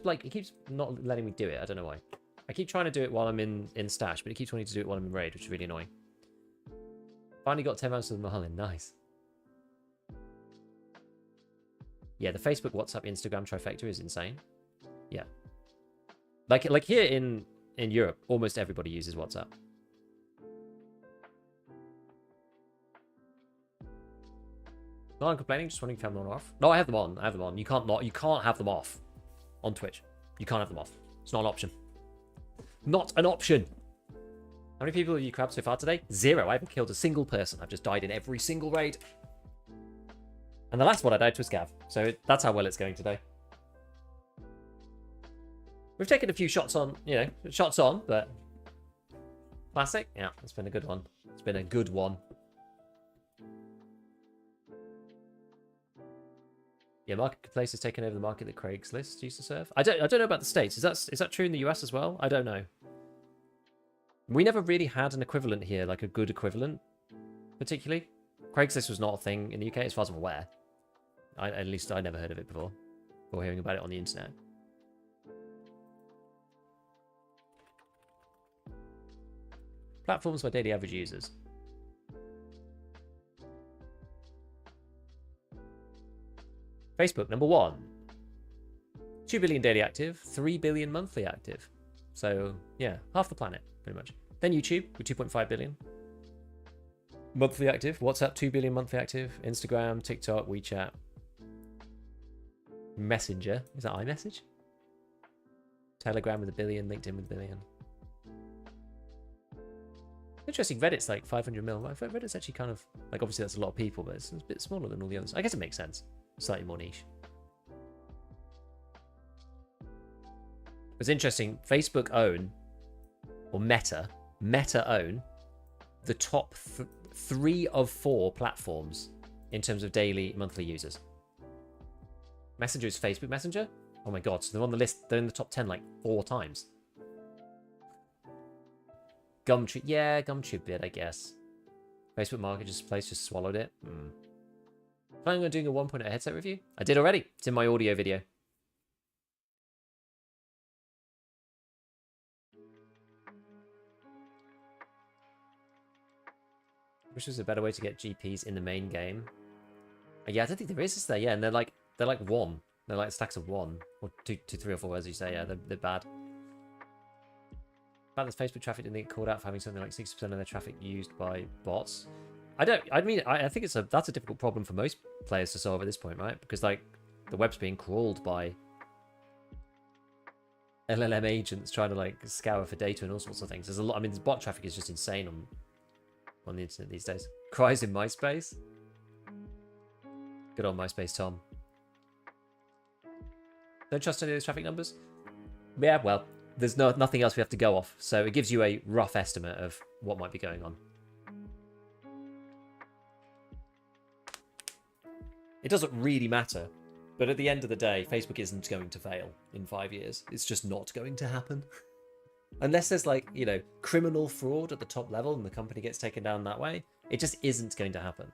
not letting me do it. I don't know why. I keep trying to do it while I'm in stash, but it keeps wanting to do it while I'm in raid, which is really annoying. Finally got 10 rounds of the Mullen. Nice. Yeah, the Facebook, WhatsApp, Instagram trifecta is insane. Yeah. Like here in Europe, almost everybody uses WhatsApp. No, I'm complaining, just wondering if you have them on or off. No, I have them on. I have them on. You can't have them off on Twitch. You can't have them off. It's not an option. Not an option. How many people have you crabbed so far today? 0. I haven't killed a single person. I've just died in every single raid. And the last one I died to was Scav. So that's how well it's going today. We've taken a few shots on, but classic. Yeah, it's been a good one. It's been a good one. Yeah, Marketplace has taken over the market that Craigslist used to serve. I don't know about the States. Is that true in the US as well? I don't know. We never really had an equivalent here, like a good equivalent, particularly. Craigslist was not a thing in the UK, as far as I'm aware. At least I never heard of it before hearing about it on the internet. Platforms by daily average users. Facebook, number 1. 2 billion daily active, 3 billion monthly active. So, yeah, half the planet, pretty much. Then YouTube, with 2.5 billion. Monthly active. WhatsApp, 2 billion monthly active. Instagram, TikTok, WeChat. Messenger. Is that iMessage? Telegram with 1 billion, LinkedIn with 1 billion. Interesting, Reddit's like 500 mil. Reddit's actually kind of, like, obviously that's a lot of people, but it's a bit smaller than all the others. I guess it makes sense. Slightly more niche. It's interesting, Facebook own, or Meta own the top 3 of 4 platforms in terms of daily, monthly users. Messenger is Facebook Messenger? Oh my god, so they're on the list, they're in the top 10 like 4 times. Gumtree, yeah, Gumtree bit, I guess. Facebook Marketplace just swallowed it. Planning on doing a 1.0 headset review? I did already. It's in my audio video. Wish there's a better way to get GPs in the main game. Yeah, I don't think there is there. Yeah, and they're like 1. They're like stacks of 1 or 2, 3 or 4, as you say. Yeah, they're bad. The fact that Facebook traffic didn't get called out for having something like 60% of their traffic used by bots. I think that's a difficult problem for most players to solve at this point, right? Because like the web's being crawled by LLM agents trying to like scour for data and all sorts of things. There's a lot. I mean, this bot traffic is just insane on the internet these days. Cries in MySpace. Good on MySpace, Tom. Don't trust any of those traffic numbers. Yeah, well, there's nothing else we have to go off, so it gives you a rough estimate of what might be going on. It doesn't really matter, but at the end of the day, Facebook isn't going to fail in 5 years. It's just not going to happen. Unless there's like, criminal fraud at the top level and the company gets taken down that way, it just isn't going to happen.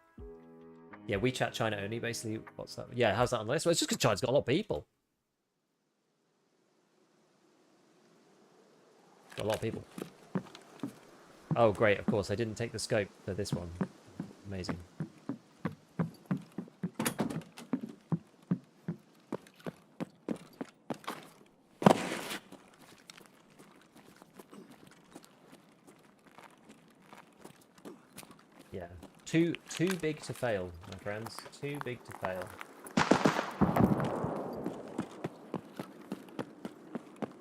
Yeah, WeChat China only, basically. What's that? Yeah, how's that on the list? Well, it's just because China's got a lot of people. Got a lot of people. Oh, great, of course. I didn't take the scope for this one. Amazing. Yeah. Too big to fail, my friends. Too big to fail.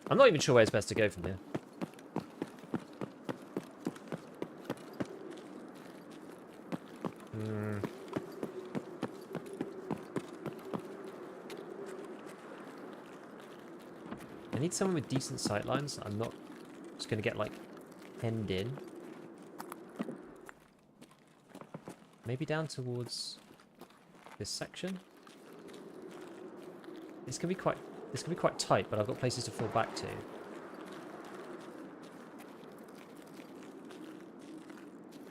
I'm not even sure where it's best to go from here. I need someone with decent sightlines. I'm not just going to get, like, hemmed in. Maybe down towards this section. This can be quite tight, but I've got places to fall back to. Did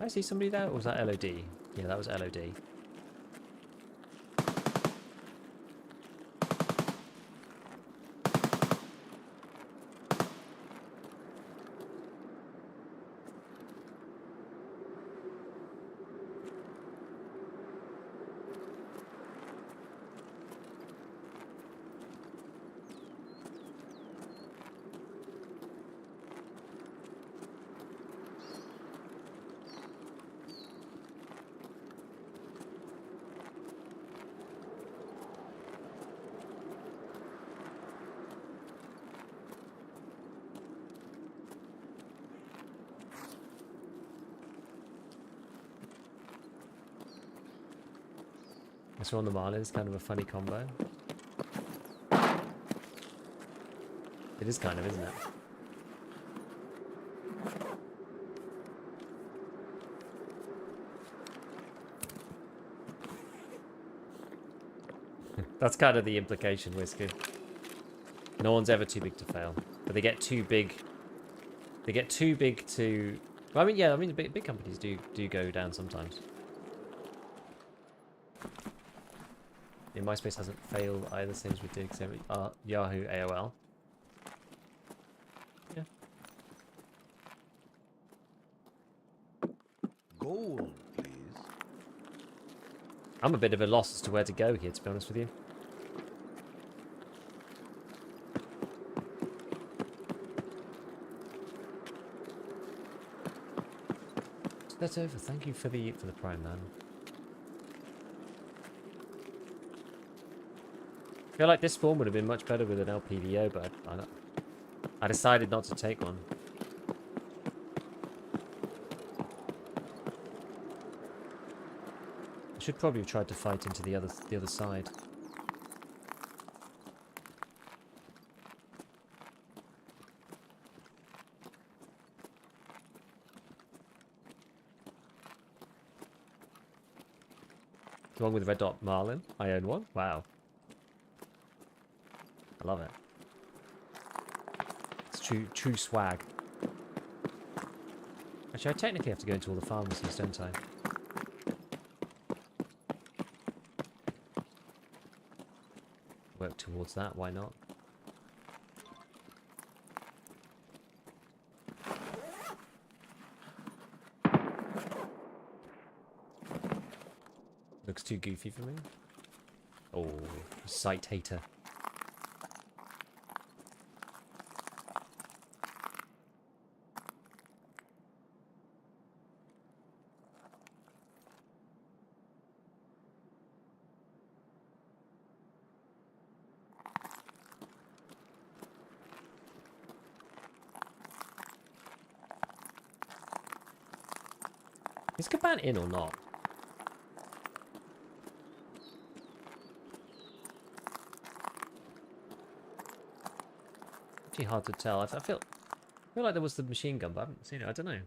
I see somebody there, or was that LOD? Yeah, that was LOD. This one on the Marlin is kind of a funny combo. It is kind of, isn't it? That's kind of the implication, Whiskey. No one's ever too big to fail, but they get too big. They get too big to. Well, I mean, yeah, I mean, big companies do go down sometimes. Yeah, MySpace hasn't failed either, same as we did. Yahoo, AOL. Yeah. Gold, please. I'm a bit of a loss as to where to go here, to be honest with you. That's over. Thank you for the prime, man. I feel like this spawn would have been much better with an LPVO, but I decided not to take one. I should probably have tried to fight into the other side. Along with Red Dot Marlin, I own one. Wow. I love it. It's true swag. Actually, I technically have to go into all the pharmacies, don't I? Work towards that, why not? Looks too goofy for me. Oh, sight hater. Is Kappa in or not? Actually hard to tell. I feel like there was the machine gun, but I haven't seen it. I don't know.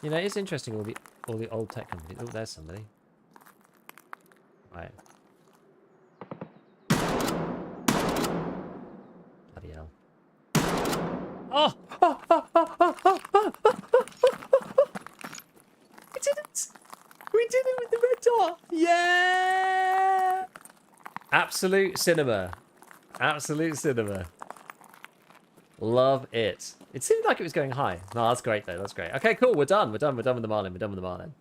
You know, it's interesting all the old tech companies. Oh, there's somebody. Right. Oh! We did it! We did it with the red dot! Yeah! Absolute cinema. Absolute cinema. Love it. It seemed like it was going high. No, that's great though. That's great. Okay, cool. We're done. We're done. We're done with the Marlin. We're done with the Marlin.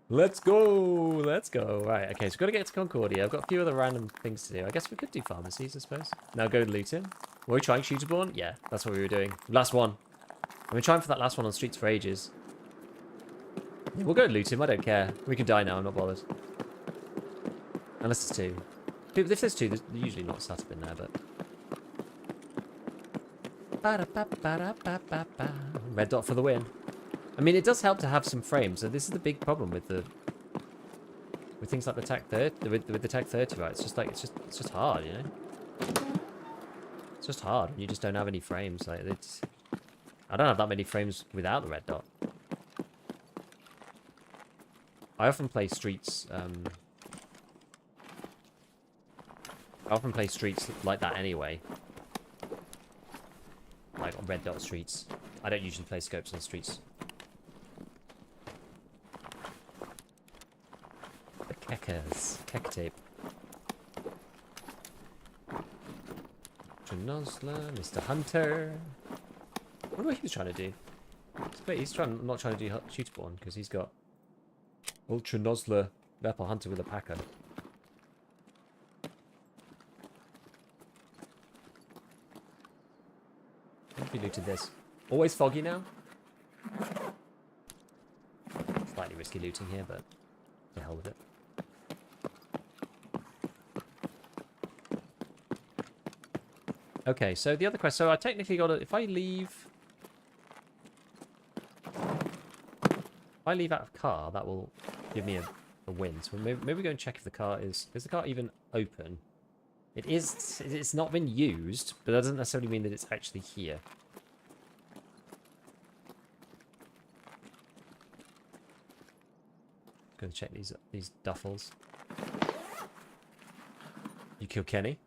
Let's go. Let's go. Right. Okay, so we've got to get to Concordia. I've got a few other random things to do. I guess we could do pharmacies, I suppose. Now go loot him. Were we trying Shooterborn? Yeah, that's what we were doing. Last one. I've been trying for that last one on streets for ages. Yeah, we'll go loot him. I don't care. We can die now. I'm not bothered. Unless it's two. If there's two, there's usually not set up in there, but... Red dot for the win. I mean, it does help to have some frames. So this is the big problem with things like the Tech 30, with the Tech 30, right? It's just like it's just hard, you know. It's just hard. You just don't have any frames. Like I don't have that many frames without the red dot. I often play streets. I often play streets like that anyway. Like on red dot streets. I don't usually play scopes on streets. The Keckers. Keck tape. Nosler, Mr. Hunter. I wonder what he was trying to do. He's not trying to do Shooterborn because he's got Ultra Nosler Leopard Hunter with a Packer. We looted this. Always foggy now. Slightly risky looting here, but the hell with it. Okay, so the other quest. So I technically got to. If I leave out of car, that will give me a win. So maybe go and check if the car is the car even open? It is. It's not been used, but that doesn't necessarily mean that it's actually here. Go and check these duffels. You kill Kenny?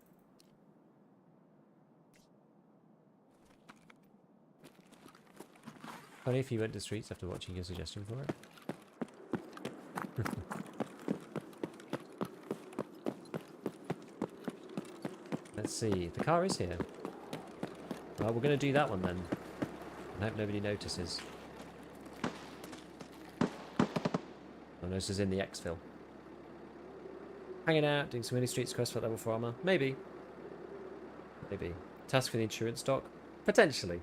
Funny if he went to streets after watching your suggestion for it. Let's see. The car is here. Well, we're going to do that one then. I hope nobody notices. No notices in the exfil. Hanging out, doing some mini streets quest for level 4 armor. Maybe. Maybe. Task for the insurance stock. Potentially.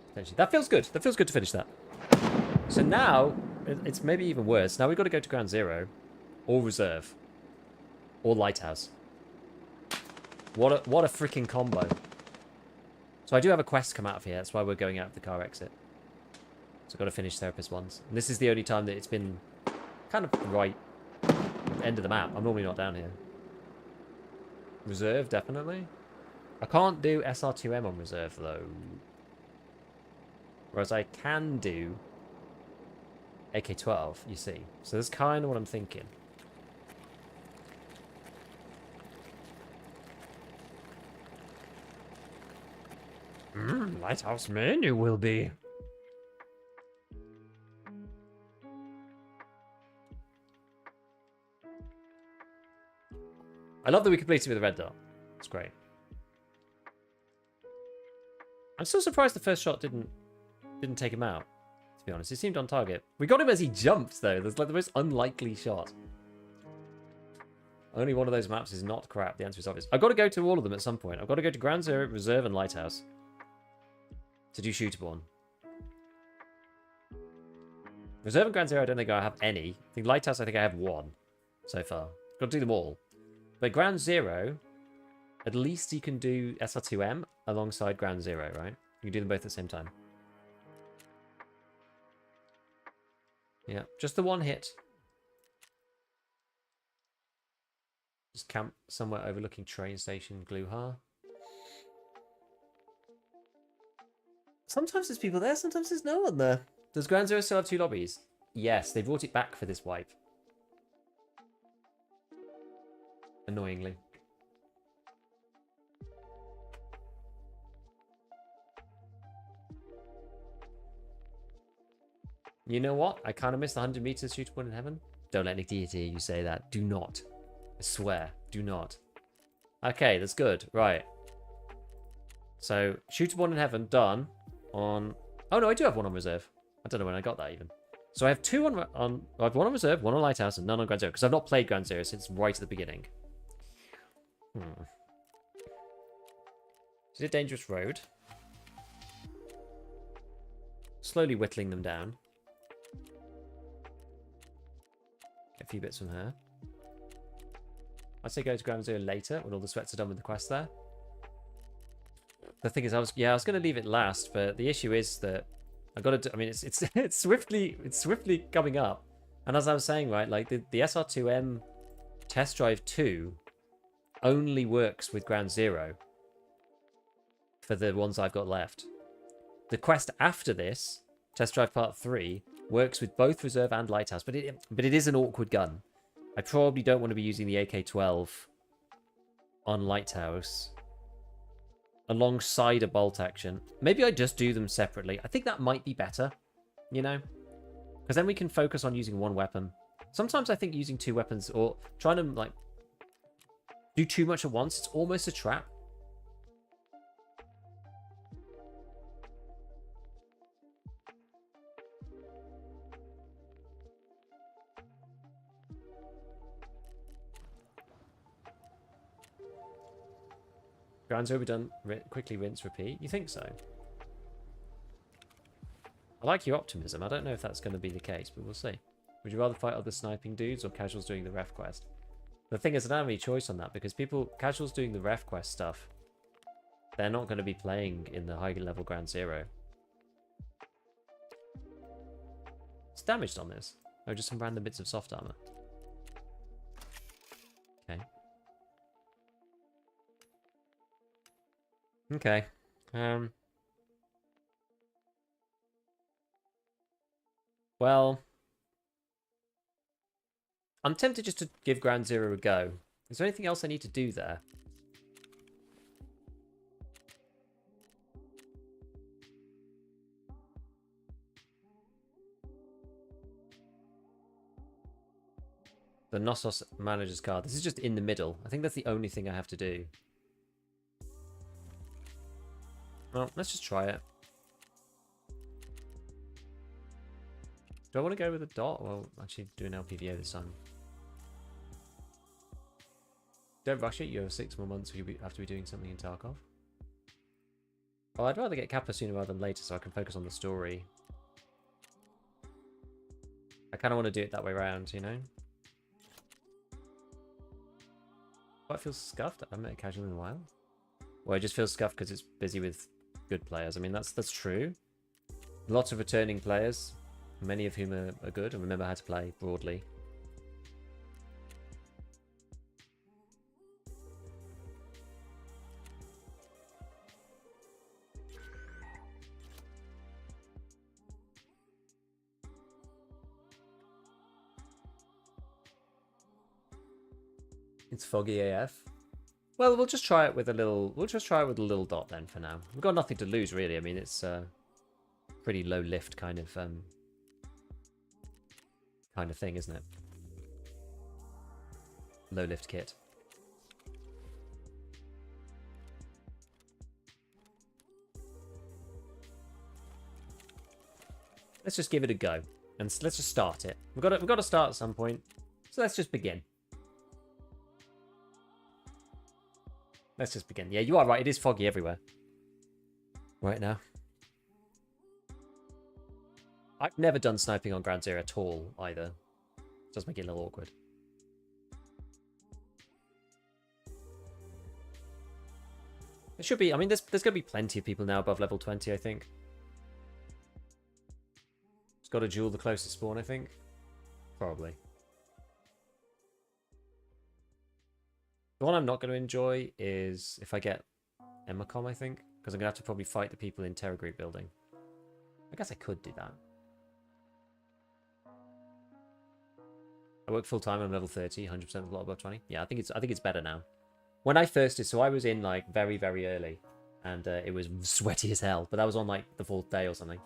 Potentially. That feels good. That feels good to finish that. So now, it's maybe even worse. Now we've got to go to Ground Zero. Or Reserve. Or Lighthouse. What a freaking combo. So I do have a quest come out of here. That's why we're going out of the car exit. So I've got to finish Therapist once. And this is the only time that it's been kind of the right end of the map. I'm normally not down here. Reserve, definitely. I can't do SR2M on Reserve, though. Whereas I can do AK-12, you see. So that's kind of what I'm thinking. Lighthouse menu will be. I love that we completed it with a red dot. It's great. I'm still surprised the first shot didn't take him out, to be honest. He seemed on target. We got him as he jumped, though. That's like the most unlikely shot. Only one of those maps is not crap. The answer is obvious. I've got to go to all of them at some point. I've got to go to Ground Zero, Reserve, and Lighthouse to do Shooterborn. Reserve and Ground Zero, I don't think I have any. I think Lighthouse, I think I have one so far. Got to do them all. But Ground Zero, at least you can do SR2M alongside Ground Zero, right? You can do them both at the same time. Yeah, just the one hit. Just camp somewhere overlooking train station, Gluhar. Sometimes there's people there, sometimes there's no one there. Does Ground Zero still have 2 lobbies? Yes, they brought it back for this wipe. Annoyingly. You know what? I kind of missed the 100 meters shootable in heaven. Don't let Nick deity you say that. Do not. I swear. Do not. Okay, that's good. Right. So, shootable in heaven done on... Oh, no, I do have one on reserve. I don't know when I got that even. So I have two on... I have one on reserve, one on Lighthouse, and none on Ground Zero. Because I've not played Ground Zero since right at the beginning. Is it a dangerous road? Slowly whittling them down. Get a few bits from her. I'd say go to Ground Zero later when all the sweats are done with the quest there. The thing is, I was going to leave it last, but the issue is that I got to. I mean, it's swiftly coming up. And as I was saying, right, like the SR2M Test Drive 2 only works with Ground Zero for the ones I've got left. The quest after this, Test Drive Part 3, works with both Reserve and Lighthouse, but it is an awkward gun. I probably don't want to be using the AK-12 on Lighthouse alongside a bolt action. Maybe I just do them separately. I think that might be better, you know? Because then we can focus on using one weapon. Sometimes I think using two weapons or trying to, like, do too much at once, it's almost a trap. Ground Zero will be done, quickly rinse, repeat. You think so? I like your optimism. I don't know if that's going to be the case, but we'll see. Would you rather fight other sniping dudes or casuals doing the ref quest? The thing is, I don't have any choice on that because casuals doing the ref quest stuff, they're not going to be playing in the high level Ground Zero. It's damaged on this. Oh, just some random bits of soft armor. Okay. Okay. Well, I'm tempted just to give Ground Zero a go. Is there anything else I need to do there? The Knossos manager's card. This is just in the middle. I think that's the only thing I have to do. Well, let's just try it. Do I want to go with a dot? Well, actually do an LPVO this time. Don't rush it. You have 6 more months you'll have to be doing something in Tarkov. Well, I'd rather get Kappa sooner rather than later so I can focus on the story. I kind of want to do it that way around, you know? Oh, it feels scuffed. I haven't met a casual in a while. Well, it just feels scuffed because it's busy with good players. I mean, that's true. Lots of returning players, many of whom are good and remember how to play broadly. It's foggy AF. Well, we'll just try it with a little. We'll just try it with a little dot then for now. We've got nothing to lose really. I mean, it's pretty low lift kind of thing, isn't it? Low lift kit. Let's just give it a go and let's just start it. We've got to start at some point. So let's just begin. Let's just begin. Yeah, you are right. It is foggy everywhere right now. I've never done sniping on Ground Zero at all, either. It does make it a little awkward. There should be... I mean, there's going to be plenty of people now above level 20, I think. It's got to duel the closest spawn, I think. Probably. The one I'm not going to enjoy is if I get Emacom, I think. Because I'm going to have to probably fight the people in Terror Group building. I guess I could do that. I work full time. I'm level 30, 100% of a lot above 20. Yeah, I think it's better now. When I first did, so I was in like very, very early, and it was sweaty as hell. But that was on like the 4th day or something.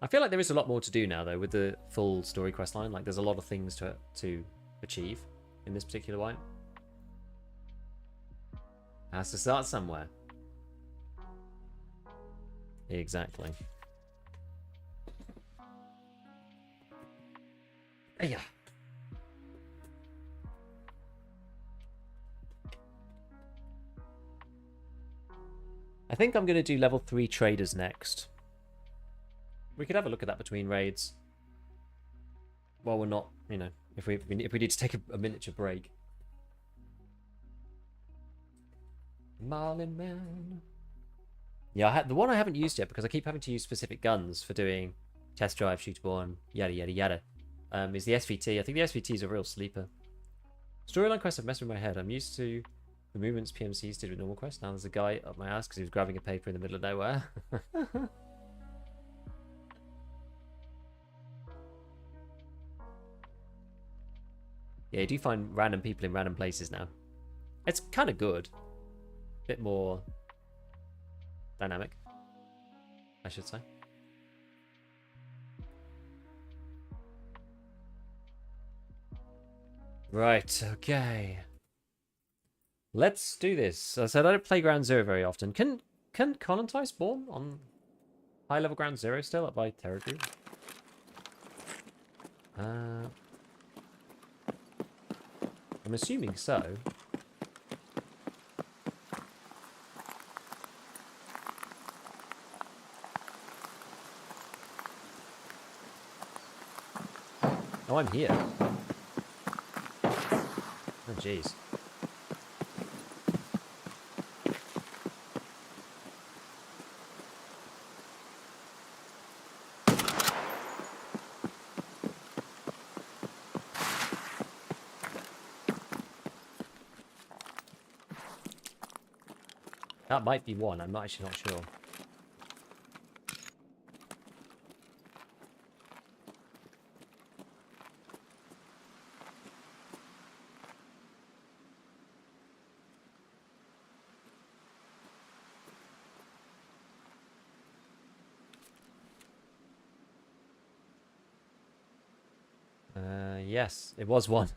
I feel like there is a lot more to do now, though, with the full story quest line. Like, there's a lot of things to achieve in this particular one. Has to start somewhere. Exactly. Yeah. I think I'm going to do level 3 traders next. We could have a look at that between raids. Well, we're not, you know, if we need to take a miniature break. Marlin Man. Yeah, the one I haven't used yet because I keep having to use specific guns for doing test drive, shootable, and yada yada yada. Is the SVT. I think the SVT is a real sleeper. Storyline quests have messed with my head. I'm used to the movements PMCs did with normal quests. Now there's a guy up my ass because he was grabbing a paper in the middle of nowhere. Yeah, you do find random people in random places now. It's kind of good. Bit more dynamic, I should say. Right, okay. Let's do this. I said I don't play Ground Zero very often. Can Colontai spawn on high level Ground Zero still up by Terror Group? I'm assuming so. Oh, I'm here. Oh, jeez. That might be one. I'm actually not sure. Yes, it was one.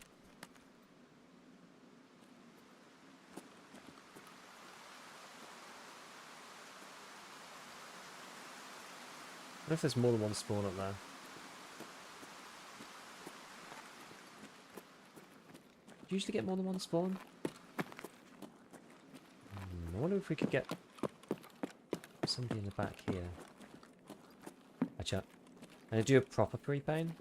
What if there's more than one spawn up there? Do you usually get more than one spawn? I wonder if we could get somebody in the back here. Actually, I'm going to do a proper pre-pain.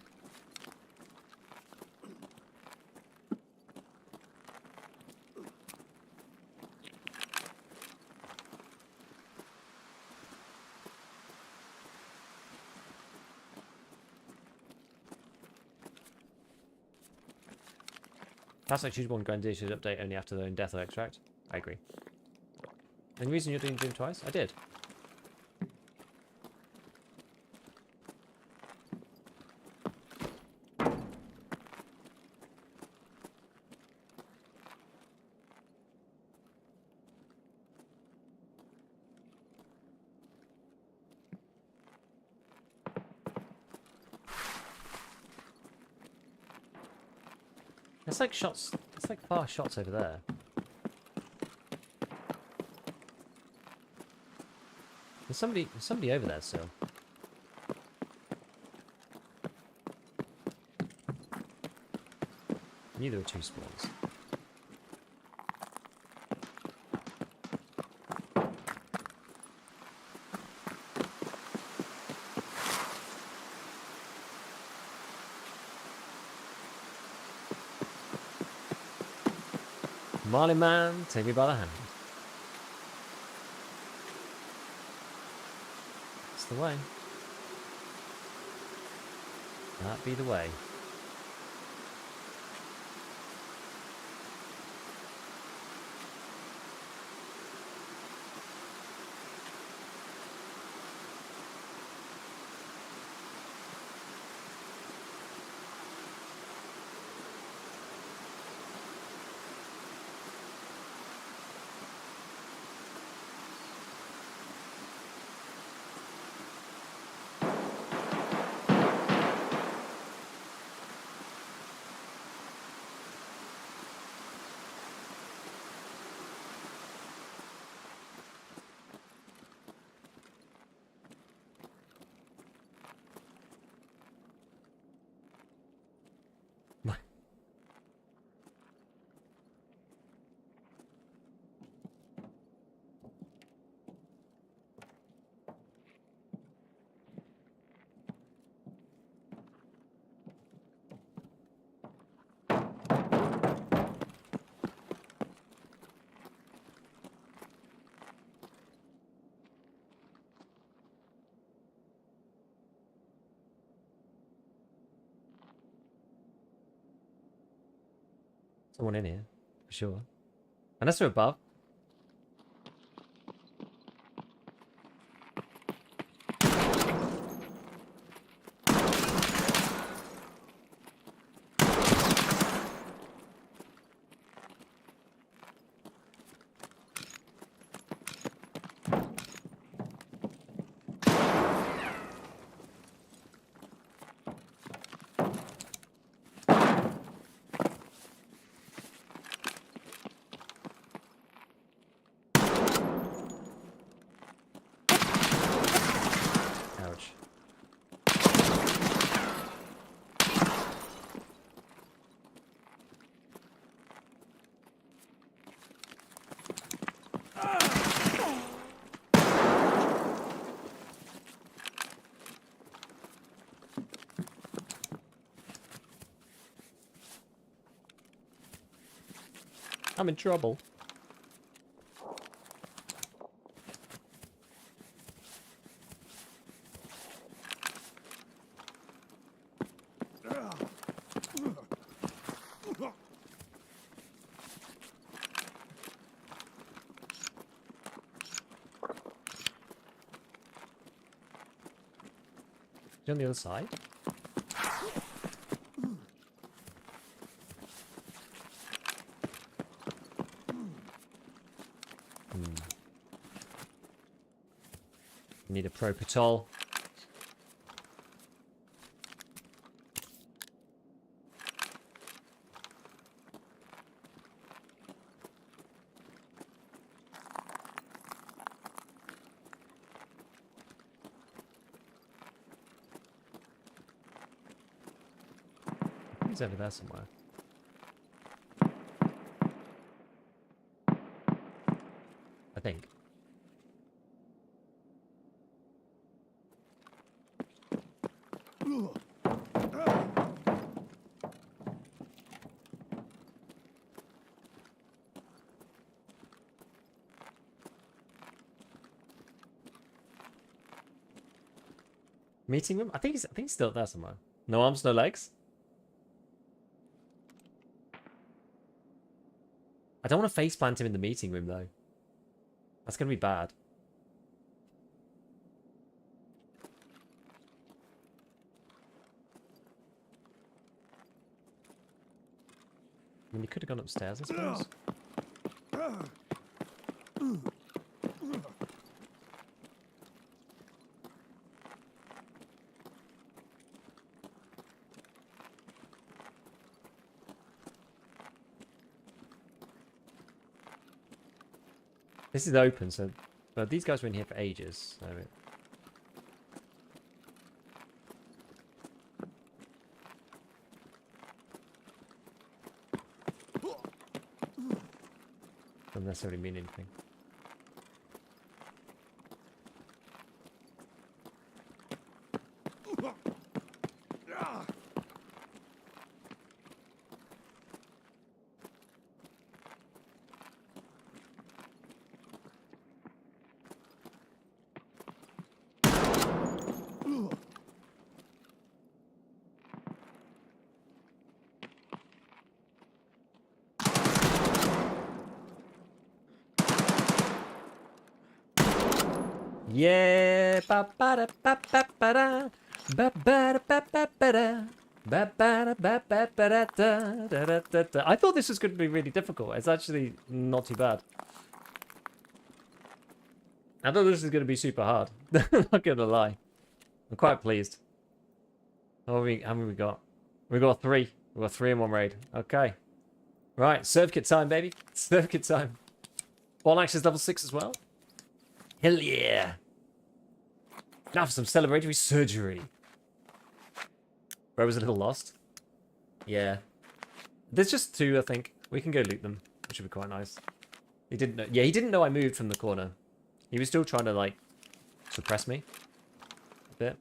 That's like Shootable and Grandier should update only after their own death or extract. I agree. Any reason you're doing Doom twice? I did. It's like shots. It's like far shots over there. There's somebody over there still. I knew there were two spawns. Marley man, take me by the hand. It's the way. That be the way. Someone in here, for sure. Unless they're above. Ouch. I'm in trouble. Is he on the other side? Need a pro patrol. He's over there somewhere. I think. Meeting room? I think he's still there somewhere. No arms, no legs. I don't want to faceplant him in the meeting room though. That's gonna be bad. I mean, he could have gone upstairs, I suppose. This is open, so well, these guys were in here for ages. So doesn't necessarily mean anything. Yeah, ba ba da ba ba ba da, ba ba da ba ba ba da, ba ba da ba ba ba da da da da da. I thought this was going to be really difficult. It's actually not too bad. I thought this was going to be super hard. Not gonna lie. I'm quite pleased. How many we got? We got 3. We got 3 in one raid. Okay. Right, serve kit time, baby. Serve kit time. Ball axe is level 6 as well. Hell yeah. Now for some celebratory surgery. Bro was a little lost. Yeah. There's just 2, I think. We can go loot them, which would be quite nice. He didn't know. Yeah, he didn't know I moved from the corner. He was still trying to, like, suppress me a bit.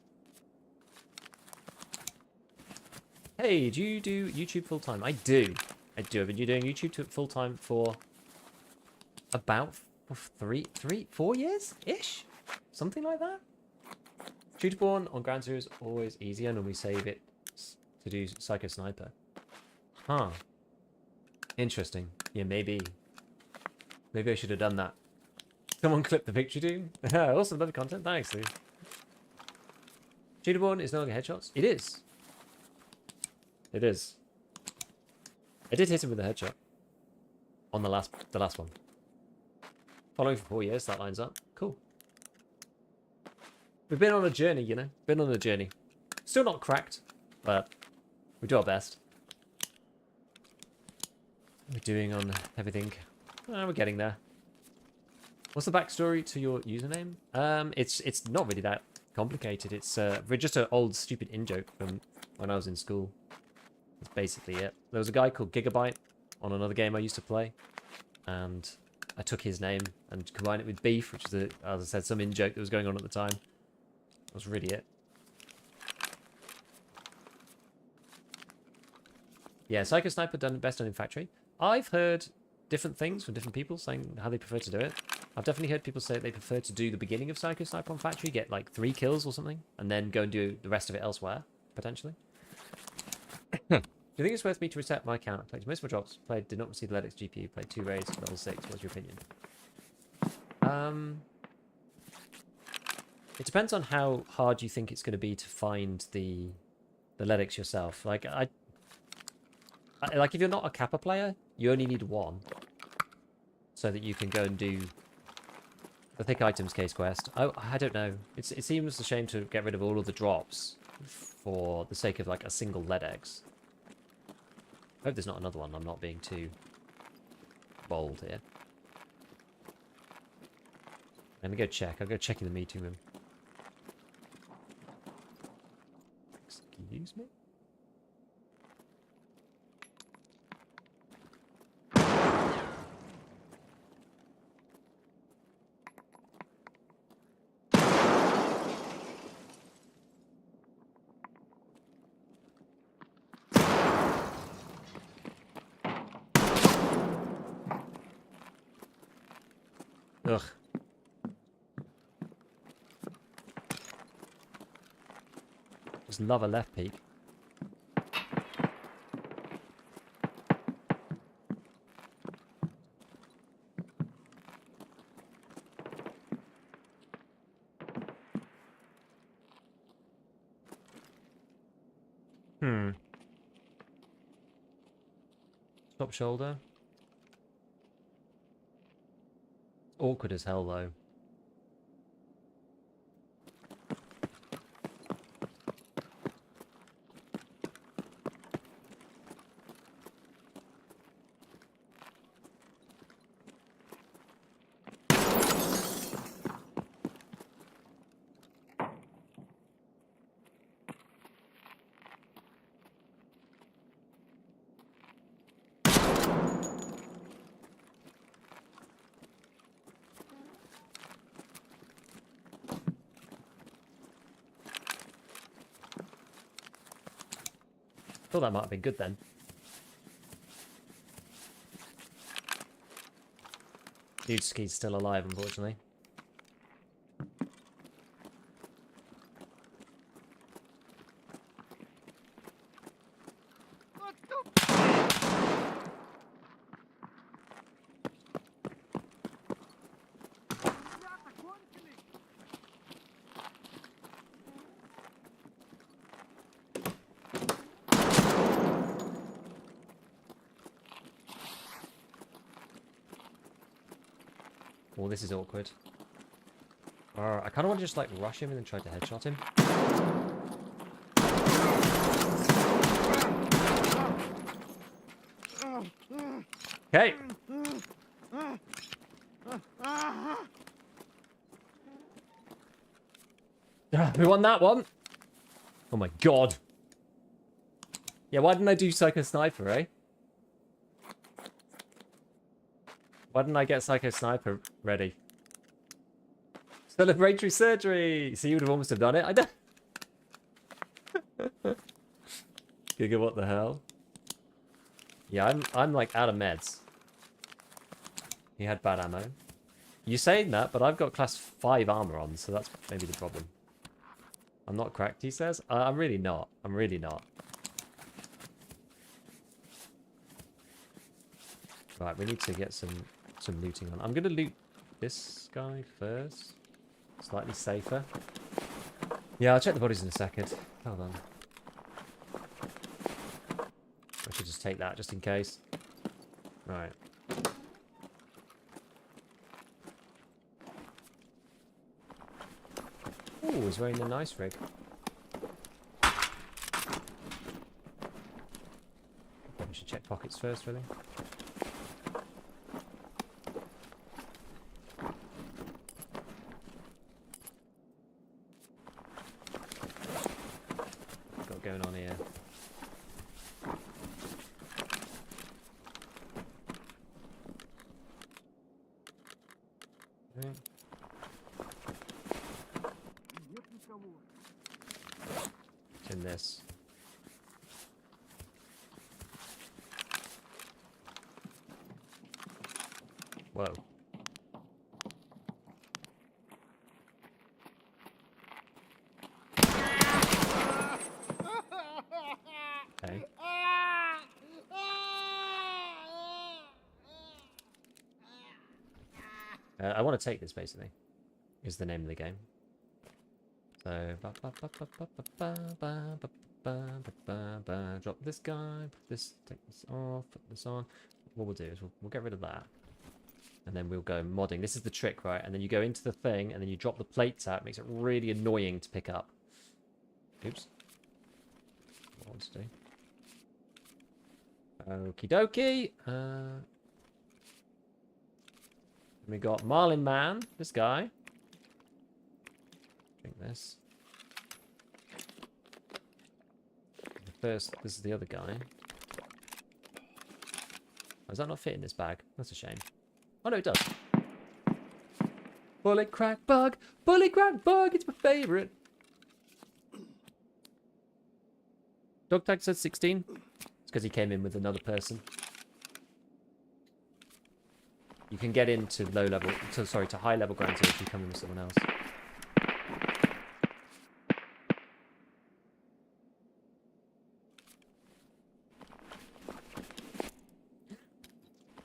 Hey, do you do YouTube full-time? I do. I've been doing YouTube full-time for about 4 years-ish? Something like that? Shooterborn on Ground Zero is always easier, and we save it to do Psycho Sniper. Huh. Interesting. Yeah, maybe. Maybe I should have done that. Someone clip the picture, dude. Awesome, love the content. Thanks, dude. Cheetahborn is no longer headshots. It is. It is. I did hit him with a headshot. On the last one. Following for 4 years, that lines up. Cool. We've been on a journey, you know. Been on a journey. Still not cracked, but we do our best. We're doing on everything. We're getting there. What's the backstory to your username? It's not really that complicated. It's just an old stupid in-joke from when I was in school. That's basically it. There was a guy called Gigabyte on another game I used to play, and I took his name and combined it with Beef, which is, as I said, some in-joke that was going on at the time. That was really it. Yeah, Psycho Sniper best done in Factory. I've heard different things from different people saying how they prefer to do it. I've definitely heard people say they prefer to do the beginning of Psycho Sniper on Factory, get like 3 kills or something, and then go and do the rest of it elsewhere, potentially. Do you think it's worth me to reset my account? I played most of my drops, did not receive the Ledix GPU, played 2 raids, level 6. What's your opinion? It depends on how hard you think it's going to be to find the Ledix yourself. Like, like if you're not a Kappa player, you only need 1. So that you can go and do the Thick Items case quest. I don't know. It seems a shame to get rid of all of the drops for the sake of like a single Ledix. I hope there's not another one. I'm not being too bold here. Let me go check. I'll go check in the meeting room. Excuse me? Ugh. Just love a left peek. Top shoulder. Awkward as hell, though. Thought that might have been good then. Dude Ski's still alive, unfortunately. Oh, this is awkward. I kind of want to just like rush him and then try to headshot him. Okay. We won that one. Oh my god. Yeah, why didn't I do Psycho Sniper, eh? Why didn't I get Psycho Sniper ready? Celebratory surgery! So you would have almost have done it. I don't... Giga, what the hell? Yeah, I'm like out of meds. He had bad ammo. You saying that, but I've got class 5 armor on, so that's maybe the problem. I'm not cracked, he says. I'm really not. I'm really not. Right, we need to get some looting on. I'm going to loot this guy first. Slightly safer. Yeah, I'll check the bodies in a second. Hold on. I should just take that just in case. Right. Oh, he's wearing a nice rig. Probably should check pockets first, really. Got going on here. Okay. It's in this. Whoa. Okay. I want to take this, basically, is the name of the game. So, drop this guy, put this, take this off, put this on. What we'll do is we'll get rid of that. And then we'll go modding. This is the trick, right? And then you go into the thing, and then you drop the plates out. It makes it really annoying to pick up. Oops. What I want to do. Okie dokie. We got Marlin Man, this guy. Drink this. First, this is the other guy. Oh, does that not fit in this bag? That's a shame. Oh no, it does. Bullet crack bug! Bullet crack bug! It's my favourite! Dog tag says 16. It's because he came in with another person. You can get into low level, to high level ground zero if you come in with someone else.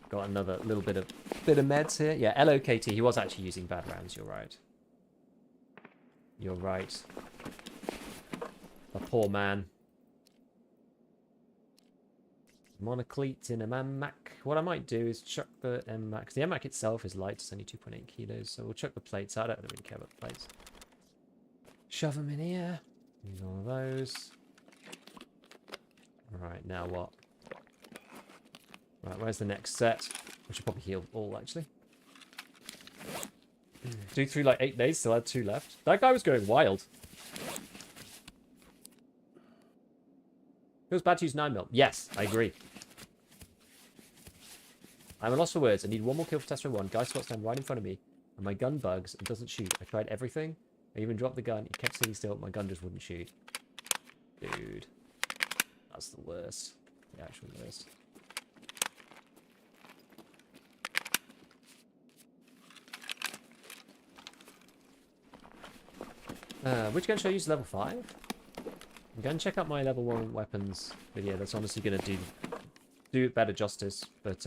Got another little bit of meds here. Yeah, LOKT. He was actually using bad rounds. You're right. You're right. A poor man. Monoclete in a MMAC. What I might do is chuck the MMAC. Because the MMAC itself is light. It's only 2.8 kilos. So we'll chuck the plates out. I don't really care about the plates. Shove them in here. Use all of those. Alright, now what? Right, where's the next set? We should probably heal all, actually. Do through like 8 days, still had 2 left. That guy was going wild. It was bad to use 9mm. Yes, I agree. I'm a loss for words. I need one more kill for Test 1. Guy squats down right in front of me, and my gun bugs and doesn't shoot. I tried everything. I even dropped the gun. It kept sitting still. My gun just wouldn't shoot. Dude. That's the worst. The actual worst. Which gun should I use? Level 5? I'm going to check out my level 1 weapons video. That's honestly going to do it better justice. But,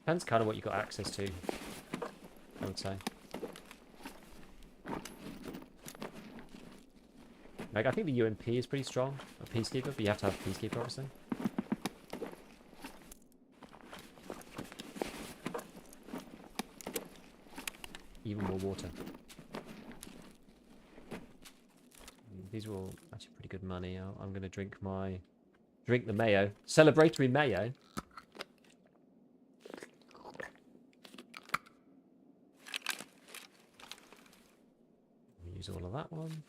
depends kind of what you got access to, I would say. Like, I think the UMP is pretty strong. A Peacekeeper, but you have to have a Peacekeeper, obviously. Even more water. These are all actually pretty good money. I'm going to drink the mayo. Celebratory mayo. Use all of that one.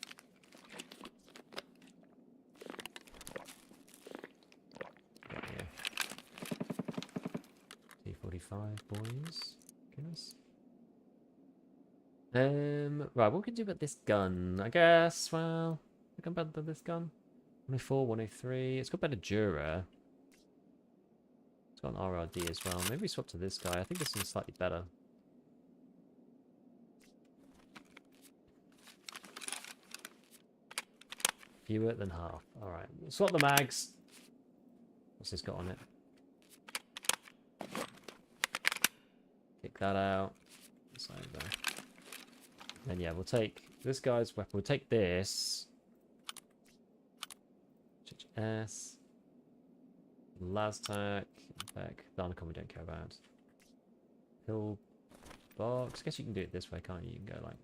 T45 boys. Goodness. Right, what can we do about this gun? I guess, well, I can better than this gun. 104, 103. It's got better Dura. It's got an RRD as well. Maybe we swap to this guy. I think this one's slightly better. Fewer than half. Alright. Swap the mags. What's this got on it? Kick that out. It's over. Then yeah, we'll take this guy's weapon. We'll take this. S. Laztac. Back. Tharnacon we don't care about. Pill box. Guess you can do it this way, can't you? You can go like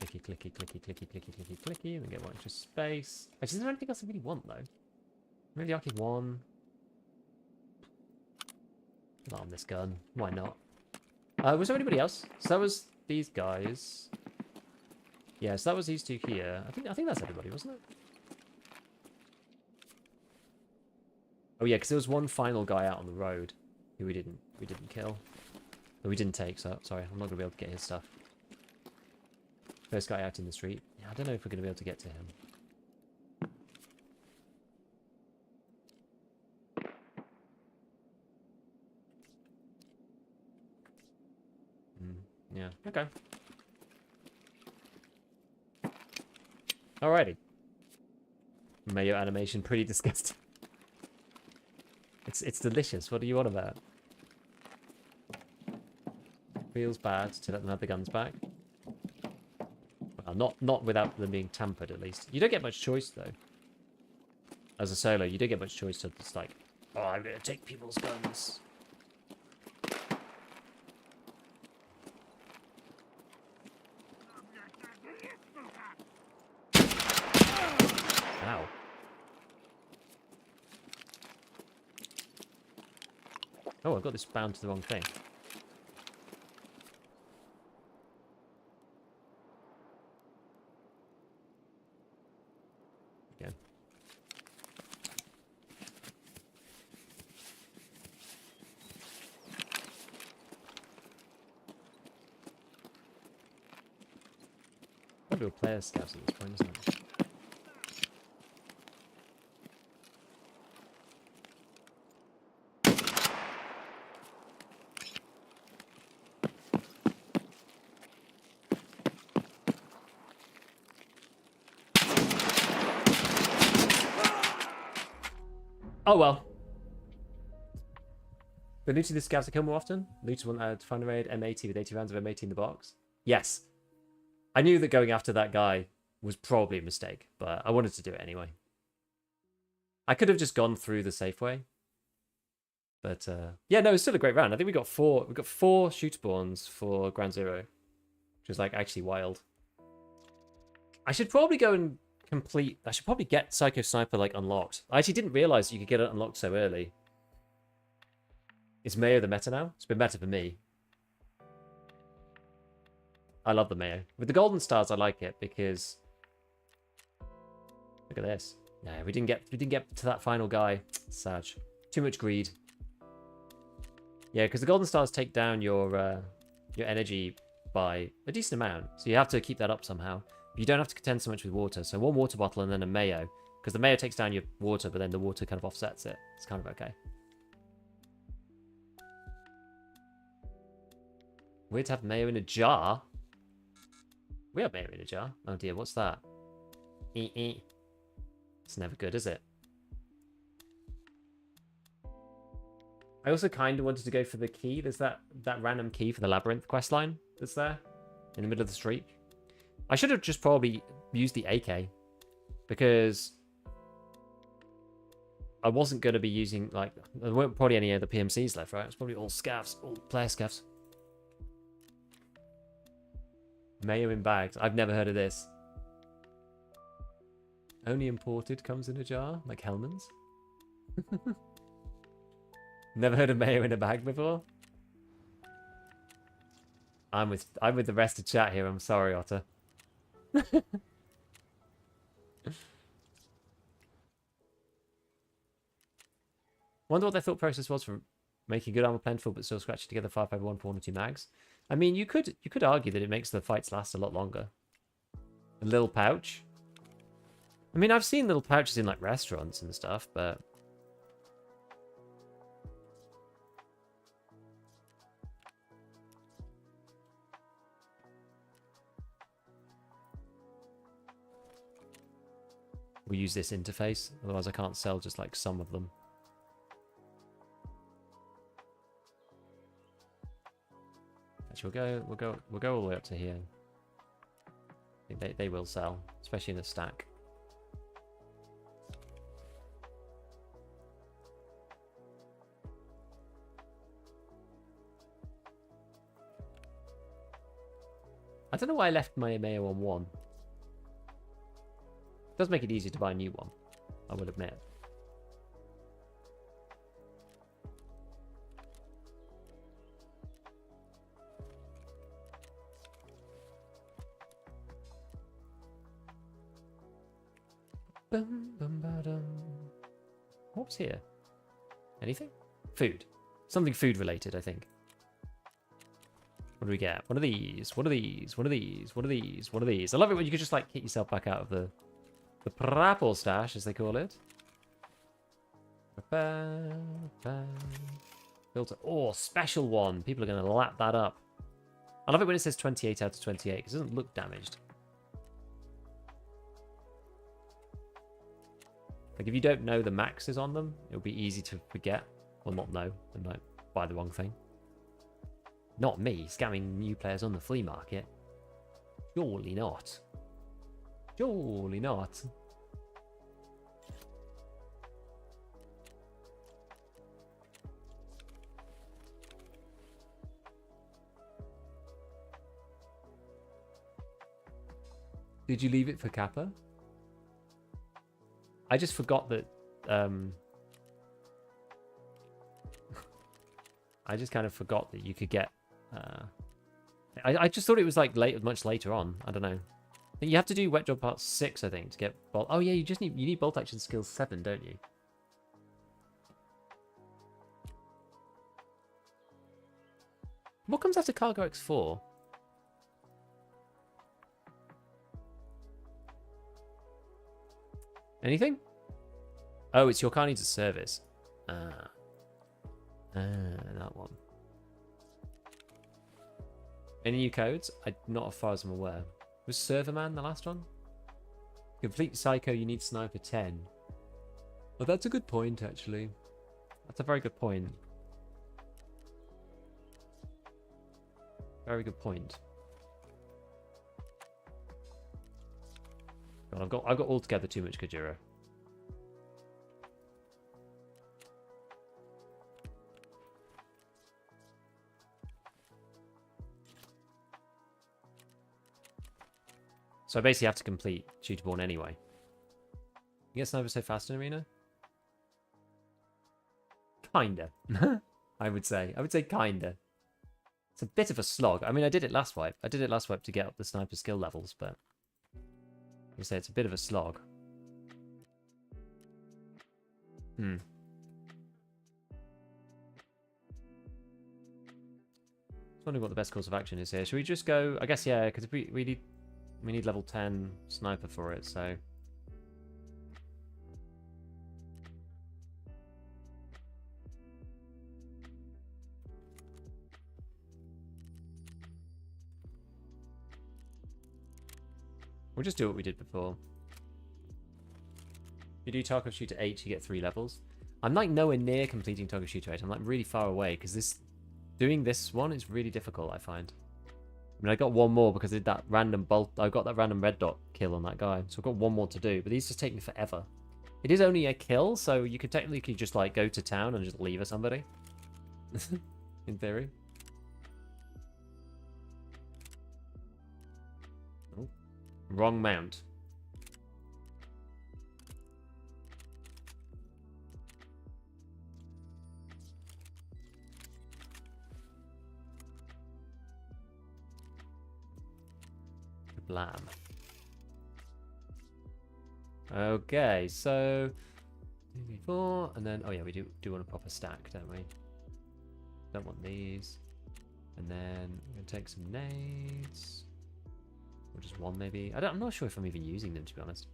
clicky, clicky, clicky, clicky, clicky, clicky, clicky, and then get one extra space. Actually, is there anything else I really want though? Maybe Arcade 1. Arm this gun. Why not? Was there anybody else? So that was these guys. Yeah, so that was these two here. I think that's everybody, wasn't it? Oh yeah, because there was one final guy out on the road who we didn't kill. Or we didn't take, so sorry, I'm not gonna be able to get his stuff. First guy out in the street. Yeah, I don't know if we're gonna be able to get to him. Yeah, okay. Alrighty. Mayo animation, pretty disgusting. It's delicious. What do you want about? Feels bad to let them have the guns back. Well, not without them being tampered, at least. You don't get much choice, though. As a solo, you don't get much choice to just like, oh, I'm gonna take people's guns. Ow. Oh, I've got this bound to the wrong thing. Again. I'll do a player scouts at this point, isn't it? Oh well. But looting the scouts to kill more often? Looters want to find a raid M80 with 80 rounds of M80 in the box? Yes. I knew that going after that guy was probably a mistake, but I wanted to do it anyway. I could have just gone through the safe way. But yeah, no, it's still a great round. I think we got four shoot spawns for Ground Zero, which was like actually wild. I should probably go and I should probably get Psycho Sniper like unlocked. I actually didn't realize you could get it unlocked so early. Is Mayo the meta now? It's been meta for me. I love the Mayo. With the golden stars, I like it because look at this. No, we didn't get to that final guy. Sad. Too much greed. Yeah, because the golden stars take down your energy by a decent amount, so you have to keep that up somehow. You don't have to contend so much with water. So one water bottle and then a Mayo, because the Mayo takes down your water, but then the water kind of offsets it. It's kind of okay. Weird to have Mayo in a jar. We have Mayo in a jar. Oh dear, what's that? It's never good, is it? I also kind of wanted to go for the key. There's that random key for the labyrinth questline that's there in the middle of the street. I should have just probably used the AK because I wasn't going to be using, like, there weren't probably any other PMCs left, right? It's probably all scavs, all player scavs. Mayo in bags. I've never heard of this. Only imported comes in a jar, like Hellman's. Never heard of Mayo in a bag before. I'm with the rest of chat here. I'm sorry, Otter. Wonder what their thought process was for making good armor plentiful but still scratching together 551 for 1 or 2 mags. I mean, you could argue that it makes the fights last a lot longer. A little pouch. I mean, I've seen little pouches in like restaurants and stuff, but We'll use this interface. Otherwise, I can't sell just like some of them. Actually, we'll go all the way up to here. I think they will sell, especially in a stack. I don't know why I left my Mayo on 1. It does make it easier to buy a new one, I would admit. What's here? Anything? Food. Something food related, I think. What do we get? One of these, one of these, one of these, one of these, one of these. I love it when you can just like hit yourself back out of the Prapple stash, as they call it. Filter. Oh, special one. People are going to lap that up. I love it when it says 28 out of 28 because it doesn't look damaged. Like if you don't know the maxes on them, it'll be easy to forget or not know and like buy the wrong thing. Not me, scamming new players on the flea market. Surely not. Surely not. Did you leave it for Kappa? I just forgot that I just kind of forgot that you could get I just thought it was like much later on. I don't know. You have to do wet job part 6, I think, to get bolt. Oh yeah, you need bolt action skill 7, don't you? What comes after Cargo X4? Anything? Oh, it's your car needs a service. That one. Any new codes? Not as far as I'm aware. Was Serverman the last one? Complete Psycho, you need Sniper 10. Oh, that's a good point, actually. That's a very good point. Very good point. God, I've got altogether too much Kajira. So I basically have to complete Shooterborn anyway. You get Sniper so fast in Arena? Kinda. I would say. I would say kinda. It's a bit of a slog. I mean, I did it last wipe. I did it last wipe to get up the sniper skill levels, but I would say it's a bit of a slog. I was wondering what the best course of action is here. Should we just go? I guess, yeah, because we need level 10 sniper for it, so. We'll just do what we did before. If you do Tarkov Shooter 8, you get 3 levels. I'm like nowhere near completing Tarkov Shooter 8. I'm like really far away because doing this one is really difficult, I find. I mean, I got one more because I did that random bolt. I got that random red dot kill on that guy. So I've got one more to do, but these just take me forever. It is only a kill, so you could technically just like go to town and just leave somebody. In theory. Oh. Wrong mount. Blam. Okay, so 4, and then yeah, we do want a proper stack, don't we? Don't want these. And then we're gonna take some nades, or just one maybe. I'm not sure if I'm even using them, to be honest.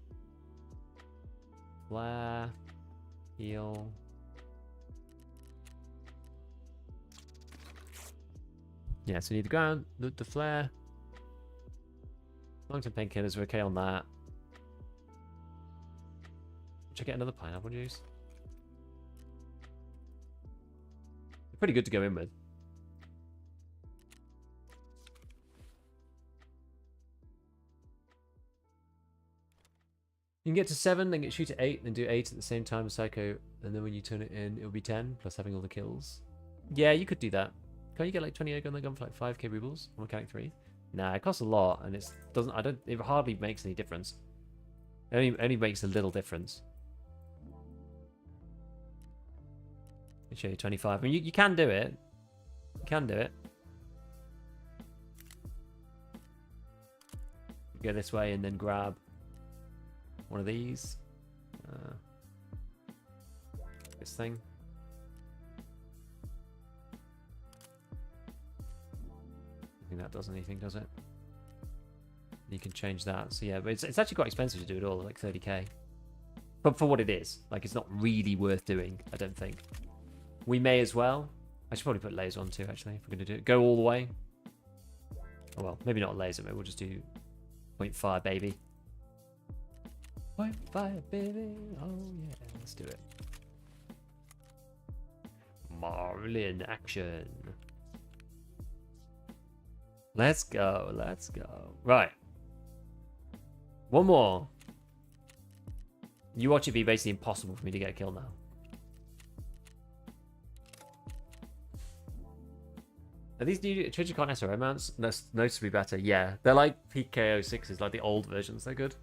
Flare, heal. Yeah, so we need the ground, the flare. Long-term painkillers, we're okay on that. Should I get another pineapple juice? They're pretty good to go in with. You can get to 7, then shoot to 8, then do 8 at the same time as Psycho, and then when you turn it in, it'll be 10, plus having all the kills. Yeah, you could do that. Can't you get like 20 egg on the gun for like 5k rubles on mechanic 3? Nah, it costs a lot, and it hardly makes any difference. It only makes a little difference. I'll show you 25. I mean, you can do it. You can do it. Go this way and then grab one of these. This thing. I think that does anything, does it? You can change that. So yeah, but it's actually quite expensive to do it all, like 30k. But for what it is, like it's not really worth doing, I don't think. We may as well. I should probably put laser on too, actually, if we're going to do it. Go all the way. Oh well, maybe not laser, maybe we'll just do 0.5, baby. 0.5, baby. Oh yeah, let's do it. Marlin action. Let's go, let's go. Right. One more. You watch it be basically impossible for me to get a kill now. Are these new Trigicon SRO mounts noticeably better? Yeah, they're like PKO 6s, like the old versions. They're good.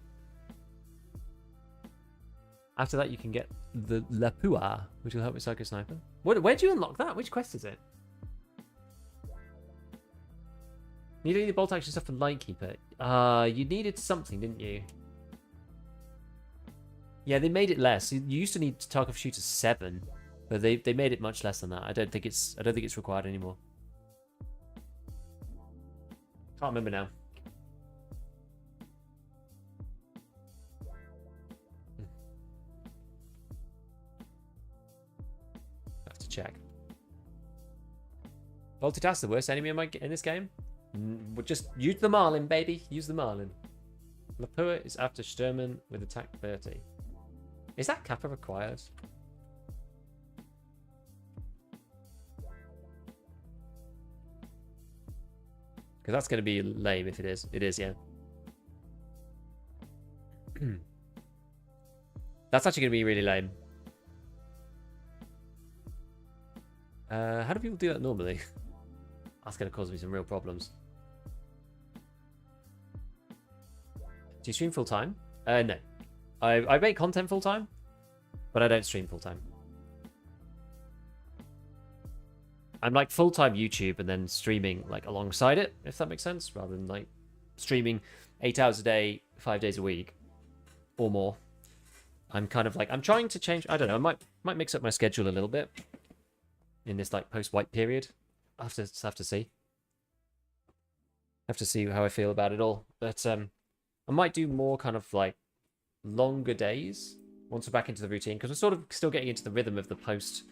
After that, you can get the Lapua, which will help with Psycho Sniper. Where do you unlock that? Which quest is it? You don't need the bolt action stuff for Lightkeeper. You needed something, didn't you? Yeah, they made it less. You used to need Tarkov Shooter 7, but they made it much less than that. I don't think it's required anymore. Can't remember now. Have to check. Multitask the worst enemy in this game? We'll just use the Marlin, baby. Use the Marlin. Lapua is after Sturman with attack 30. Is that Kappa required? Because that's going to be lame if it is. It is, yeah. That's actually going to be really lame. How do people do that normally? That's going to cause me some real problems. Do you stream full time? No. I make content full time, but I don't stream full time. I'm like full-time YouTube and then streaming like alongside it, if that makes sense, rather than like streaming 8 hours a day, 5 days a week or more. I'm kind of like, I'm trying to change, I don't know, I might mix up my schedule a little bit in this like post-wipe period. I have to see. Have to see how I feel about it all. But I might do more kind of like longer days once we're back into the routine, because we're sort of still getting into the rhythm of the post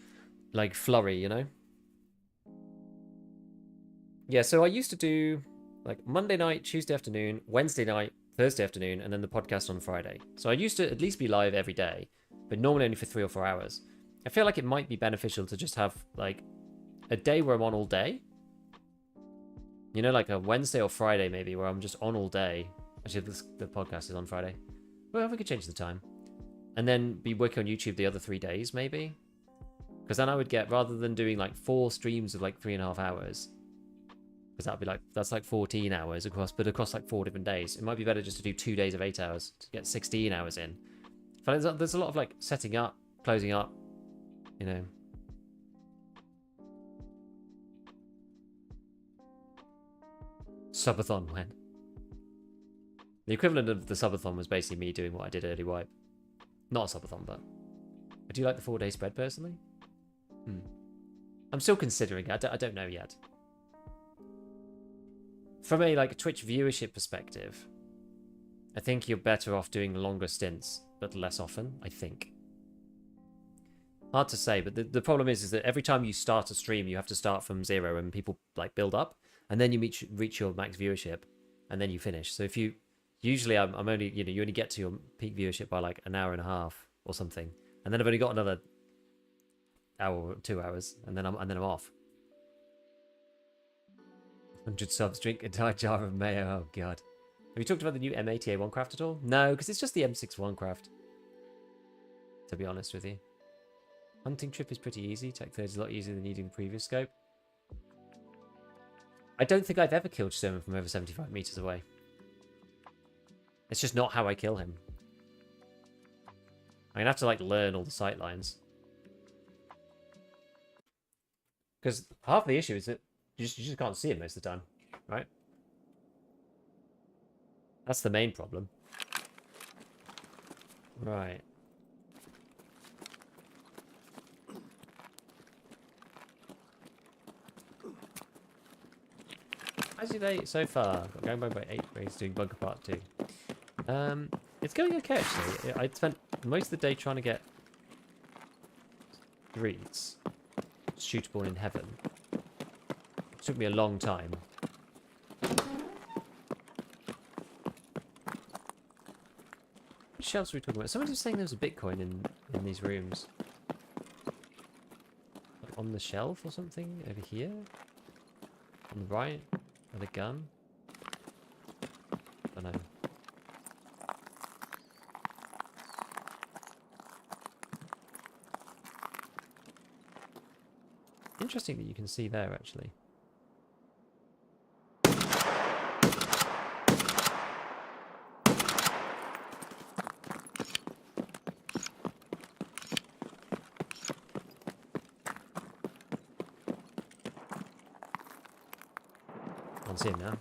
like flurry, you know? Yeah, so I used to do like Monday night, Tuesday afternoon, Wednesday night, Thursday afternoon, and then the podcast on Friday. So I used to at least be live every day, but normally only for 3 or 4 hours. I feel like it might be beneficial to just have like a day where I'm on all day. You know, like a Wednesday or Friday maybe, where I'm just on all day. Actually, the podcast is on Friday. Well, we could change the time. And then be working on YouTube the other 3 days maybe. Because then I would get, rather than doing like 4 streams of like 3.5 hours, because that'd be like, that's like 14 hours across like 4 different days. It might be better just to do 2 days of 8 hours to get 16 hours in. But there's a lot of like setting up, closing up, you know. Subathon when? The equivalent of the subathon was basically me doing what I did early wipe. Not a subathon, but I do like the 4-day spread personally. I'm still considering it. I don't know yet. From a like Twitch viewership perspective, I think you're better off doing longer stints, but less often, I think. Hard to say, but the problem is that every time you start a stream, you have to start from 0 and people like build up, and then you reach your max viewership, and then you finish. So if you, usually I'm only, you know, you only get to your peak viewership by like an hour and a half, or something, and then I've only got another hour, 2 hours, and then I'm off. 100 subs, drink entire jar of mayo. Oh god. Have you talked about the new M80A1 craft at all? No, because it's just the M61 craft. To be honest with you, hunting trip is pretty easy. Tech 30 is a lot easier than needing the previous scope. I don't think I've ever killed Sherman from over 75 meters away. It's just not how I kill him. I'm gonna have to like learn all the sight lines. Because half the issue is that you just can't see him most of the time, right? That's the main problem. Right. How's your day so far? Going by 8 grades doing bunker part 2. It's going okay actually. I spent most of the day trying to get greets shootable in heaven. It took me a long time. What shelves were we talking about? Someone was saying there was a Bitcoin in these rooms. Like on the shelf or something? Over here? On the right? With a gun? I don't know. Interesting that you can see there, actually. I can see him now.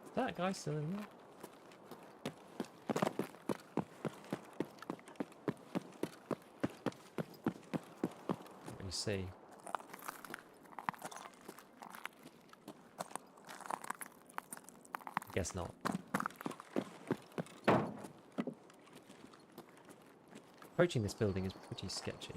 Is that guy still in there? What can you see? I guess not. Approaching this building is pretty sketchy.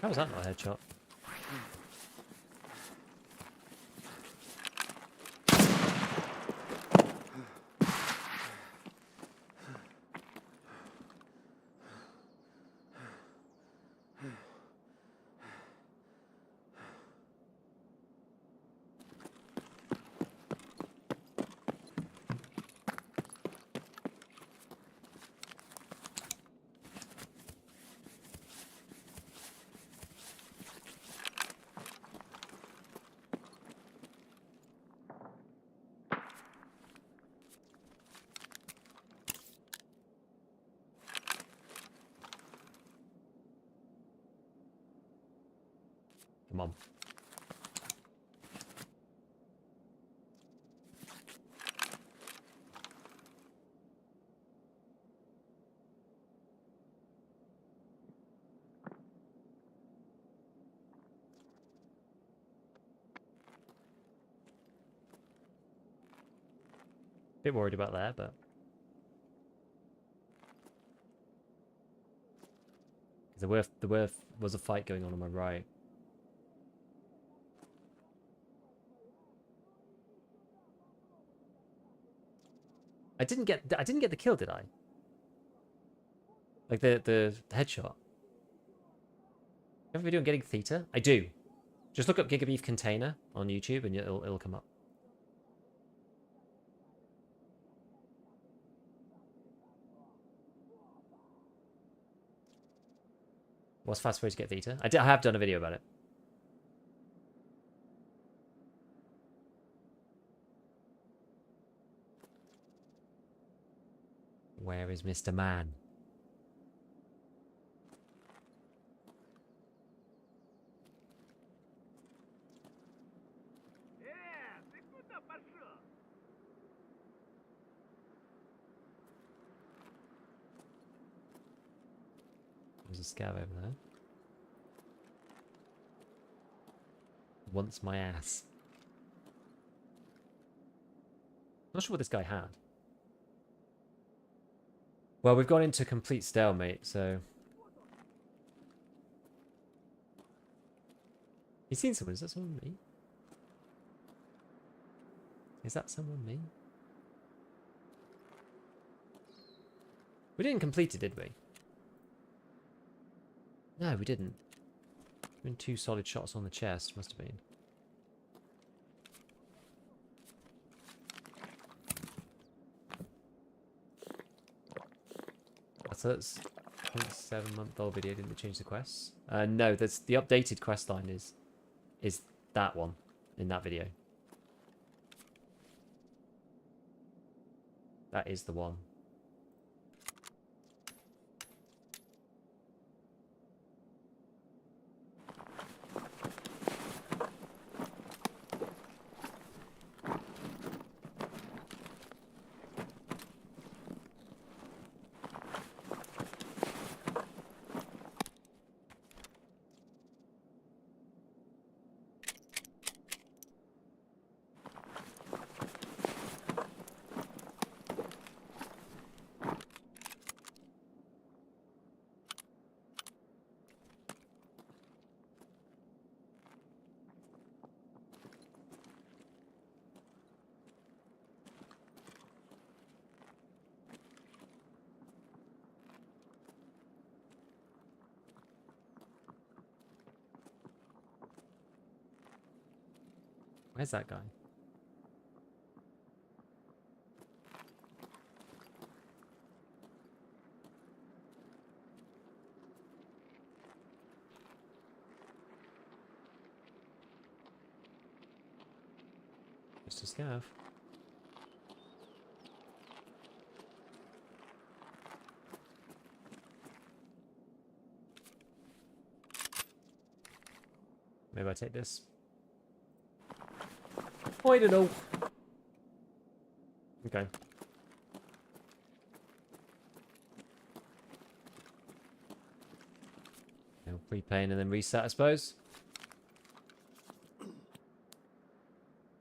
How was that not a headshot? Come on. Bit worried about that, but there was a fight going on my right. I didn't get the kill, did I? Like the headshot. I have a video on getting theta. I do. Just look up Gigabeef container on YouTube and it'll come up. What's fast way to get theta? I have done a video about it. Where is Mr. Man? There's a scav over there. Wants my ass. Not sure what this guy had. Well, we've gone into complete stalemate, so... He's seen someone. Is that someone me? Is that someone me? We didn't complete it, did we? No, we didn't. Been 2 solid shots on the chest, must have been. So that's 0.7-month-old video. Didn't they change the quests? No, that's the updated quest line is that one in that video. That is the one. Where's that guy? Just a scav. Maybe I take this. I don't know. Okay. Now prepaying and then reset, I suppose.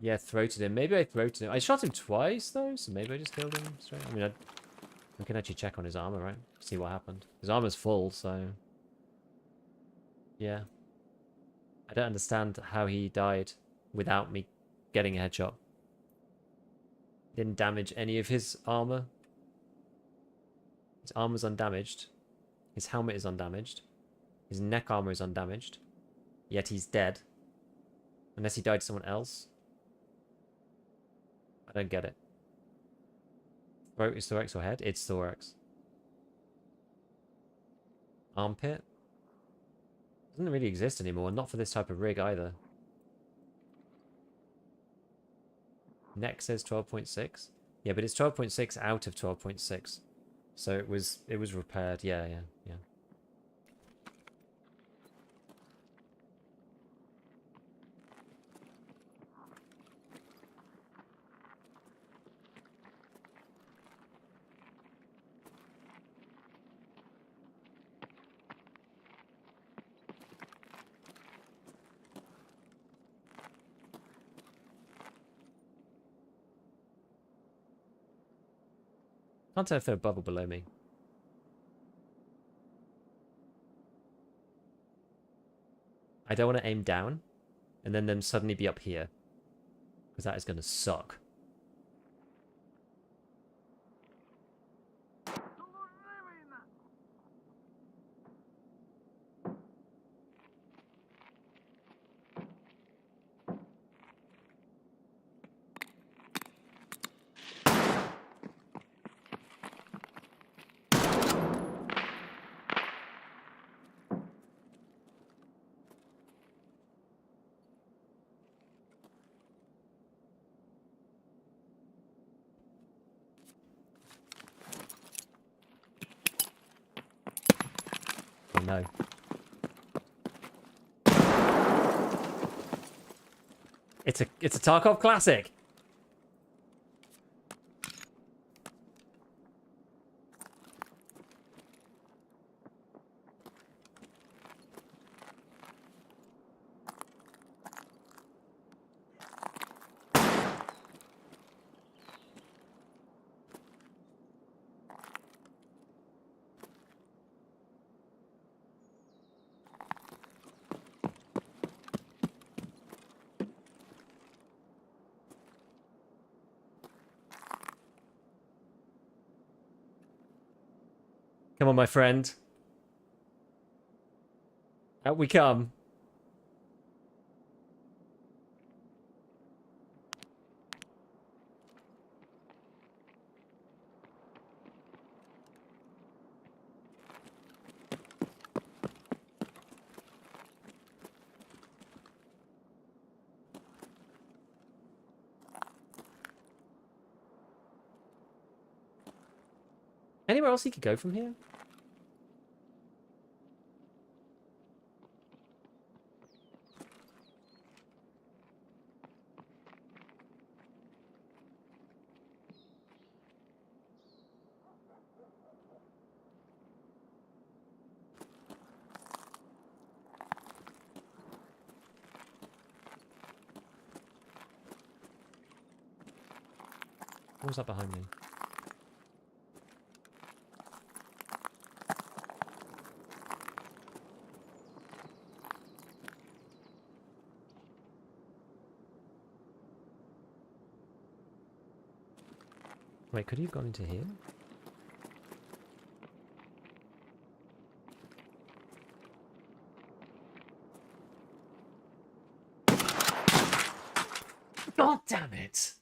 Yeah, throated him. Maybe I throated him. I shot him twice, though, so maybe I just killed him straight. I mean, we can actually check on his armor, right? See what happened. His armor's full, so... Yeah. I don't understand how he died without me getting a headshot. Didn't damage any of his armor. His armor's undamaged. His helmet is undamaged. His neck armor is undamaged. Yet he's dead. Unless he died to someone else. I don't get it. Throat is thorax or head? It's thorax. Armpit? Doesn't really exist anymore. Not for this type of rig either. Neck says 12.6. Yeah, but it's 12.6 out of 12.6. So it was repaired. Yeah. Can't tell if they're above or below me. I don't want to aim down and then them suddenly be up here. Because that is going to suck. No. It's a Tarkov classic. Come on, my friend. Out we come. Anywhere else he could go from here? What was that behind me? Wait, could he have gone into here? God damn it!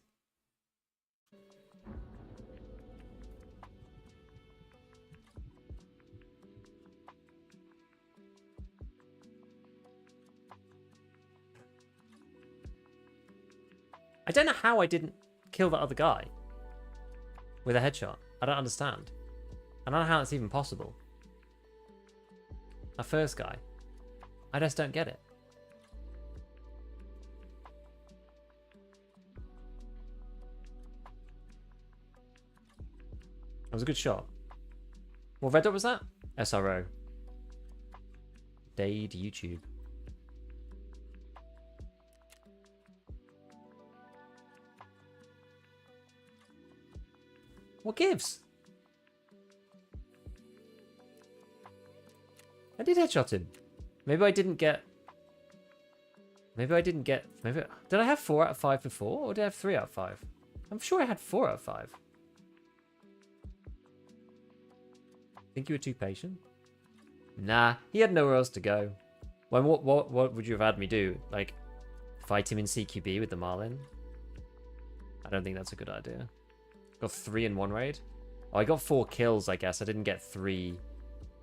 I don't know how I didn't kill that other guy with a headshot. I don't understand. I don't know how it's even possible. That first guy. I just don't get it. That was a good shot. What red dot was that? SRO. Dade YouTube. What gives? I did headshot him. Maybe I didn't get... Maybe did I have 4 out of 5 before? Or did I have 3 out of 5? I'm sure I had 4 out of 5. Think you were too patient? Nah, he had nowhere else to go. Well, what would you have had me do? Like, fight him in CQB with the Marlin? I don't think that's a good idea. Got 3 in one raid. Oh, I got 4 kills, I guess. I didn't get 3.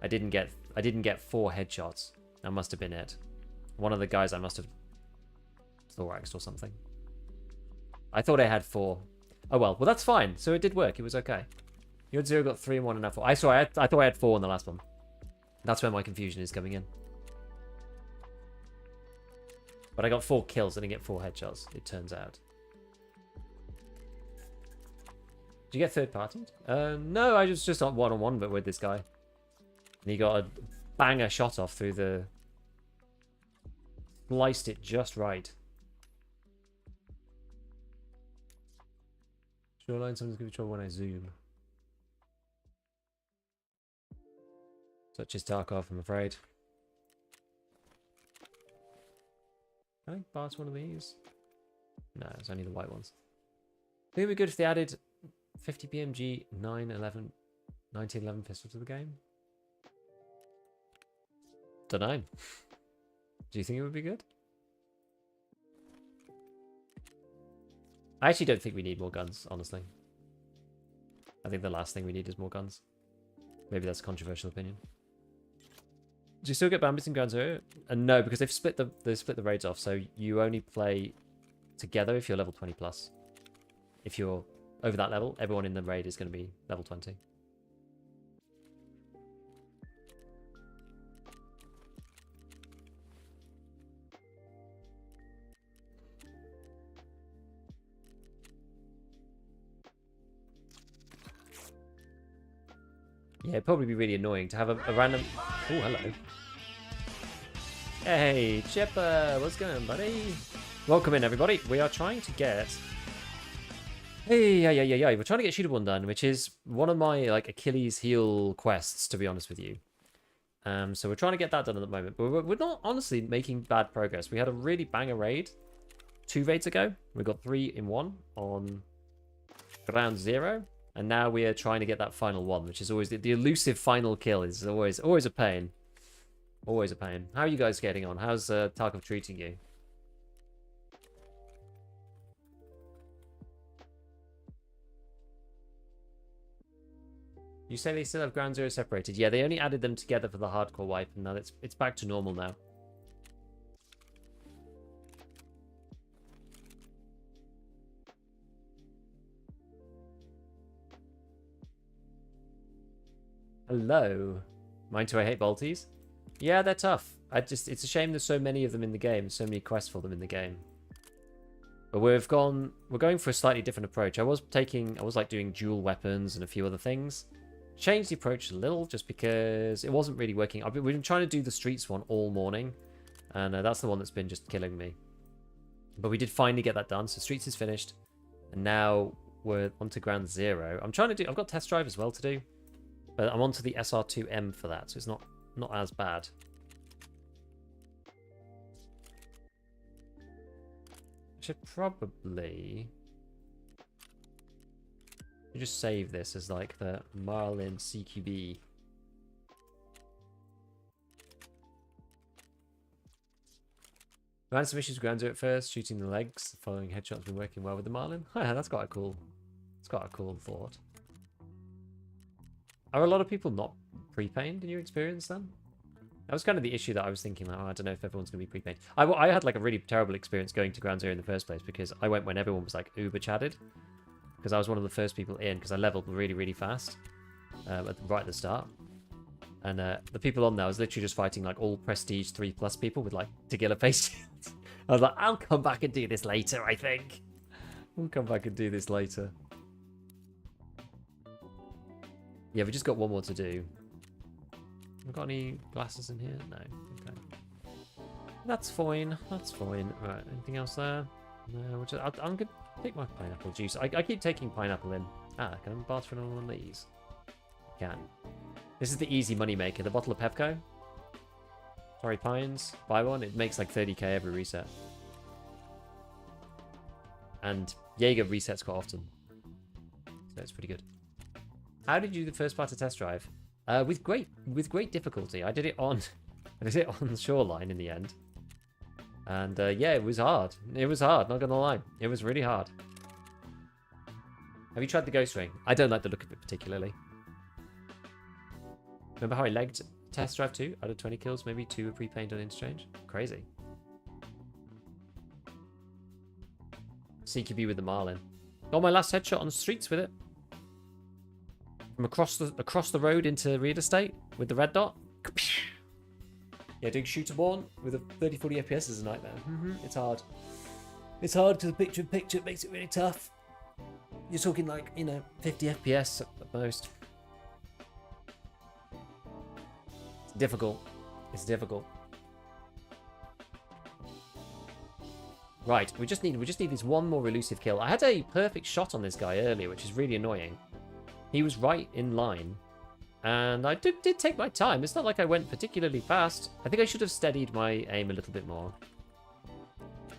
I didn't get 4 headshots. That must have been it. One of the guys I must have thoraxed or something. I thought I had 4. Oh well, that's fine. So it did work. It was okay. You had 0, got 3 and 1 and now 4. I thought I had 4 in the last one. That's where my confusion is coming in. But I got 4 kills. I didn't get 4 headshots, it turns out. Did you get third party? No, I was just on one-on-one, but with this guy. And he got a banger shot off through the... Sliced it just right. Shoreline, someone's gonna be trouble when I zoom. Such is Tarkov, I'm afraid. Can I pass one of these? No, it's only the white ones. I think it'd be good if they added 50 PMG 1911 pistol to the game. Dunno. Do you think it would be good? I actually don't think we need more guns, honestly. I think the last thing we need is more guns. Maybe that's a controversial opinion. Do you still get bandits in Ground Zero? No, because they've split the raids off, so you only play together if you're level 20 plus. If you're over that level, everyone in the raid is going to be level 20. Yeah, it'd probably be really annoying to have a random... Oh, hello. Hey, Chipper, what's going on, buddy? Welcome in, everybody. We are trying to get... Hey, yeah. We're trying to get Shootable One done, which is one of my, like, Achilles heel quests, to be honest with you. So we're trying to get that done at the moment. But we're not, honestly, making bad progress. We had a really banger raid 2 raids ago. We got 3 in 1 on ground 0. And now we are trying to get that final one, which is always... The elusive final kill is always a pain. Always a pain. How are you guys getting on? How's Tarkov treating you? You say they still have ground 0 separated. Yeah, they only added them together for the hardcore wipe, and now it's back to normal now. Hello. Mind too, I hate bolties. Yeah, they're tough. It's a shame there's so many of them in the game, so many quests for them in the game. But we're going for a slightly different approach. I was like doing dual weapons and a few other things. Changed the approach a little just because it wasn't really working. We've been trying to do the streets one all morning, and that's the one that's been just killing me. But we did finally get that done, so streets is finished, and now we're onto ground 0. I've got test drive as well to do, but I'm onto the SR2M for that, so it's not as bad. I should probably just save this as like the Marlin CQB. Ran some issues with ground 0 at first, shooting the legs. The following headshot's been working well with the Marlin. Oh, yeah, that's quite a cool. It's quite a cool thought. Are a lot of people not pre-pained in your experience then? That was kind of the issue that I was thinking, like, oh, I don't know if everyone's going to be pre-pained. I had like a really terrible experience going to ground 0 in the first place because I went when everyone was like uber chatted. Because I was one of the first people in because I leveled really, really fast right at the start. And the people on there, I was literally just fighting like all prestige 3+ people with like Tagilla face shields. I was like, I'll come back and do this later, I think. We'll come back and do this later. Yeah, we just got one more to do. Have we got any glasses in here? No. Okay. That's fine. That's fine. Right, anything else there? No, I'm going to take my pineapple juice. I keep taking pineapple in. Can I barter on one of these? I can. This is the easy money maker. The bottle of Pepco. Sorry, Pines. Buy one. It makes like 30k every reset. And Jaeger resets quite often. So it's pretty good. How did you do the first part of test drive? With great difficulty. I did it on the shoreline in the end. And yeah, it was hard. It was hard, not gonna lie. It was really hard. Have you tried the ghost ring? I don't like the look of it particularly. Remember how I legged test drive 2 out of 20 kills? Maybe 2 were pre-painted on interchange? Crazy. CQB with the Marlin. Got my last headshot on the streets with it. From across the road into real estate with the red dot. Yeah, doing shooter-born with a 30-40 FPS is a nightmare. It's hard. It's hard because picture-in-picture makes it really tough. You're talking like, 50 FPS at most. It's difficult. It's difficult. Right, we just need this one more elusive kill. I had a perfect shot on this guy earlier, which is really annoying. He was right in line. And I did take my time. It's not like I went particularly fast. I think I should have steadied my aim a little bit more.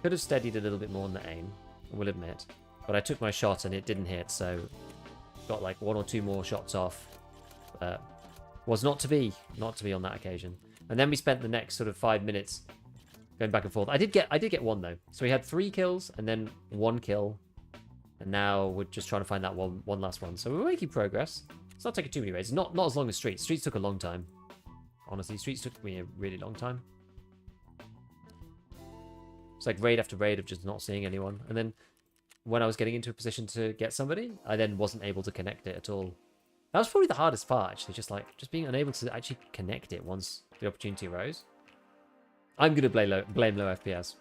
Could have steadied a little bit more on the aim, I will admit. But I took my shot and it didn't hit, so got like 1 or 2 more shots off. Was not to be on that occasion. And then we spent the next sort of 5 minutes going back and forth. I did get one though. So we had 3 kills and then 1 kill. And now we're just trying to find that one last one. So we're making progress. It's not taking too many raids. Not as long as Streets. Streets took a long time. Honestly, Streets took me a really long time. It's like raid after raid of just not seeing anyone. And then when I was getting into a position to get somebody, I then wasn't able to connect it at all. That was probably the hardest part, actually. Just being unable to actually connect it once the opportunity arose. I'm going to blame low FPS.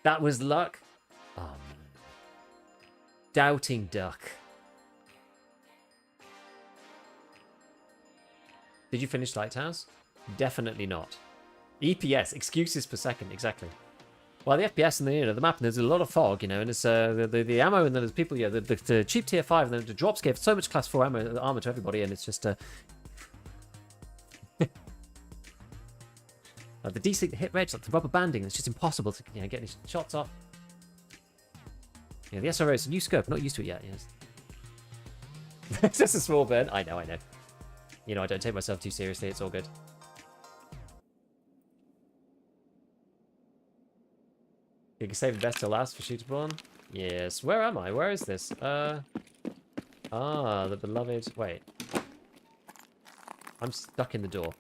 That was luck. Doubting duck. Did you finish Lighthouse? Definitely not. EPS, excuses per second, exactly. Well, the FPS and the map, and there's a lot of fog, and it's the ammo, and then there's people, the cheap tier 5, and then the drops gave so much class 4 armor to everybody, and it's just the decent hit reg, like the rubber banding, it's just impossible to get any shots off. Yeah, the SRO is a new scope, not used to it yet. Yes. It's just a small burn. I know. I don't take myself too seriously. It's all good. You can save the best till last for Shooterborn. Yes. Where am I? Where is this? The beloved. Wait. I'm stuck in the door.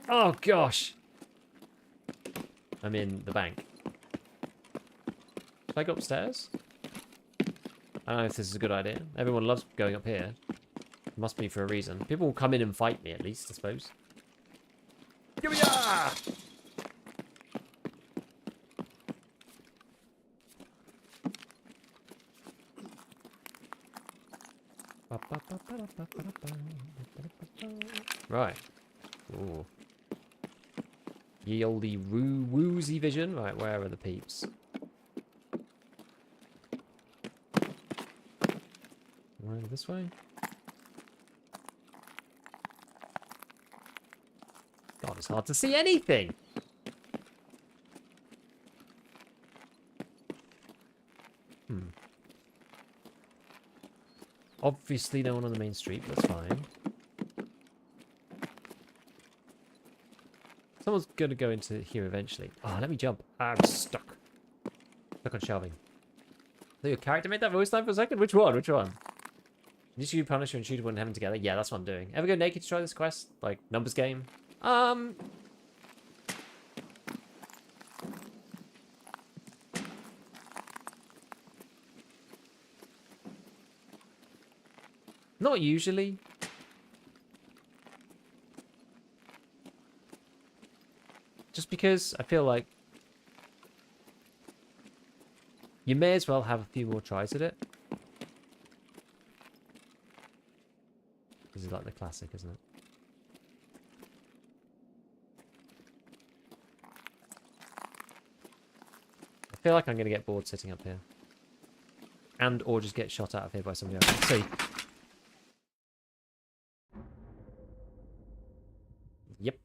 Oh gosh. I'm in the bank. Should I go upstairs? I don't know if this is a good idea. Everyone loves going up here. It must be for a reason. People will come in and fight me at least, I suppose. Give-me-ya! Right. Ooh. Ye olde woozy vision. Right, where are the peeps? Right, this way? God, it's hard to see anything! Obviously no one on the main street, but that's fine. Someone's gonna go into here eventually. Oh, let me jump. I'm stuck. Stuck on shelving. So your character made that voice line for a second? Which one? Which one? Did you Punisher and Shooter in heaven together? Yeah, that's what I'm doing. Ever go naked to try this quest? Like, numbers game? Not usually. Just because I feel like you may as well have a few more tries at it. This is like the classic, isn't it? I feel like I'm going to get bored sitting up here. And or just get shot out of here by somebody else. Let's see. Yep.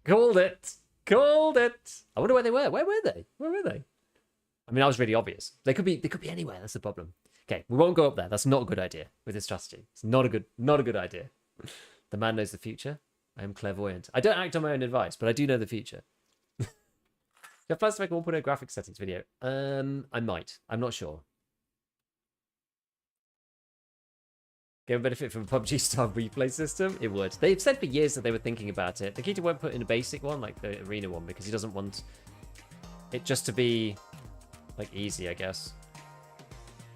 Called it. Called it. I wonder where they were. Where were they? Where were they? I mean, that was really obvious. They could be anywhere. That's the problem. Okay, we won't go up there. That's not a good idea with this strategy. It's not a good idea. The man knows the future. I am clairvoyant. I don't act on my own advice, but I do know the future. You have plans to make a 1.0 graphics settings video? I might. I'm not sure. Game benefit from a PUBG style replay system? It would. They've said for years that they were thinking about it. Nikita won't put in a basic one, like the arena one, because he doesn't want it just to be, like, easy, I guess.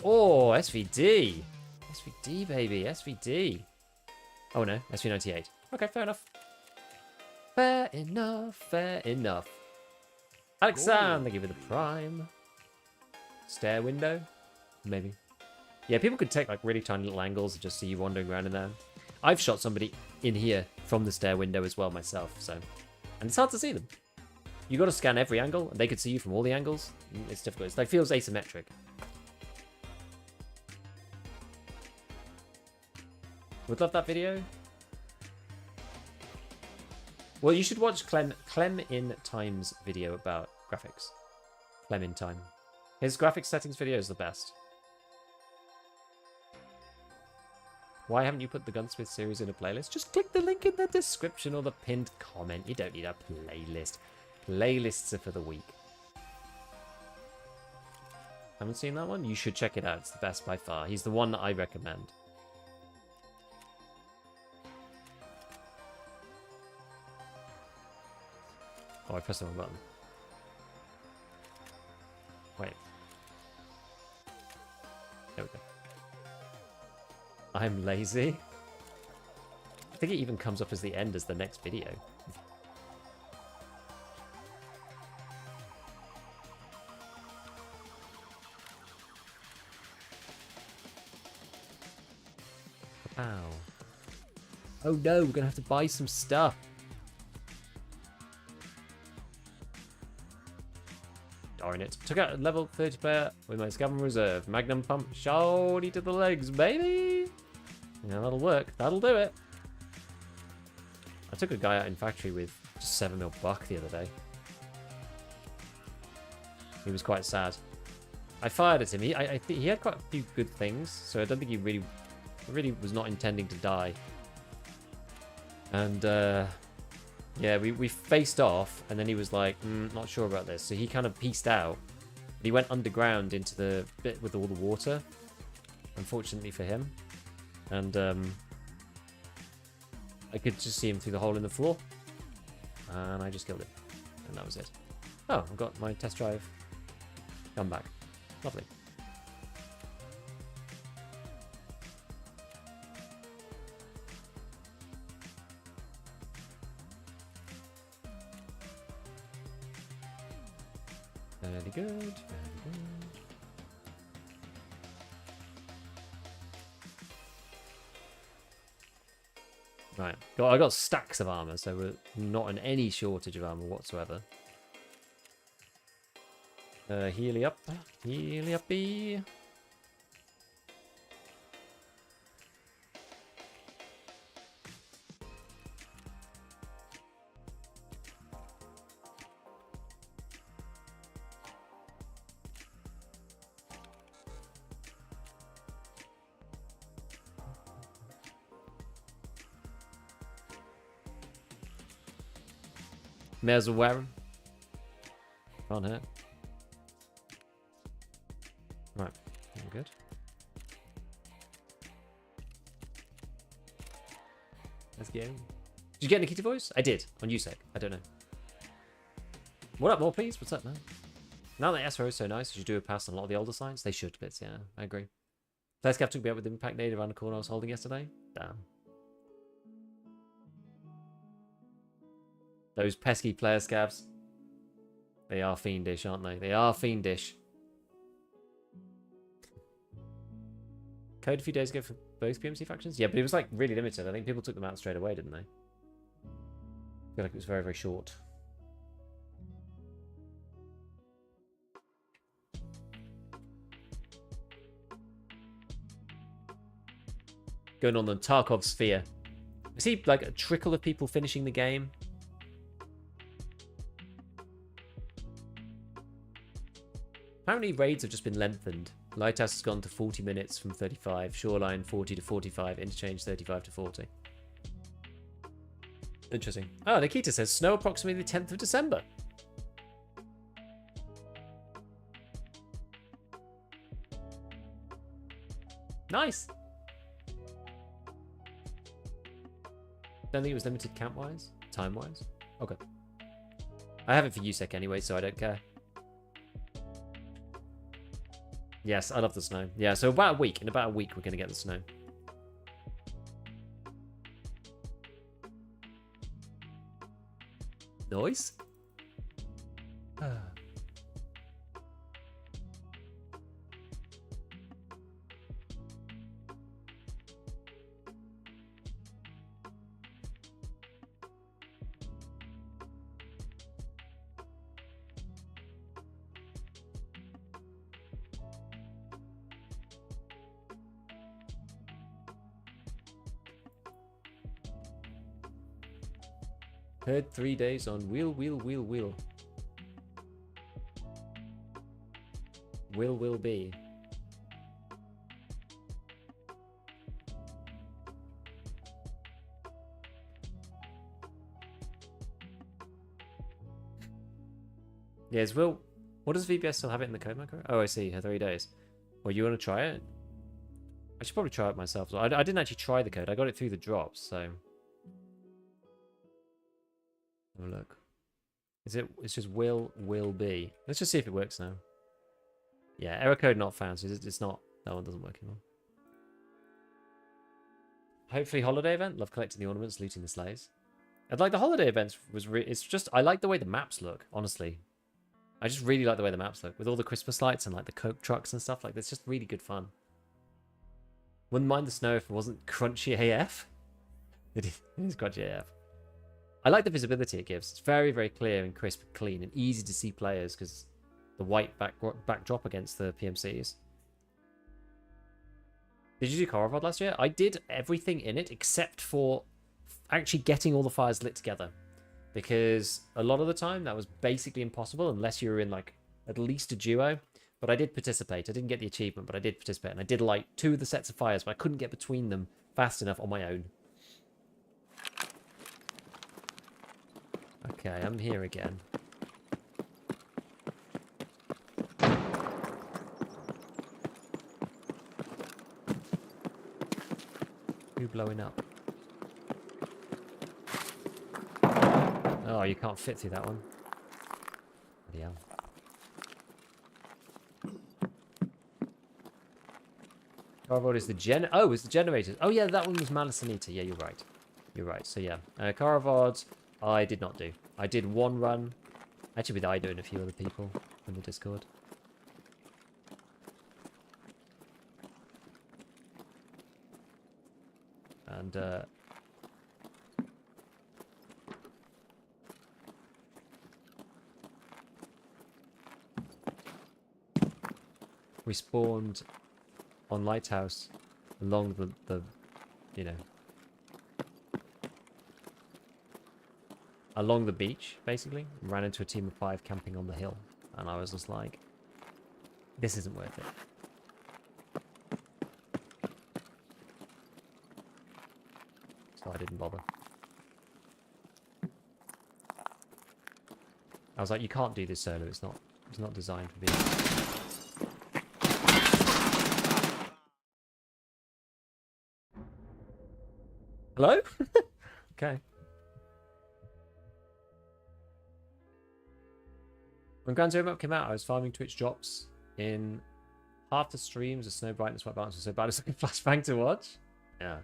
Oh, SVD. SVD, baby. SVD. Oh, no. SV98. Okay, fair enough. Fair enough. Fair enough. Alexander, thank you for the prime. Stair window? Maybe. Yeah, people could take, like, really tiny little angles and just see you wandering around in there. I've shot somebody in here from the stair window as well myself, so... And it's hard to see them. You got to scan every angle, and they could see you from all the angles. It's difficult. It's like, feels asymmetric. Would love that video. Well, you should watch Clem in Time's video about graphics. Clem in Time. His graphics settings video is the best. Why haven't you put the Gunsmith series in a playlist? Just click the link in the description or the pinned comment. You don't need a playlist. Playlists are for the weak. Haven't seen that one? You should check it out. It's the best by far. He's the one that I recommend. Oh, I pressed the wrong button. Wait. There we go. I'm lazy. I think it even comes up as the end as the next video. How? Oh no, we're gonna have to buy some stuff. Darn it. Took out a level 30 player with my Scavenger reserve. Magnum pump, shorty to the legs, baby. Yeah, that'll work. That'll do it. I took a guy out in factory with just 7 mil buck the other day. He was quite sad. I fired at him. I think he had quite a few good things, so I don't think he really was not intending to die. And yeah, we faced off, and then he was like, not sure about this. So he kind of pieced out. But he went underground into the bit with all the water, unfortunately for him. And I could just see him through the hole in the floor. And I just killed him. And that was it. Oh, I've got my test drive gun back. Lovely. Very good, very good. Right, I got stacks of armor, so we're not in any shortage of armor whatsoever. Healy up, healy uppy. May as well wear them. Can't hurt. Right, I'm good. Let's go. Did you get Nikita voice? I did, on USEC. I don't know. What up, more please? What's up, man? Now that SRO is so nice, you should do a pass on a lot of the older signs. They should, bits, yeah, I agree. First cap took me out with the impact nade around the corner I was holding yesterday. Damn. Those pesky player scavs. They are fiendish, aren't they? They are fiendish. Code a few days ago for both PMC factions? Yeah, but it was like really limited. I think people took them out straight away, didn't they? I feel like it was very, very short. Going on the Tarkov sphere. I see like a trickle of people finishing the game. Apparently raids have just been lengthened. Lighthouse has gone to 40 minutes from 35. Shoreline 40 to 45. Interchange 35 to 40. Interesting. Oh, Nikita says snow approximately the 10th of December. Nice. Don't think it was limited camp-wise? Time-wise? Okay. I have it for USEC anyway, so I don't care. Yes, I love the snow. Yeah, so about a week. In about a week, we're going to get the snow. Nice. Heard 3 days on wheel. Will be. Yes, Will. What does VBS still have it in the code macro? Oh, I see. 3 days. Well, you want to try it? I should probably try it myself. I didn't actually try the code. I got it through the drops, so. Have a look. Is it? It's just will be. Let's just see if it works now. Yeah, error code not found. So it's not. That one doesn't work anymore. Hopefully, holiday event. Love collecting the ornaments, looting the sleighs. I'd like the holiday events. It's just I like the way the maps look. Honestly, I just really like the way the maps look with all the Christmas lights and like the Coke trucks and stuff. Like, it's just really good fun. Wouldn't mind the snow if it wasn't crunchy AF. It is crunchy AF. I like the visibility it gives. It's very, very clear and crisp and clean and easy to see players because the white backdrop against the PMCs. Did you do Korobod last year? I did everything in it except for actually getting all the fires lit together. Because a lot of the time that was basically impossible unless you were in like at least a duo. But I did participate. I didn't get the achievement, but I did participate. And I did like 2 of the sets of fires, but I couldn't get between them fast enough on my own. Okay, I'm here again. Who blowing up? Oh, you can't fit through that one. Bloody hell. Carvod is the Oh, it's the generators. Oh yeah, that one was Malisanita. Yeah, you're right. You're right. So yeah, Carvod, I did not do. I did 1 run. Actually, with Ido and a few other people in the Discord. And we spawned on Lighthouse along the you know, along the beach, basically. Ran into a team of 5 camping on the hill. And I was just like, this isn't worth it. So I didn't bother. I was like, you can't do this solo. It's not designed for me. Hello? Okay. When Gran Turismo came out, I was farming Twitch drops in half the streams. The snow brightness, white balance was so bad it's like a flashbang to watch. Yeah.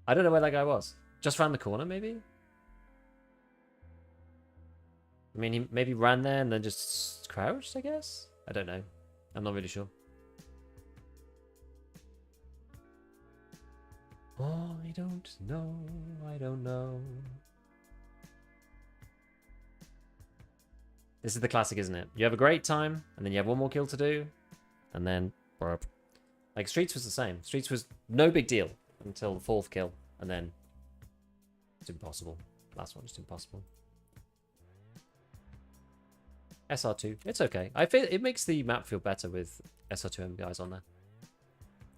I don't know where that guy was. Just around the corner, maybe? I mean, he maybe ran there and then just crouched, I guess? I don't know. I'm not really sure. Oh, I don't know. I don't know. This is the classic, isn't it? You have a great time, and then you have 1 more kill to do, and then... burp. Like, Streets was the same. Streets was no big deal until the 4th kill, and then... it's impossible. Last one, just impossible. SR2, it's okay. I feel it makes the map feel better with SR2M guys on there.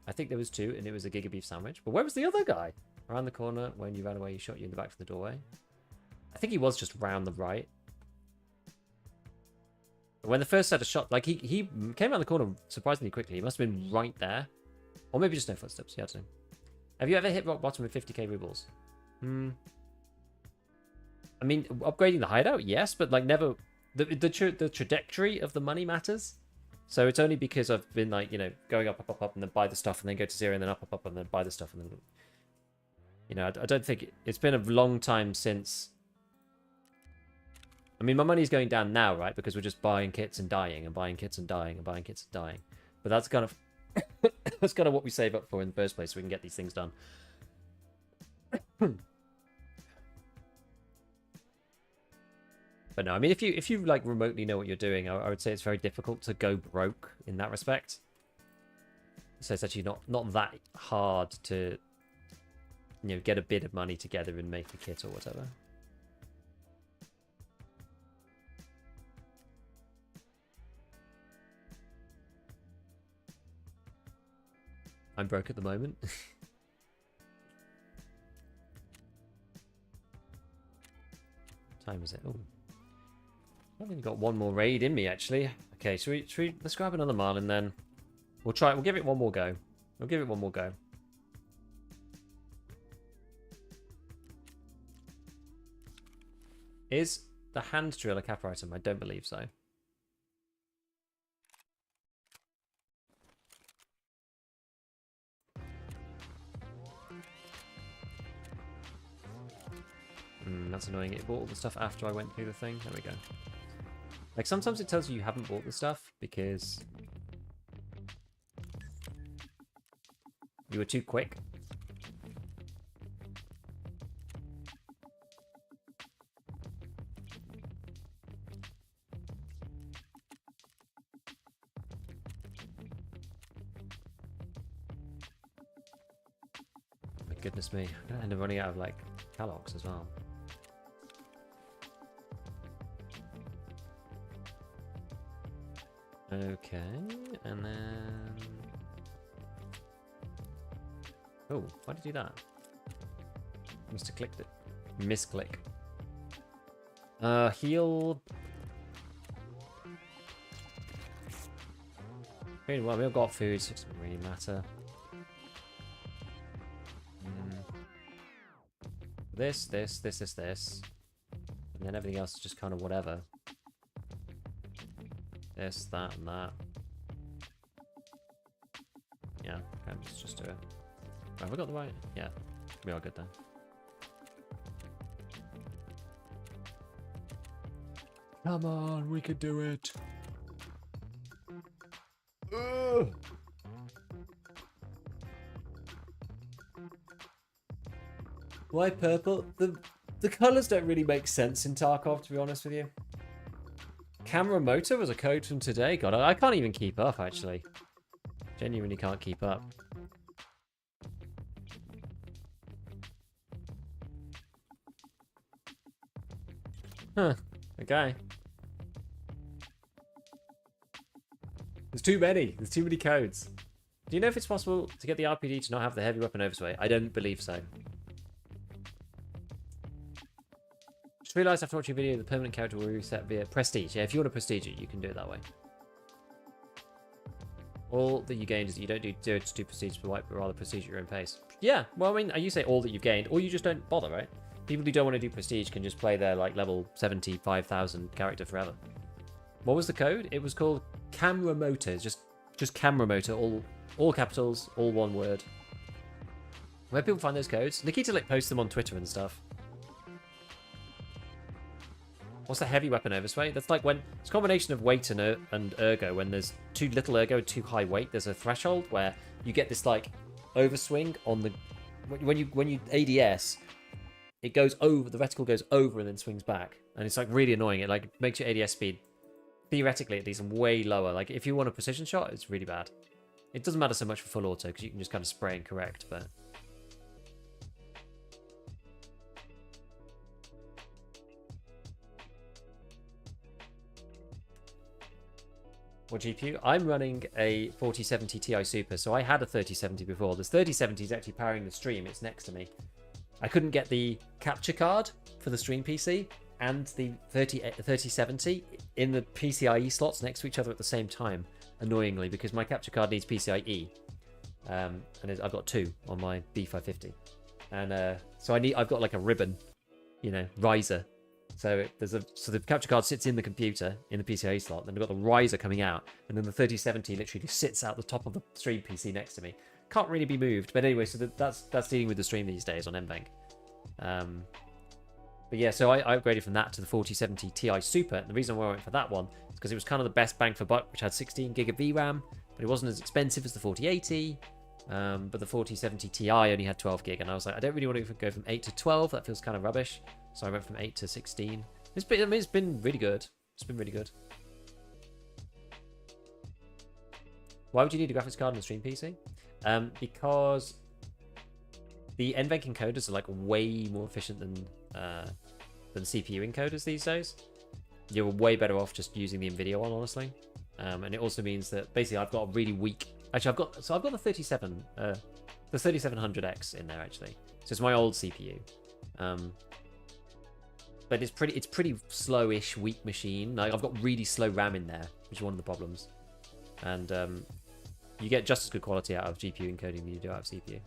I think there was 2, and it was a Giga Beef sandwich. But where was the other guy? Around the corner, when you ran away, he shot you in the back from the doorway. I think he was just round the right. When the first set of shot, like he came around the corner surprisingly quickly. He must have been right there. Or maybe just no footsteps. Yeah, I don't know. Have you ever hit rock bottom with 50k rubles? I mean, upgrading the hideout, yes, but like never... The trajectory of the money matters. So it's only because I've been like, you know, going up, and then buy the stuff, and then go to 0, and then up, and then buy the stuff, and then... You know, I don't think... It's been a long time since... I mean, my money's going down now, right? Because we're just buying kits and dying, and buying kits and dying, and buying kits and dying. But that's kind of... that's kind of what we save up for in the first place, so we can get these things done. But no, I mean, if you like remotely know what you're doing, I would say it's very difficult to go broke in that respect. So it's actually not that hard to, you know, get a bit of money together and make a kit or whatever. I'm broke at the moment. What time is it? Oh. I've only got 1 more raid in me, actually. Okay, should we let's grab another Marlin then. We'll give it 1 more go. We'll give it 1 more go. Is the hand drill a Kappa item? I don't believe so. That's annoying. It bought all the stuff after I went through the thing. There we go. Like, sometimes it tells you haven't bought the stuff because You were too quick. My goodness me. I'm gonna end up running out of like Kellogg's as well. Okay, and then... Oh, why did you do that? Must have clicked it. Misclick. Heal... Well, we've got food, so it doesn't really matter. This. And then everything else is just kind of whatever. This, that, and that. Yeah, okay, let's just do it. Right, have we got the right? Yeah, we are good then. Come on, we could do it. Ugh. Why purple? The colours don't really make sense in Tarkov, to be honest with you. Camera motor was a code from today. God, I can't even keep up, actually. Genuinely can't keep up. Huh. Okay. There's too many. There's too many codes. Do you know if it's possible to get the RPD to not have the heavy weapon oversway? I don't believe so. Just realised after watching a video the permanent character will reset via prestige. Yeah, if you want to prestige it, you can do it that way. All that you gained is that you don't do 0 to 2 prestige per wipe, but rather prestige at your own pace. Yeah, well, I mean, you say all that you've gained, or you just don't bother, right? People who don't want to do prestige can just play their, like, level 75,000 character forever. What was the code? It was called camera motor. Just camera motor, all capitals, all one word. Where people find those codes? Nikita, like, posts them on Twitter and stuff. What's the heavy weapon oversway? That's like when it's a combination of weight and ergo. When there's too little ergo, too high weight, there's a threshold where you get this like overswing on the when you ADS, it goes over, the reticle goes over and then swings back, and it's like really annoying. It like makes your ADS speed theoretically at least way lower. Like if you want a precision shot, it's really bad. It doesn't matter so much for full auto because you can just kind of spray and correct, but. What GPU? I'm running a 4070 Ti Super, so I had a 3070 before. This 3070 is actually powering the stream. It's next to me. I couldn't get the capture card for the stream PC and the 3070 in the PCIe slots next to each other at the same time, annoyingly, because my capture card needs PCIe. And I've got two on my B550. And so I've got like a ribbon, riser. So the capture card sits in the computer in the PCIe slot. Then we've got the riser coming out, and then the 3070 literally sits out the top of the stream PC next to me. Can't really be moved, but anyway, so that's dealing with the stream these days on NVenc. But yeah, so I upgraded from that to the 4070 Ti Super. And the reason why I went for that one is because it was kind of the best bang for buck, which had 16 gig of VRAM, but it wasn't as expensive as the 4080. But the 4070 Ti only had 12 gig, and I was like, I don't really want to go from 8 to 12. That feels kind of rubbish. So I went from 8 to 16. It's been really good. It's been really good. Why would you need a graphics card on a stream PC? Because the NVenc encoders are like way more efficient than CPU encoders these days. You're way better off just using the NVIDIA one, honestly. And it also means that basically I've got a really weak. Actually, I've got the 3700X in there actually. So it's my old CPU. But it's pretty slowish, weak machine. Like, I've got really slow RAM in there, which is one of the problems. And you get just as good quality out of GPU encoding than you do out of CPU.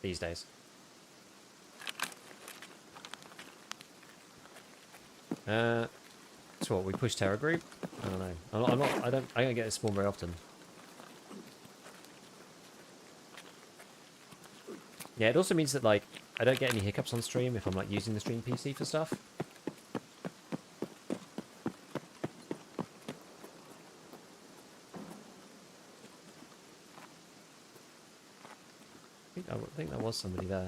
These days. So what, we push Terror Group? I don't know. I don't get this spawn very often. Yeah, it also means that, like, I don't get any hiccups on stream if I'm, like, using the stream PC for stuff. I think there was somebody there.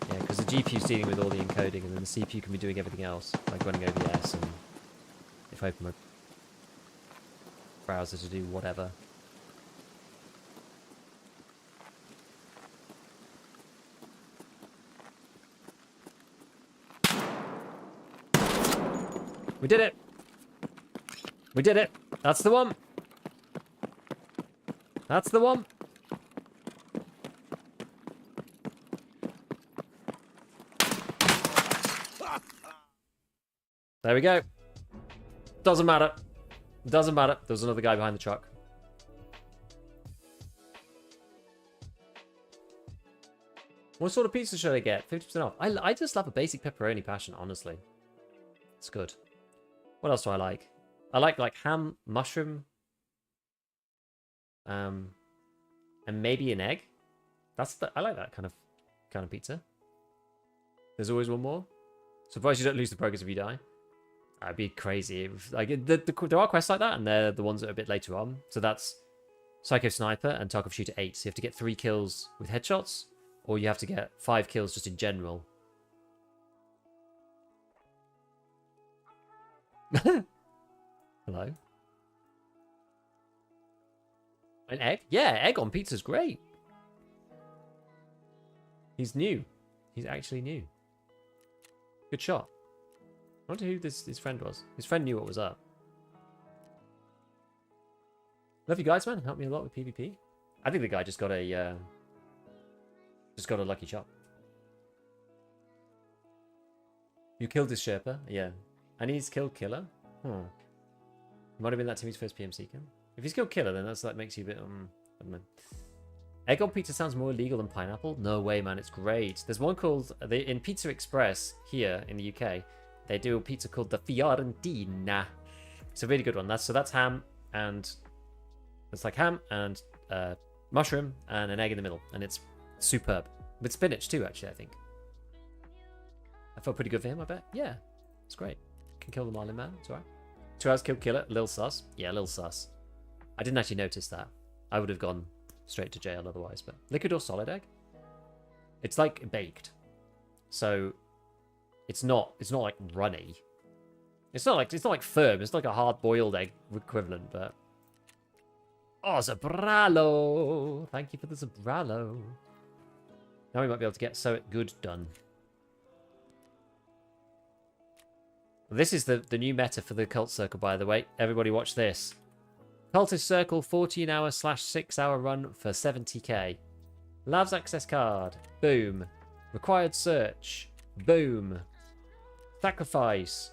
Yeah, because the GPU's dealing with all the encoding, and then the CPU can be doing everything else, like running OBS, and if I open my browser to do whatever. We did it! We did it! That's the one! That's the one! There we go. Doesn't matter. Doesn't matter. There's another guy behind the truck. What sort of pizza should I get? 50% off. I just love a basic pepperoni passion, honestly. It's good. What else do I like? I like ham, mushroom, and maybe an egg. I like that kind of pizza. There's always one more. Surprised you don't lose the progress if you die. That'd be crazy. There are quests like that, and they're the ones that are a bit later on. So that's Psycho Sniper and Tarkov Shooter 8. So you have to get 3 kills with headshots, or you have to get 5 kills just in general. Hello? An egg? Yeah, egg on pizza's great. He's new. He's actually new. Good shot. I wonder who his friend was. His friend knew what was up. Love you guys, man. Helped me a lot with PvP. I think the guy just got a lucky shot. You killed his Sherpa? Yeah. And he's killed Killer? Huh. Might have been that Timmy's first PMC kill. If he's killed Killer, then that makes you a bit, I don't know. Egg on pizza sounds more illegal than pineapple? No way, man. It's great. There's one called, in Pizza Express here in the UK, they do a pizza called the Fiorentina. It's a really good one. That's ham, and it's like ham and mushroom and an egg in the middle. And it's superb. With spinach too, actually, I think. I felt pretty good for him, I bet. Yeah, it's great. Can kill the Marlin Man. It's alright. 2 hours killed Killer. Lil sus. Yeah, Lil sus. I didn't actually notice that. I would have gone straight to jail otherwise. But liquid or solid egg? It's like baked. So it's not like runny. It's not like firm. It's like a hard-boiled egg equivalent, but oh, Zabralo! Thank you for the Zabralo. Now we might be able to get So It Good done. This is the new meta for the Cult Circle, by the way. Everybody watch this. Cultist Circle 14-hour/6-hour run for 70k. Labs access card. Boom. Required search. Boom. Sacrifice.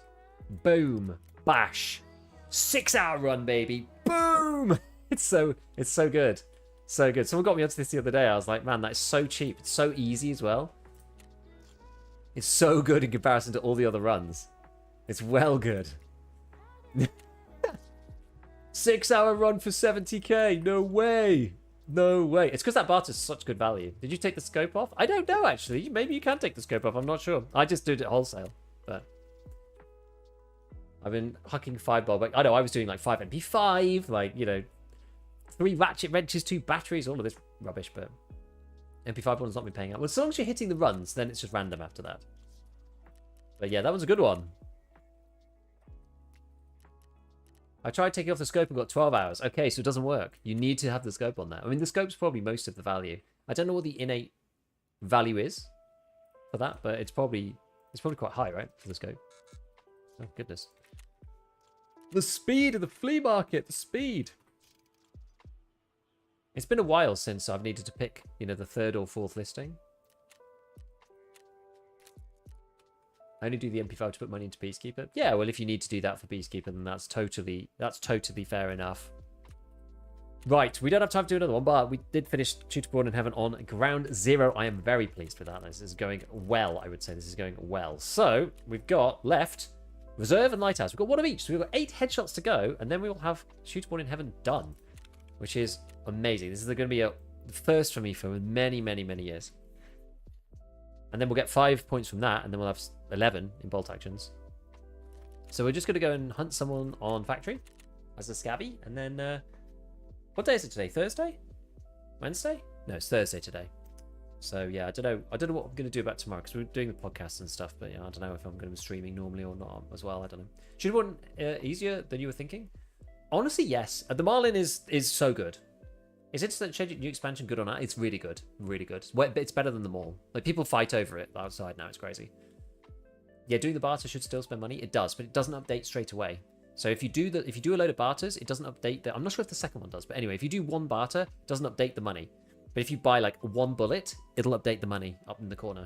Boom. Bash. 6-hour run, baby. Boom! It's so good. So good. Someone got me onto this the other day. I was like, man, that's so cheap. It's so easy as well. It's so good in comparison to all the other runs. It's well good. 6-hour run for 70k. No way. No way. It's because that barter's such good value. Did you take the scope off? I don't know, actually. Maybe you can take the scope off. I'm not sure. I just did it wholesale. But I've been hucking 5 bulb. I know I was doing like 5 MP5. Like, you know, 3 ratchet wrenches, 2 batteries. All of this rubbish. But MP5 one's not been paying out. Well, as long as you're hitting the runs, then it's just random after that. But yeah, that was a good one. I tried taking off the scope and got 12 hours. Okay, so it doesn't work. You need to have the scope on there. I mean, the scope's probably most of the value. I don't know what the innate value is for that, but it's probably quite high, right, for the scope. Oh, goodness. The speed of the flea market. The speed. It's been a while since I've needed to pick, you know, the 3rd or 4th listing. I only do the MP5 to put money into Peacekeeper. Yeah, well, if you need to do that for Peacekeeper, then that's totally fair enough. Right, we don't have time to do another one, but we did finish Shooterborn in Heaven on Ground Zero. I am very pleased with that. This is going well, I would say. This is going well. So, we've got left Reserve and Lighthouse. We've got one of each. So we've got 8 headshots to go, and then we will have Shooterborn in Heaven done, which is amazing. This is going to be a first for me for many, many, many years. And then we'll get 5 points from that, and then we'll have 11 in bolt actions. So we're just going to go and hunt someone on Factory. as a scabby. And then, what day is it today? Thursday? Wednesday? No, it's Thursday today. So yeah, I don't know what I'm going to do about tomorrow because we're doing the podcast and stuff. But yeah, I don't know if I'm going to be streaming normally or not as well. I don't know. Should it have been easier than you were thinking? Honestly, yes. The Marlin is so good. Is it new expansion good or not? It's really good, really good. It's better than the mall. Like people fight over it outside now. It's crazy. Yeah, doing the barter should still spend money. It does, but it doesn't update straight away. So if you do a load of barters, it doesn't update I'm not sure if the second one does, but anyway, if you do one barter, it doesn't update the money. But if you buy like one bullet, it'll update the money up in the corner.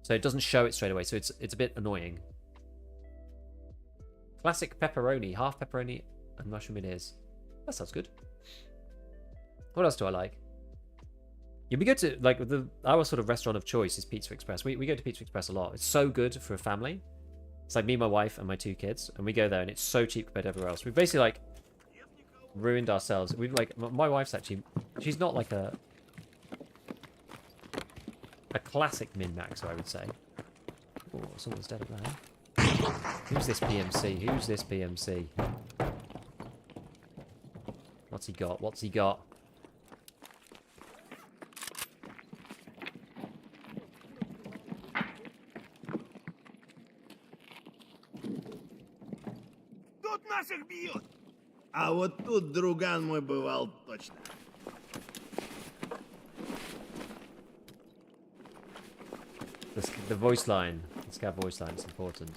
So it doesn't show it straight away. So it's a bit annoying. Classic pepperoni, half pepperoni and mushroom it is. That sounds good. What else do I like? Yeah, we go to like our sort of restaurant of choice is Pizza Express. We go to Pizza Express a lot. It's so good for a family. It's like me, my wife, and my 2 kids, and we go there, and it's so cheap compared to everywhere else. We've basically like ruined ourselves. We've like my wife's actually, she's not like a classic min-maxer, I would say. Oh, someone's dead up there. Who's this PMC? Who's this PMC? What's he got? What's he got? Тут наших бьют. А вот тут друган мой бывал точно. The voice line. The scav voice line is important.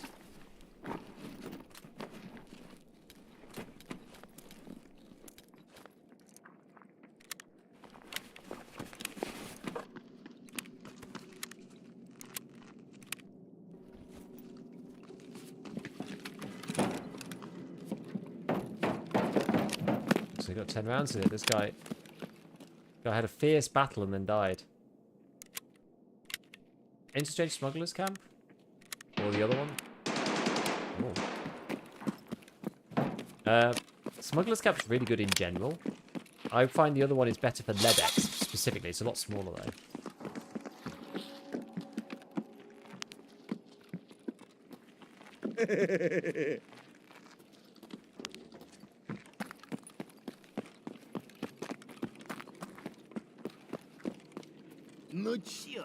So we got 10 rounds in it. This guy had a fierce battle and then died. Interstate Smugglers Camp? Or the other one? Oh. Smugglers Camp is really good in general. I find the other one is better for Ledex specifically. It's a lot smaller though. Ну чё,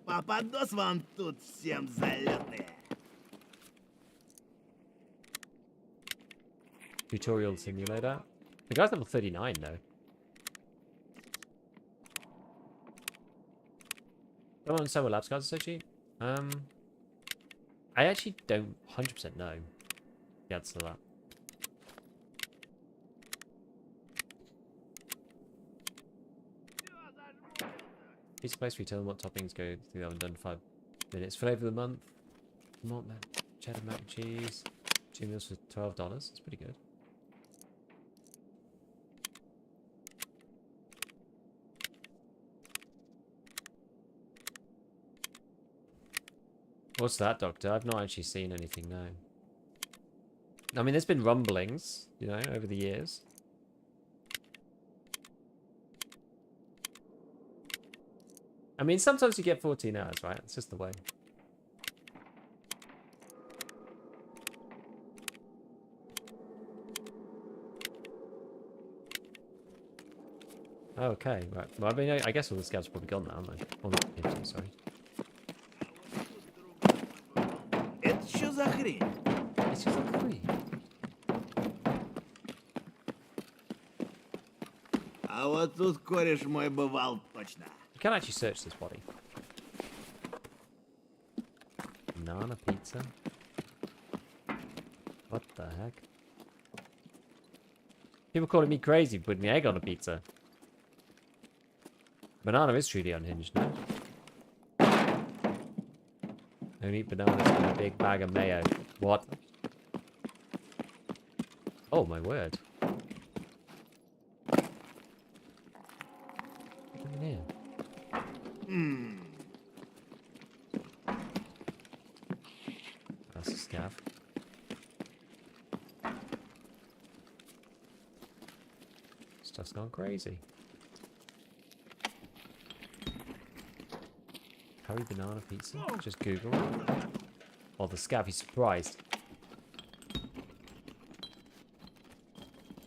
попадос вам тут всем залетные. Tutorial simulator. The guy's level 39 though. Don't understand what Labs cards are so cheap. I actually don't 100% know the answer to that. Pizza place, we tell them what toppings go through the oven, done 5 minutes. Flavor of the month. Cheddar mac and cheese. 2 meals for $12. That's pretty good. What's that, Doctor? I've not actually seen anything, no. I mean, there's been rumblings, you know, over the years. I mean, sometimes you get 14 hours, right? It's just the way. Okay, right. Well, I mean, I guess all the scouts are probably gone now, aren't they? Well, not 50, sorry. Это что за хрень? It's just like free. А вот тут кореш мой бывал точно. You can actually search this body. Banana pizza? What the heck? People calling me crazy for putting egg on a pizza. Banana is truly unhinged, no? Don't eat bananas in a big bag of mayo. What? Oh my word. What's in here? That's a scav. Stuff's gone crazy. Curry banana pizza? Just Google. Oh, the scav, he's surprised.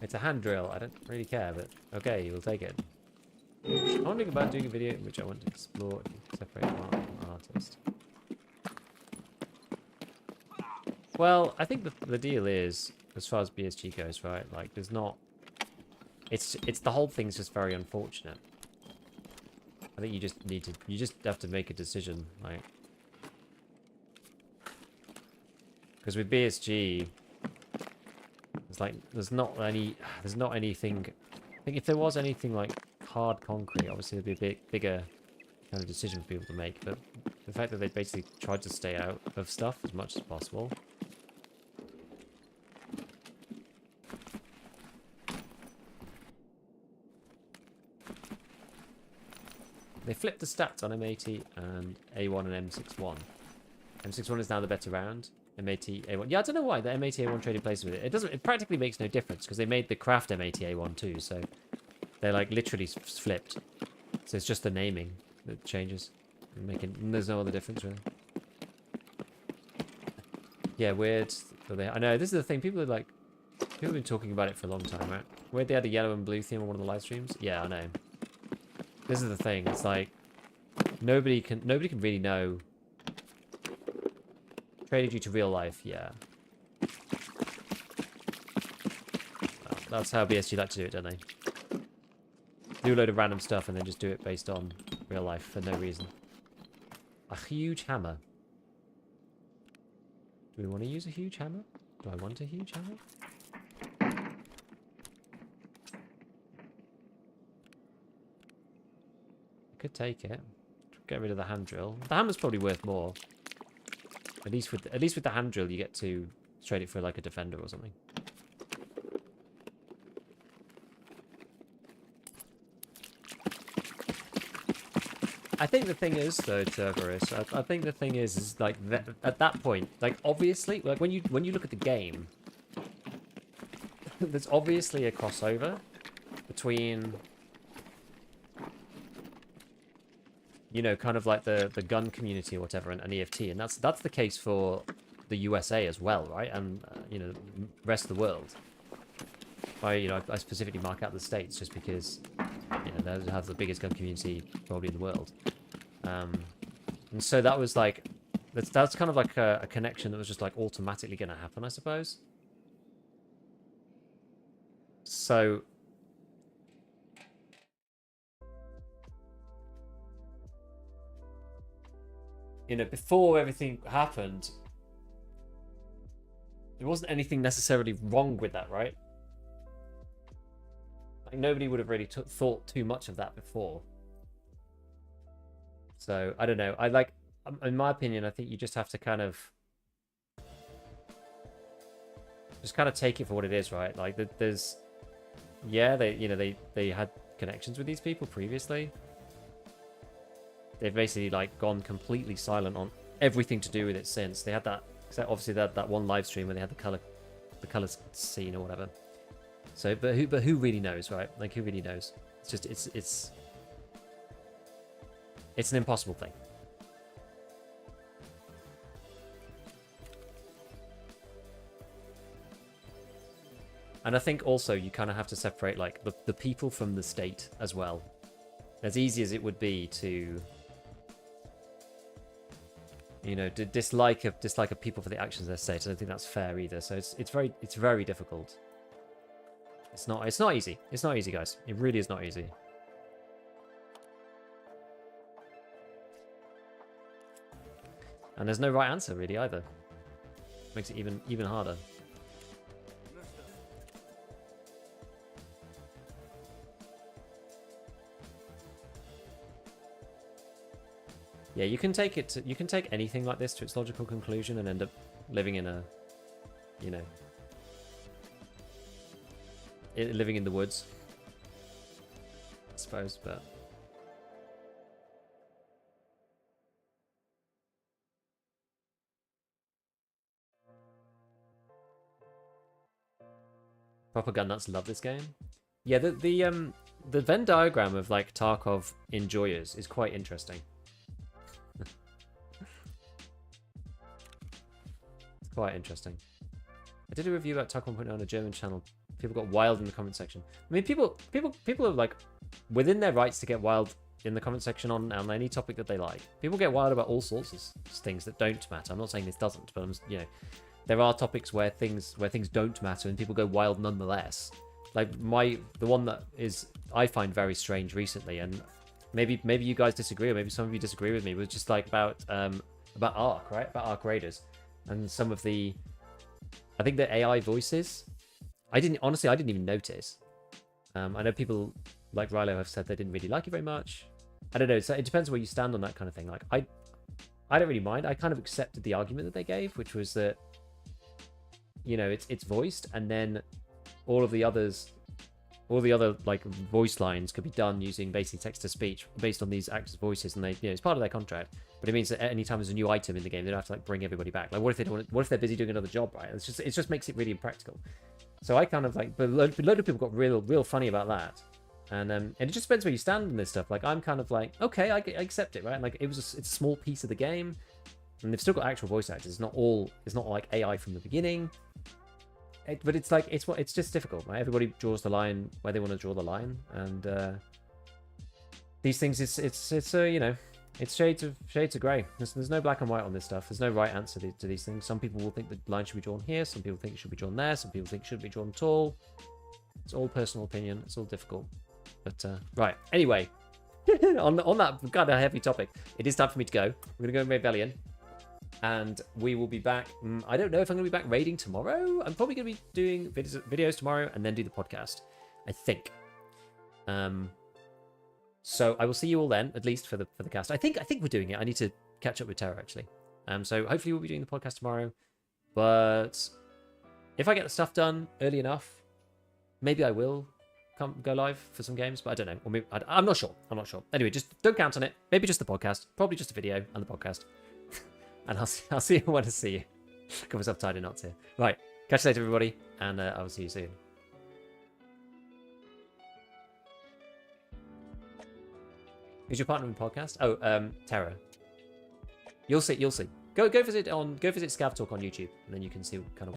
It's a hand drill. I don't really care, but okay, we'll take it. I'm wondering about doing a video in which I want to explore separate art from artist. Well, I think the deal is, as far as BSG goes, right? Like, there's not. It's the whole thing's just very unfortunate. I think you just have to make a decision, like. Because with BSG, it's like there's not anything. I think if there was anything like hard concrete, obviously there'd be a bigger kind of decision for people to make. But the fact that they basically tried to stay out of stuff as much as possible. They flipped the stats on M80 and A1 and M61. M61 is now the better round. M80 A1. Yeah, I don't know why the M80 A1 trading places with it. It practically makes no difference because they made the craft M80 A1 too, so they're like literally flipped. So it's just the naming that changes. There's no other difference really. Yeah, weird. I know this is the thing. People have been talking about it for a long time, right? Weird they had a yellow and blue theme on one of the live streams. Yeah, I know. This is the thing. It's like nobody can really know. Traded you to real life, yeah. Well, that's how BSG like to do it, don't they? Do a load of random stuff and then just do it based on real life for no reason. A huge hammer. Do we want to use a huge hammer? Do I want a huge hammer? I could take it. Get rid of the hand drill. The hammer's probably worth more. At least with the hand drill, you get to trade it for like a defender or something. I think the thing is, though, Cerberus, I think the thing is like at that point, like obviously, like when you look at the game, there's obviously a crossover between, you know, kind of like the gun community or whatever and EFT, and that's the case for the USA as well, right? And you know, the rest of the world. I specifically mark out the States just because, you know, they have the biggest gun community probably in the world. And so that was like, that's kind of like a connection that was just like automatically going to happen, I suppose. So you know, before everything happened, there wasn't anything necessarily wrong with that, right? Like, nobody would have really thought too much of that before. So, I don't know. In my opinion, I think you just have to kind of take it for what it is, right? Like, there's... Yeah, they had connections with these people previously. They've basically like gone completely silent on everything to do with it since. They had that, obviously that one live stream where they had the color scene or whatever. So, but who really knows, right? Like, who really knows? It's just it's an impossible thing. And I think also you kind of have to separate like the people from the state as well. As easy as it would be to, you know, to dislike a people for the actions of their state, I don't think that's fair either. So it's very difficult. It's not easy. It's not easy, guys. It really is not easy. And there's no right answer really either. Makes it even harder. Yeah, you can take anything like this to its logical conclusion and end up living in a, you know, living in the woods, I suppose, but proper gun nuts love this game. Yeah, the Venn diagram of like Tarkov enjoyers is quite interesting. Quite interesting. I did a review about Tarkov 1.0 on a German channel. People got wild in the comment section. I mean, people are like within their rights to get wild in the comment section on any topic that they like. People get wild about all sorts of things that don't matter. I'm not saying this doesn't, but there are topics where things don't matter and people go wild nonetheless. Like the one that I find very strange recently, and maybe you guys disagree, or maybe some of you disagree with me, was just like about Ark, right? About Ark Raiders and some of the, I think the AI voices. I didn't even notice. I know people like Rilo have said they didn't really like it very much. I don't know. So it depends where you stand on that kind of thing. Like I don't really mind. I kind of accepted the argument that they gave, which was that it's voiced, and then all the other like voice lines could be done using basically text to speech based on these actors' voices, and they it's part of their contract. But it means that any time there's a new item in the game, they don't have to like bring everybody back. Like what if they're busy doing another job, right? It just makes it really impractical. So I kind of like, but a load of people got real funny about that, and it just depends where you stand on this stuff. Like I'm kind of like, okay, I accept it, right? Like it's a small piece of the game, and they've still got actual voice actors. It's not like AI from the beginning. But it's like it's just difficult, right? Everybody draws the line where they want to draw the line, and these things it's shades of grey. There's no black and white on this stuff. There's no right answer to these things. Some people will think the line should be drawn here. Some people think it should be drawn there. Some people think it shouldn't be drawn at all. It's all personal opinion. It's all difficult. But right. Anyway, on that kind of heavy topic, it is time for me to go. We're gonna go in Rebellion, and we will be back. I don't know if I'm gonna be back raiding tomorrow. I'm probably gonna be doing videos tomorrow and then do the podcast, I think. So I will see you all then, at least for the cast. I think we're doing it. I need to catch up with Terra actually. So hopefully we'll be doing the podcast tomorrow. But if I get the stuff done early enough, maybe I will go live for some games. But I don't know. Or maybe, I'm not sure. Anyway, just don't count on it. Maybe just the podcast. Probably just a video and the podcast. And I'll see you when I see you. Got myself tied in knots here. Right. Catch you later, everybody. And I will see you soon. Who's your partner in the podcast? Oh, Terra. You'll see. Go visit ScavTalk on YouTube, and then you can see kind of